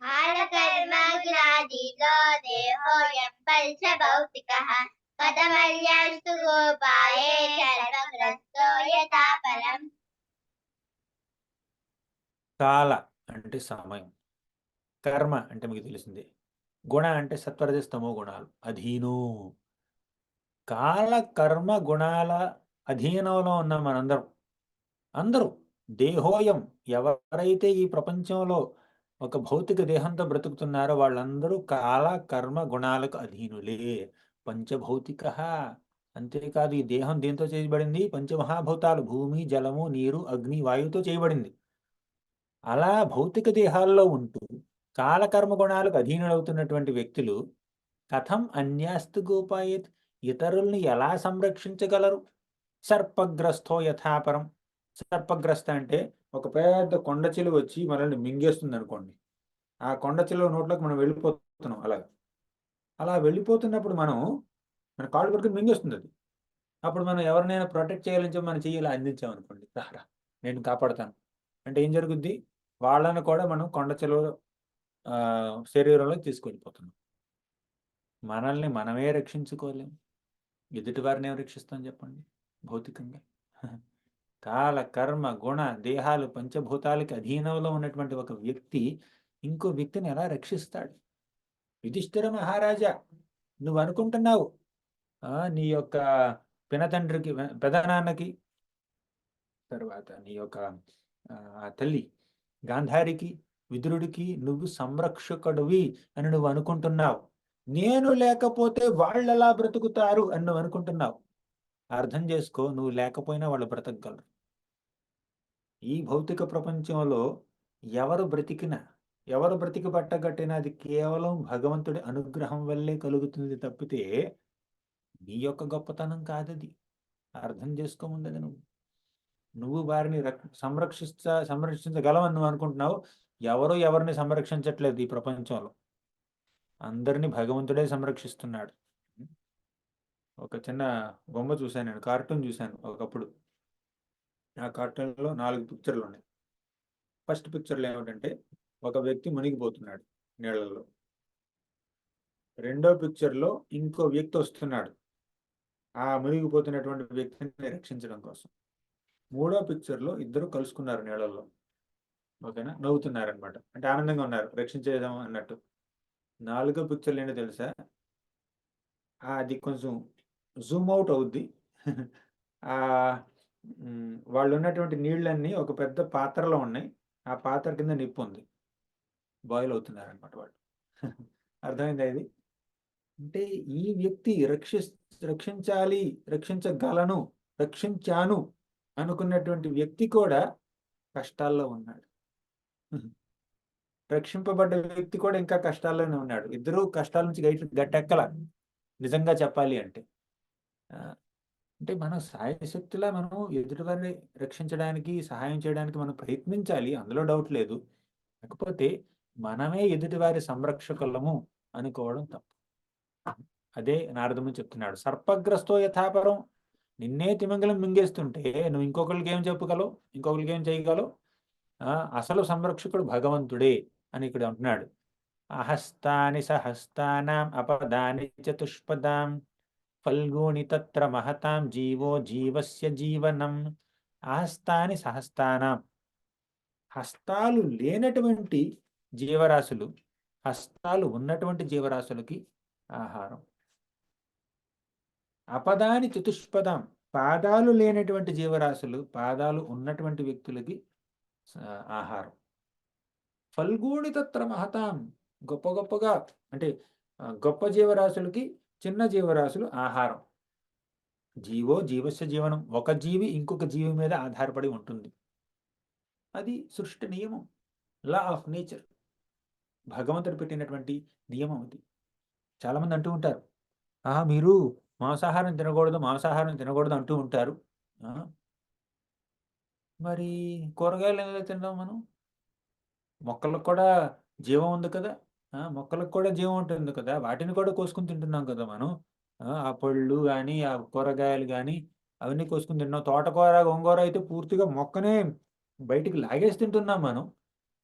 కాలకర్మగ్రాదిలో దేహోయం పంచభౌతికః కథమన్యాస్తు గోపాయే సర్పగ్రస్తో యథాపరం. కాల అంటే సమయం, కర్మ అంటే మీకు తెలిసిందే, గుణ అంటే సత్వరజస్తమో గుణాలు, అధీనో. కాల కర్మ గుణాల అధీనంలో ఉన్న అందరూ దేహోయం, ఎవరైతే ఈ ప్రపంచంలో ఒక భౌతిక దేహంతో బ్రతుకుతున్నారో వాళ్ళందరూ కాల కర్మ గుణాలకు అధీనులే. పంచభౌతిక, అంతేకాదు ఈ దేహం దేంతో చేయబడింది? పంచమహాభూతాలు, భూమి, జలము, నీరు, అగ్ని, వాయువుతో చేయబడింది. అలా భౌతిక దేహాల్లో ఉంటూ కాలకర్మ గుణాలకు అధీనులవుతున్నటువంటి వ్యక్తులు కథం అన్యాస్తు గోపాయేత్, ఇతరుల్ని ఎలా సంరక్షించగలరు? సర్పగ్రస్తో యథాపరం. సర్పగ్రస్త అంటే ఒక పెద్ద కొండ చిలువ వచ్చి మనల్ని మింగేస్తుంది అనుకోండి. ఆ కొండ చిలువ నోట్లోకి మనం వెళ్ళిపోతున్నాం. అలా వెళ్ళిపోతున్నప్పుడు మన కాళ్ళు పట్టుకుని మింగేస్తుంది అది. అప్పుడు మనం ఎవరినైనా ప్రొటెక్ట్ చేయాలని చెప్పి మన చెయ్యి ఇలా అందించామనుకోండి, రారా నేను కాపాడుతాను అంటే ఏం జరుగుద్ది? వాళ్ళని కూడా మనం కొండ చిలువ శరీరంలోకి తీసుకెళ్ళిపోతున్నాం. మనల్ని మనమే రక్షించుకోలేం, ఎదుటి వారిని ఏం రక్షిస్తాం చెప్పండి భౌతికంగా? కాల కర్మ గుణ దేహాలు పంచభూతాలకి అధీనంలో ఉన్నటువంటి ఒక వ్యక్తి ఇంకో వ్యక్తిని ఎలా రక్షిస్తాడు? యుధిష్ఠిర మహారాజా, నువ్వు అనుకుంటున్నావు నీ యొక్క పినతండ్రికి, పెదనాన్నకి, తర్వాత నీ యొక్క తల్లి గాంధారికి, విదురుడికి నువ్వు సంరక్షకుడివి అని నువ్వు అనుకుంటున్నావు. నేను లేకపోతే వాళ్ళు ఎలా బ్రతుకుతారు అని నువ్వు అనుకుంటున్నావు. అర్థం చేసుకో, నువ్వు లేకపోయినా వాళ్ళు బ్రతకగలరు. ఈ భౌతిక ప్రపంచంలో ఎవరు బ్రతికి బట్టగట్టినా అది కేవలం భగవంతుడి అనుగ్రహం వల్లే కలుగుతుంది తప్పితే నీ యొక్క గొప్పతనం కాదది. అర్థం చేసుకోముందది నువ్వు. నువ్వు వారిని సంరక్షించగలవని నువ్వు అనుకుంటున్నావు. ఎవరు ఎవరిని సంరక్షించట్లేదు ఈ ప్రపంచంలో. అందరినీ భగవంతుడే సంరక్షిస్తున్నాడు. ఒక చిన్న బొమ్మ చూశాను, నేను కార్టూన్ చూశాను ఒకప్పుడు. ఆ కార్టూన్లో 4 పిక్చర్లు ఉన్నాయి. ఫస్ట్ పిక్చర్లో ఏమిటంటే ఒక వ్యక్తి మునిగిపోతున్నాడు నీళ్ళల్లో. రెండో పిక్చర్లో ఇంకో వ్యక్తి వస్తున్నాడు ఆ మునిగిపోతున్నటువంటి వ్యక్తిని రక్షించడం కోసం. మూడో పిక్చర్లో ఇద్దరు కలుసుకున్నారు నీళ్ళల్లో. ఓకేనా, నవ్వుతున్నారనమాట, అంటే ఆనందంగా ఉన్నారు, రక్షించేద్దాం అన్నట్టు. నాలుగో పిక్చర్లు ఏంటో తెలుసా? అది కొంచెం జూమ్ అవుట్ అవుద్ది. ఆ వాళ్ళు ఉన్నటువంటి నీళ్ళన్నీ ఒక పెద్ద పాత్రలో ఉన్నాయి. ఆ పాత్ర కింద నిప్పు ఉంది, బాయిల్ అవుతున్నారనమాట వాళ్ళు. అర్థమైందా ఇది? అంటే ఈ వ్యక్తి రక్షించాలి, రక్షించగలను, రక్షించాను అనుకున్నటువంటి వ్యక్తి కూడా కష్టాల్లో ఉన్నాడు. రక్షింపబడ్డ వ్యక్తి కూడా ఇంకా కష్టాల్లోనే ఉన్నాడు. ఇద్దరు కష్టాల నుంచి గట్టెక్కల నిజంగా చెప్పాలి అంటే. అంటే మన సాయశక్తిలా మనం ఎదుటివారిని రక్షించడానికి, సహాయం చేయడానికి మనం ప్రయత్నించాలి, అందులో డౌట్ లేదు. కాకపోతే మనమే ఎదుటివారి సంరక్షకులము అనుకోవడం తప్పు. అదే నారదముని చెప్తున్నాడు. సర్పగ్రస్తో యథాపరం. నిన్నే తిమింగలం మింగేస్తుంటే నువ్వు ఇంకొకరికి ఏం చెప్పగలవు, ఇంకొకరికి ఏం చేయగలవు? అసలు సంరక్షకుడు భగవంతుడే అని ఇక్కడ అంటున్నాడు. అహస్తాని సహస్తానాం అపదాని చతుష్పదాం ఫల్గూని తత్ర మహతాం జీవో జీవస్య జీవనం. అహస్తాని సహస్తానాం. హస్తాలు లేనటువంటి జీవరాశులు, హస్తాలు ఉన్నటువంటి జీవరాశులకి ఆహారం. అపదాని చతుష్పదం. పాదాలు లేనటువంటి జీవరాశులు, పాదాలు ఉన్నటువంటి వ్యక్తులకి ఆహారం. ఫల్గూని తత్ర మహతాం. గొప్ప గొప్పగా అంటే గొప్ప జీవరాశులకి చిన్న జీవరాశులు ఆహారం. జీవో జీవస్య జీవనం. ఒక జీవి ఇంకొక జీవి మీద ఆధారపడి ఉంటుంది. అది సృష్టి నియమం, లా ఆఫ్ నేచర్, భగవంతుడు పెట్టినటువంటి నియమం అది. చాలామంది అంటూ ఉంటారు, మీరు మాంసాహారం తినకూడదు అంటూ ఉంటారు. మరి కూరగాయలు ఎలా తిందాం మనం? మొక్కలకు కూడా జీవం ఉంది కదా, మొక్కలకు కూడా జీవం ఉంటుంది కదా, వాటిని కూడా కోసుకుని తింటున్నాం కదా మనం. ఆ పళ్ళు కానీ, ఆ కూరగాయలు కానీ అవన్నీ కోసుకుని తింటున్నాం. తోటకూర, గోంగూర అయితే పూర్తిగా మొక్కనే బయటికి లాగేసి తింటున్నాం మనం.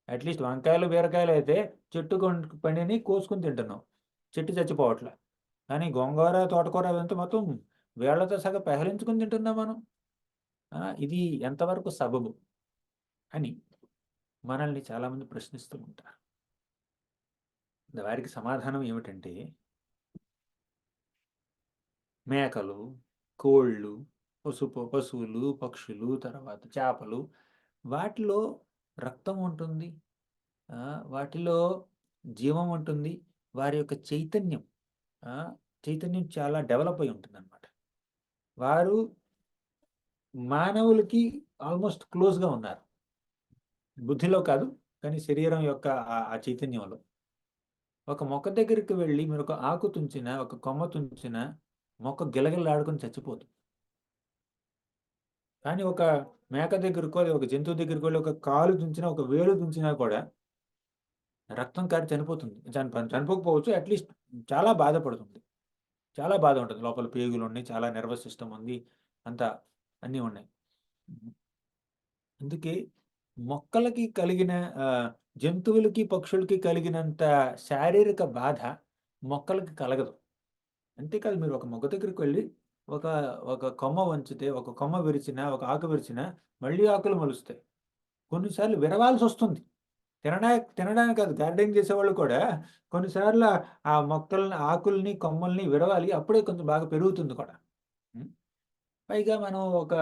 అట్లీస్ట్ వంకాయలు, బీరకాయలు అయితే చెట్టు పండిని కోసుకుని తింటున్నాం, చెట్టు చచ్చిపోవట్లే. కానీ గోంగూర, తోటకూర అదంతా మొత్తం వేళ్లతో సగం పెహలించుకుని తింటున్నాం మనం. ఇది ఎంతవరకు సబబు అని మనల్ని చాలామంది ప్రశ్నిస్తూ ఉంటారు. వారికి సమాధానం ఏమిటంటే, మేకలు, కోళ్ళు, పశువులు, పక్షులు, తర్వాత చేపలు, వాటిలో రక్తం ఉంటుంది, వాటిలో జీవం ఉంటుంది. వారి యొక్క చైతన్యం చాలా డెవలప్ అయి ఉంటుంది అనమాట. వారు మానవులకి ఆల్మోస్ట్ క్లోజ్గా ఉన్నారు, బుద్ధిలో కాదు కానీ శరీరం యొక్క ఆ చైతన్యంలో. ఒక మొక్క దగ్గరికి వెళ్ళి మీరు ఒక ఆకు తుంచినా, ఒక కొమ్మ తుంచినా మొక్క గిలగిల్లాడుకుని చచ్చిపోదు. కానీ ఒక మేక దగ్గరకో, ఒక జంతువు దగ్గరికి వెళ్ళి ఒక కాలు తుంచినా, ఒక వేలు తుంచినా కూడా రక్తం కారి చనిపోతుంది. చనిపోకపోవచ్చు, అట్లీస్ట్ చాలా బాధపడుతుంది, చాలా బాధ ఉంటుంది. లోపల పేగులు ఉన్నాయి, చాలా నర్వస్ సిస్టమ్ ఉంది, అంతా అన్నీ ఉన్నాయి. అందుకే మొక్కలకి కలిగిన జంతువులకి, పక్షులకి కలిగినంత శారీరక బాధ మొక్కలకి కలగదు. అంతేకాదు, మీరు ఒక మొక్క దగ్గరికి వెళ్ళి ఒక ఒక కొమ్మ వంచితే, ఒక కొమ్మ విరిచినా, ఒక ఆకు విరిచినా మళ్ళీ ఆకులు మొలుస్తాయి. కొన్నిసార్లు విరవాల్సి వస్తుంది. తినడానికి కాదు, గార్డెనింగ్ చేసేవాళ్ళు కూడా కొన్నిసార్లు ఆ మొక్కల్ని, ఆకుల్ని, కొమ్మల్ని విరవాలి, అప్పుడే కొంచెం బాగా పెరుగుతుంది కూడా. పైగా మనం ఒక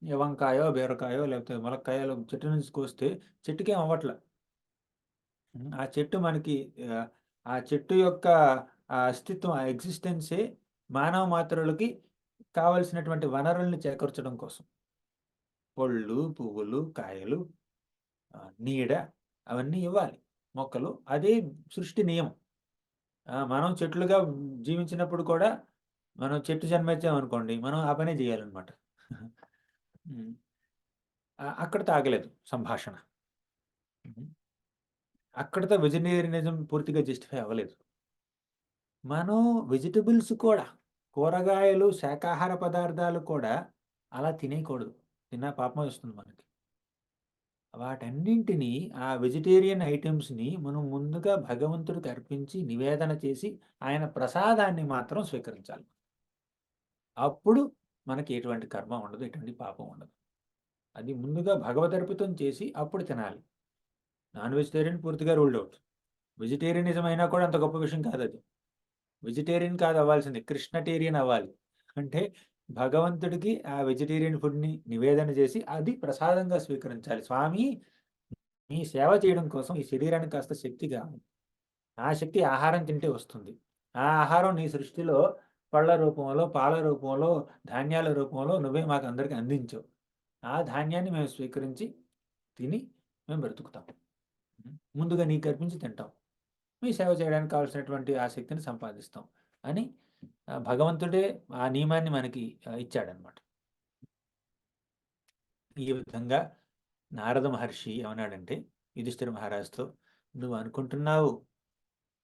వంకాయో, బీరకాయో లేకపోతే ములక్కాయలో చెట్టు నుంచి కోస్తే చెట్టుకేం అవ్వట్లే. ఆ చెట్టు మనకి ఆ చెట్టు యొక్క అస్తిత్వం, ఆ ఎగ్జిస్టెన్సే మానవ మాత్రులకి కావలసినటువంటి వనరుల్ని చేకూర్చడం కోసం. పళ్ళు, పువ్వులు, కాయలు, నీడ అవన్నీ ఇవ్వాలి మొక్కలు. అదే సృష్టి నియమం. మనం చెట్లుగా జీవించినప్పుడు కూడా మనం చెట్టు జన్మించామనుకోండి, మనం ఆ పనే చేయాలన్నమాట. అక్కడితో ఆగలేదు సంభాషణ. అక్కడితో వెజిటేరియనిజం పూర్తిగా జస్టిఫై అవ్వలేదు. మనం వెజిటబుల్స్ కూడా, కూరగాయలు, శాకాహార పదార్థాలు కూడా అలా తినేయకూడదు. తిన్నా పాపం వస్తుంది మనకి. వాటన్నింటినీ, ఆ వెజిటేరియన్ ఐటెమ్స్‌ని మనం ముందుగా భగవంతుడికి అర్పించి, నివేదన చేసి, ఆయన ప్రసాదాన్ని మాత్రం స్వీకరించాలి. అప్పుడు మనకి ఎటువంటి కర్మ ఉండదు, ఎటువంటి పాపం ఉండదు. అది ముందుగా భగవదర్పితం చేసి అప్పుడు తినాలి. నాన్ వెజిటేరియన్ పూర్తిగా రూల్డ్ ఔట్. వెజిటేరియనిజం అయినా కూడా అంత గొప్ప విషయం కాదది. వెజిటేరియన్ కాదు అవ్వాల్సింది, కృష్ణటేరియన్ అవ్వాలి. అంటే భగవంతుడికి ఆ వెజిటేరియన్ ఫుడ్‌ని నివేదన చేసి, అది ప్రసాదంగా స్వీకరించాలి. స్వామి, నీ సేవ చేయడం కోసం ఈ శరీరానికి కాస్త శక్తి కావాలి. ఆ శక్తి ఆహారం తింటే వస్తుంది. ఆ ఆహారం నీ సృష్టిలో పళ్ళ రూపంలో, పాల రూపంలో, ధాన్యాల రూపంలో నువ్వే మాకు అందరికి అందించావు. ఆ ధాన్యాన్ని మేము స్వీకరించి తిని మేము బ్రతుకుతాం. ముందుగా నీకు అర్పించి తింటాం. మీ సేవ చేయడానికి కావాల్సినటువంటి ఆ శక్తిని సంపాదిస్తాం అని భగవంతుడే ఆ నియమాన్ని మనకి ఇచ్చాడనమాట. ఈ విధంగా నారద మహర్షి ఏమన్నాడంటే యుధిష్ఠిర మహారాజుతో, నువ్వు అనుకుంటున్నావు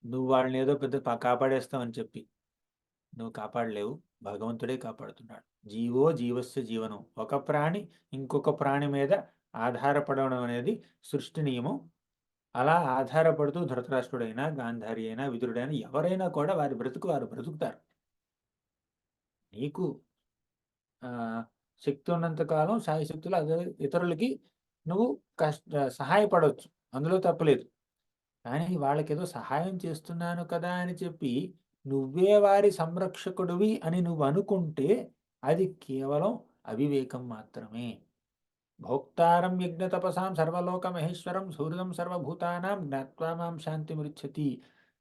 నువ్వు వాళ్ళని ఏదో పెద్ద కాపాడేస్తావని చెప్పి. నువ్వు కాపాడలేవు, భగవంతుడే కాపాడుతున్నాడు. జీవో జీవస్య జీవనం. ఒక ప్రాణి ఇంకొక ప్రాణి మీద ఆధారపడడం అనేది సృష్టి నియమం. అలా ఆధారపడుతూ ధృతరాష్ట్రుడైనా, గాంధారి అయినా, విదురుడైనా ఎవరైనా కూడా వారి బ్రతుకు వారు బ్రతుకుతారు. నీకు శక్తి ఉన్నంత కాలం శాయశక్తులు అదే ఇతరులకి నువ్వు సహాయపడవచ్చు, అందులో తప్పలేదు. కానీ వాళ్ళకేదో సహాయం చేస్తున్నాను కదా అని చెప్పి నువ్వే వారి సంరక్షకుడివి అని నువ్వు అనుకుంటే అది కేవలం అవివేకం మాత్రమే. భోక్తారం యజ్ఞ తపసాం సర్వలోక మహేశ్వరం సుహృదం సర్వభూతానాం జ్ఞాత్వా మాం శాంతిమృచ్చతి.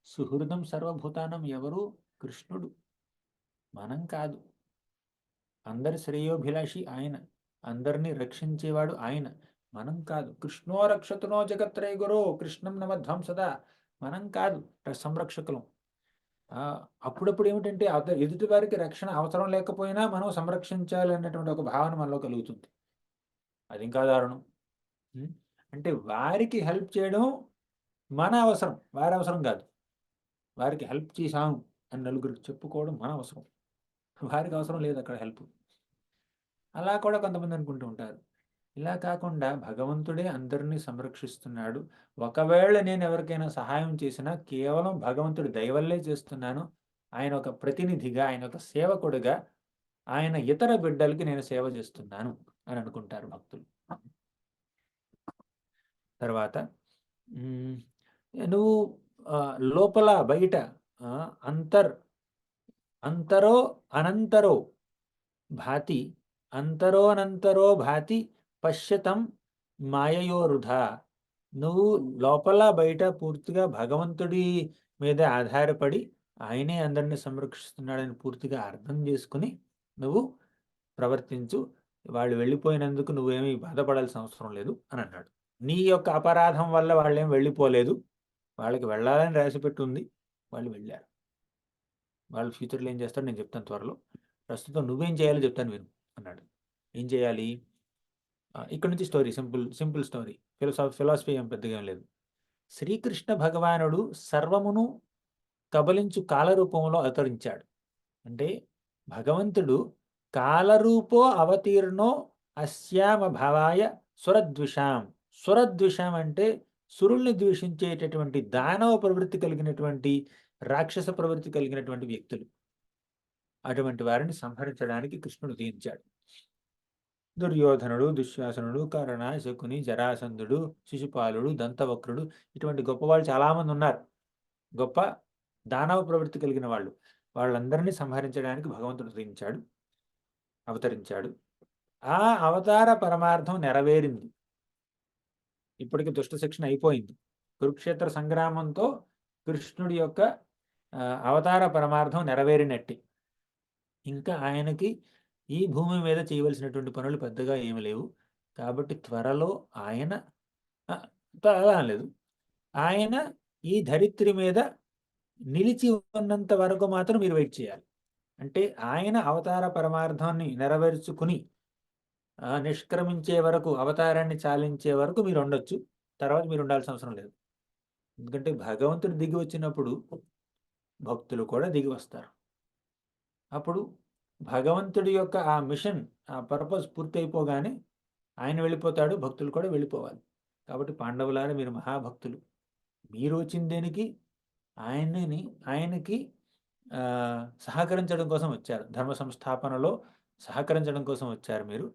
సుహృదం సర్వభూతానం ఎవరు? కృష్ణుడు, మనం కాదు. అందరి శ్రేయోభిలాషి ఆయన, అందరినీ రక్షించేవాడు ఆయన, మనం కాదు. కృష్ణో రక్షతునో జగత్రయ గురో కృష్ణం నమధ్వం సదా. మనం కాదు సంరక్షకులం. అప్పుడప్పుడు ఏమిటంటే ఎదుటి వారికి రక్షణ అవసరం లేకపోయినా మనం సంరక్షించాలి అన్నటువంటి ఒక భావన మనలో కలుగుతుంది. అది ఇంకా దారుణం. అంటే వారికి హెల్ప్ చేయడం మన అవసరం, వారి అవసరం కాదు. వారికి హెల్ప్ చేశాము అని నలుగురికి చెప్పుకోవడం మన అవసరం, వారికి అవసరం లేదు అక్కడ హెల్ప్. అలా కూడా కొంతమంది అనుకుంటూ ఉంటారు. ఇలా కాకుండా భగవంతుడే అందరినీ సంరక్షిస్తున్నాడు. ఒకవేళ నేను ఎవరికైనా సహాయం చేసినా కేవలం భగవంతుడి దయ వల్లే చేస్తున్నాను. ఆయన ఒక ప్రతినిధిగా, ఆయన ఒక సేవకుడిగా, ఆయన ఇతర బిడ్డలకి నేను సేవ చేస్తున్నాను అని అనుకుంటారు భక్తులు. తర్వాత నువ్వు లోపల బయట అంతరో అనంతరో భాతి అంతరోనంతరో భాతి పశ్యతం మాయయోరుధా. నువ్వు లోపల బయట పూర్తిగా భగవంతుడి మీద ఆధారపడి ఆయనే అందరిని సంరక్షిస్తున్నాడని పూర్తిగా అర్థం చేసుకుని నువ్వు ప్రవర్తించు. వాళ్ళు వెళ్ళిపోయినందుకు నువ్వేమీ బాధపడాల్సిన అవసరం లేదు అని అన్నాడు. నీ యొక్క అపరాధం వల్ల వాళ్ళేం వెళ్ళిపోలేదు, వాళ్ళకి వెళ్ళాలని రాసిపెట్టి ఉంది, వాళ్ళు వెళ్ళారు. వాళ్ళు ఫ్యూచర్లో ఏం చేస్తారో నేను చెప్తాను త్వరలో. ప్రస్తుతం నువ్వేం చేయాలో చెప్తాను విను అన్నాడు. ఏం చేయాలి? ఇక్కడ నుంచి స్టోరీ, సింపుల్ స్టోరీ. ఫిలాసఫీ ఏం పెద్దగా లేదు. శ్రీకృష్ణ భగవానుడు సర్వమును కబలించు కాలరూపంలో అవతరించాడు. అంటే భగవంతుడు కాలరూపో అవతీర్ణో అస్యామ భవాయ సురద్విషాం. సురద్విషాం అంటే సురుల్ని ద్వేషించేటటువంటి దానవ ప్రవృత్తి కలిగినటువంటి, రాక్షస ప్రవృత్తి కలిగినటువంటి వ్యక్తులు. అటువంటి వారిని సంహరించడానికి కృష్ణుడు ఉదయించాడు. దుర్యోధనుడు, దుశ్శాసనుడు, కర్ణ, శకుని, జరాసంధుడు, శిశుపాలుడు, దంతవక్రుడు, ఇటువంటి గొప్పవాళ్ళు చాలామంది ఉన్నారు. గొప్ప దానవ ప్రవృత్తి కలిగిన వాళ్ళు. వాళ్ళందరినీ సంహరించడానికి భగవంతుడు అవతరించాడు. ఆ అవతార పరమార్థం నెరవేరింది. ఇప్పటికి దుష్ట శిక్షణ అయిపోయింది. కురుక్షేత్ర సంగ్రామంతో కృష్ణుడి యొక్క అవతార పరమార్థం నెరవేరినట్టే. ఇంకా ఆయనకి ఈ భూమి మీద చేయవలసినటువంటి పనులు పెద్దగా ఏమి లేవు. కాబట్టి త్వరలో ఆయన లేదు, ఆయన ఈ ధరిత్రి మీద నిలిచి ఉన్నంత వరకు మాత్రం మీరు వెయిట్ చేయాలి. అంటే ఆయన అవతార పరమార్థాన్ని నెరవేర్చుకుని నిష్క్రమించే వరకు, అవతారాన్ని చాలించే వరకు మీరు ఉండొచ్చు. తర్వాత మీరు ఉండాల్సిన అవసరం లేదు. ఎందుకంటే భగవంతుడు దిగి వచ్చినప్పుడు భక్తులు కూడా దిగి వస్తారు. అప్పుడు భగవంతుడి యొక్క ఆ మిషన్, ఆ పర్పస్ పూర్తయిపోగానే ఆయన వెళ్ళిపోతాడు, భక్తులు కూడా వెళ్ళిపోవాలి. కాబట్టి పాండవులారా మీరు మహాభక్తులు. మీరు వచ్చిన దేనికి ఆయనకి సహకరించడం కోసం వచ్చారు. ధర్మ సంస్థాపనలో సహకరించడం కోసం వచ్చారు మీరు.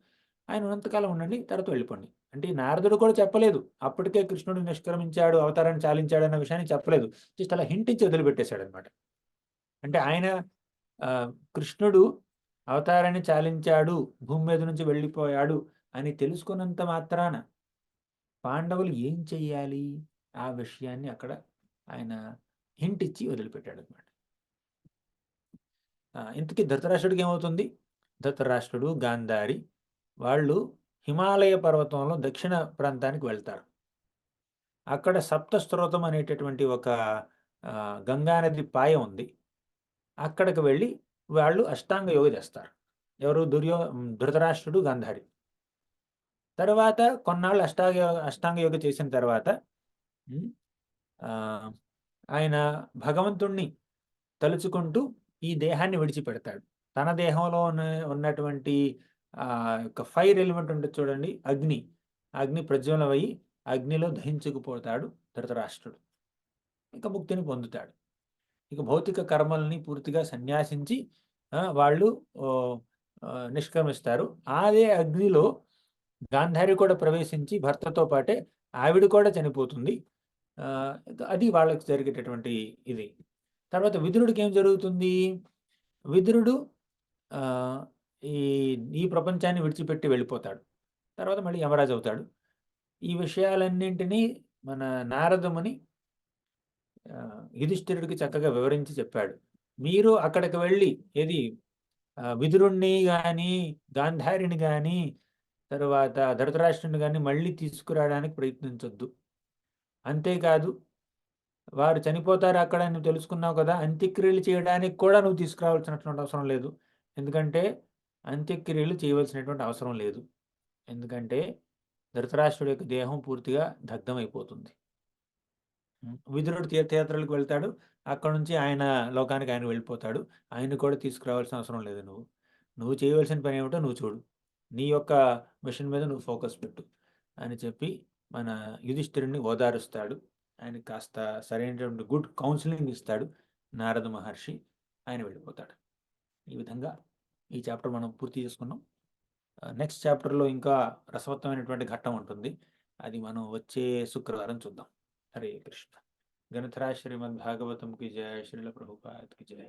ఆయన ఉన్నంతకాలం ఉండండి, తర్వాత వెళ్ళిపోండి. అంటే ఈ నారదుడు కూడా చెప్పలేదు. అప్పటికే కృష్ణుడు నిష్క్రమించాడు, అవతారాన్ని చాలించాడు అన్న విషయాన్ని చెప్పలేదు. జస్ట్ అలా హింట్ ఇచ్చి వదిలిపెట్టేశాడు అనమాట. అంటే ఆయన కృష్ణుడు అవతారాన్ని చాలించాడు, భూమి మీద నుంచి వెళ్ళిపోయాడు అని తెలుసుకున్నంత మాత్రాన పాండవులు ఏం చెయ్యాలి ఆ విషయాన్ని అక్కడ ఆయన హింట్ ఇచ్చి వదిలిపెట్టాడు అనమాట. ఇంతకీ ధృతరాష్ట్రుడికి ఏమవుతుంది? ధృతరాష్ట్రుడు, గాంధారి వాళ్ళు హిమాలయ పర్వతంలో దక్షిణ ప్రాంతానికి వెళ్తారు. అక్కడ సప్తస్త్రోతం అనేటటువంటి ఒక గంగానది పాయ ఉంది. అక్కడికి వెళ్ళి వాళ్ళు అష్టాంగ యోగ చేస్తారు. ఎవరు? ధృతరాష్ట్రుడు, గాంధారి. తర్వాత కొన్నాళ్ళు అష్టాంగ యోగ చేసిన తర్వాత ఆయన భగవంతుణ్ణి తలుచుకుంటూ ఈ దేహాన్ని విడిచిపెడతాడు. తన దేహంలో ఉన్నటువంటి యొక్క ఫైర్ ఎలిమెంట్ ఉంటుంది చూడండి, అగ్ని ప్రజ్వలమై అగ్నిలో దహించుకుపోతాడు ధృతరాష్ట్రుడు. ఇక ముక్తిని పొందుతాడు. ఇక భౌతిక కర్మల్ని పూర్తిగా సన్యాసించి వాళ్ళు నిష్క్రమిస్తారు. అదే అగ్నిలో గాంధారి కూడా ప్రవేశించి భర్తతో పాటే ఆవిడ కూడా చనిపోతుంది. అది వాళ్ళకి జరిగేటటువంటి ఇది. తర్వాత విదురుడికి ఏం జరుగుతుంది? విదురుడు ఈ ప్రపంచాన్ని విడిచిపెట్టి వెళ్ళిపోతాడు. తర్వాత మళ్ళీ యమరాజు అవుతాడు. ఈ విషయాలన్నింటినీ మన నారదముని యుధిష్ఠిరుడికి చక్కగా వివరించి చెప్పాడు. మీరు అక్కడికి వెళ్ళి విదురుణ్ణి కానీ, గాంధారిని కానీ, తర్వాత ధృతరాష్ట్రుని కానీ మళ్ళీ తీసుకురావడానికి ప్రయత్నించొద్దు. అంతేకాదు వారు చనిపోతారు అక్కడ నువ్వు తెలుసుకున్నావు కదా, అంత్యక్రియలు చేయడానికి కూడా నువ్వు తీసుకురావాల్సినటువంటి అవసరం లేదు. ఎందుకంటే అంత్యక్రియలు చేయవలసినటువంటి అవసరం లేదు. ఎందుకంటే ధృతరాష్ట్రుడి యొక్క దేహం పూర్తిగా దగ్ధమైపోతుంది. విదురుడు తీర్థయాత్రలకు వెళ్తాడు. అక్కడ నుంచి ఆయన లోకానికి ఆయన వెళ్ళిపోతాడు. ఆయన కూడా తీసుకురావాల్సిన అవసరం లేదు. నువ్వు చేయవలసిన పని ఏమిటో నువ్వు చూడు. నీ యొక్క మిషన్ మీద నువ్వు ఫోకస్ పెట్టు అని చెప్పి మన యుధిష్ఠిరుడిని ఓదారుస్తాడు. ఆయనకి కాస్త సరైనటువంటి గుడ్ కౌన్సిలింగ్ ఇస్తాడు నారద మహర్షి. ఆయన వెళ్ళిపోతాడు. ఈ విధంగా ఈ చాప్టర్ మనం పూర్తి చేసుకున్నాం. నెక్స్ట్ చాప్టర్లో ఇంకా రసవత్తమైనటువంటి ఘట్టం ఉంటుంది. అది మనం వచ్చే శుక్రవారం చూద్దాం. హరే కృష్ణ. గ్రంథరాజ్ శ్రీమద్ భాగవతం కి జయ. శ్రీల ప్రభుపాద్ కి జయ.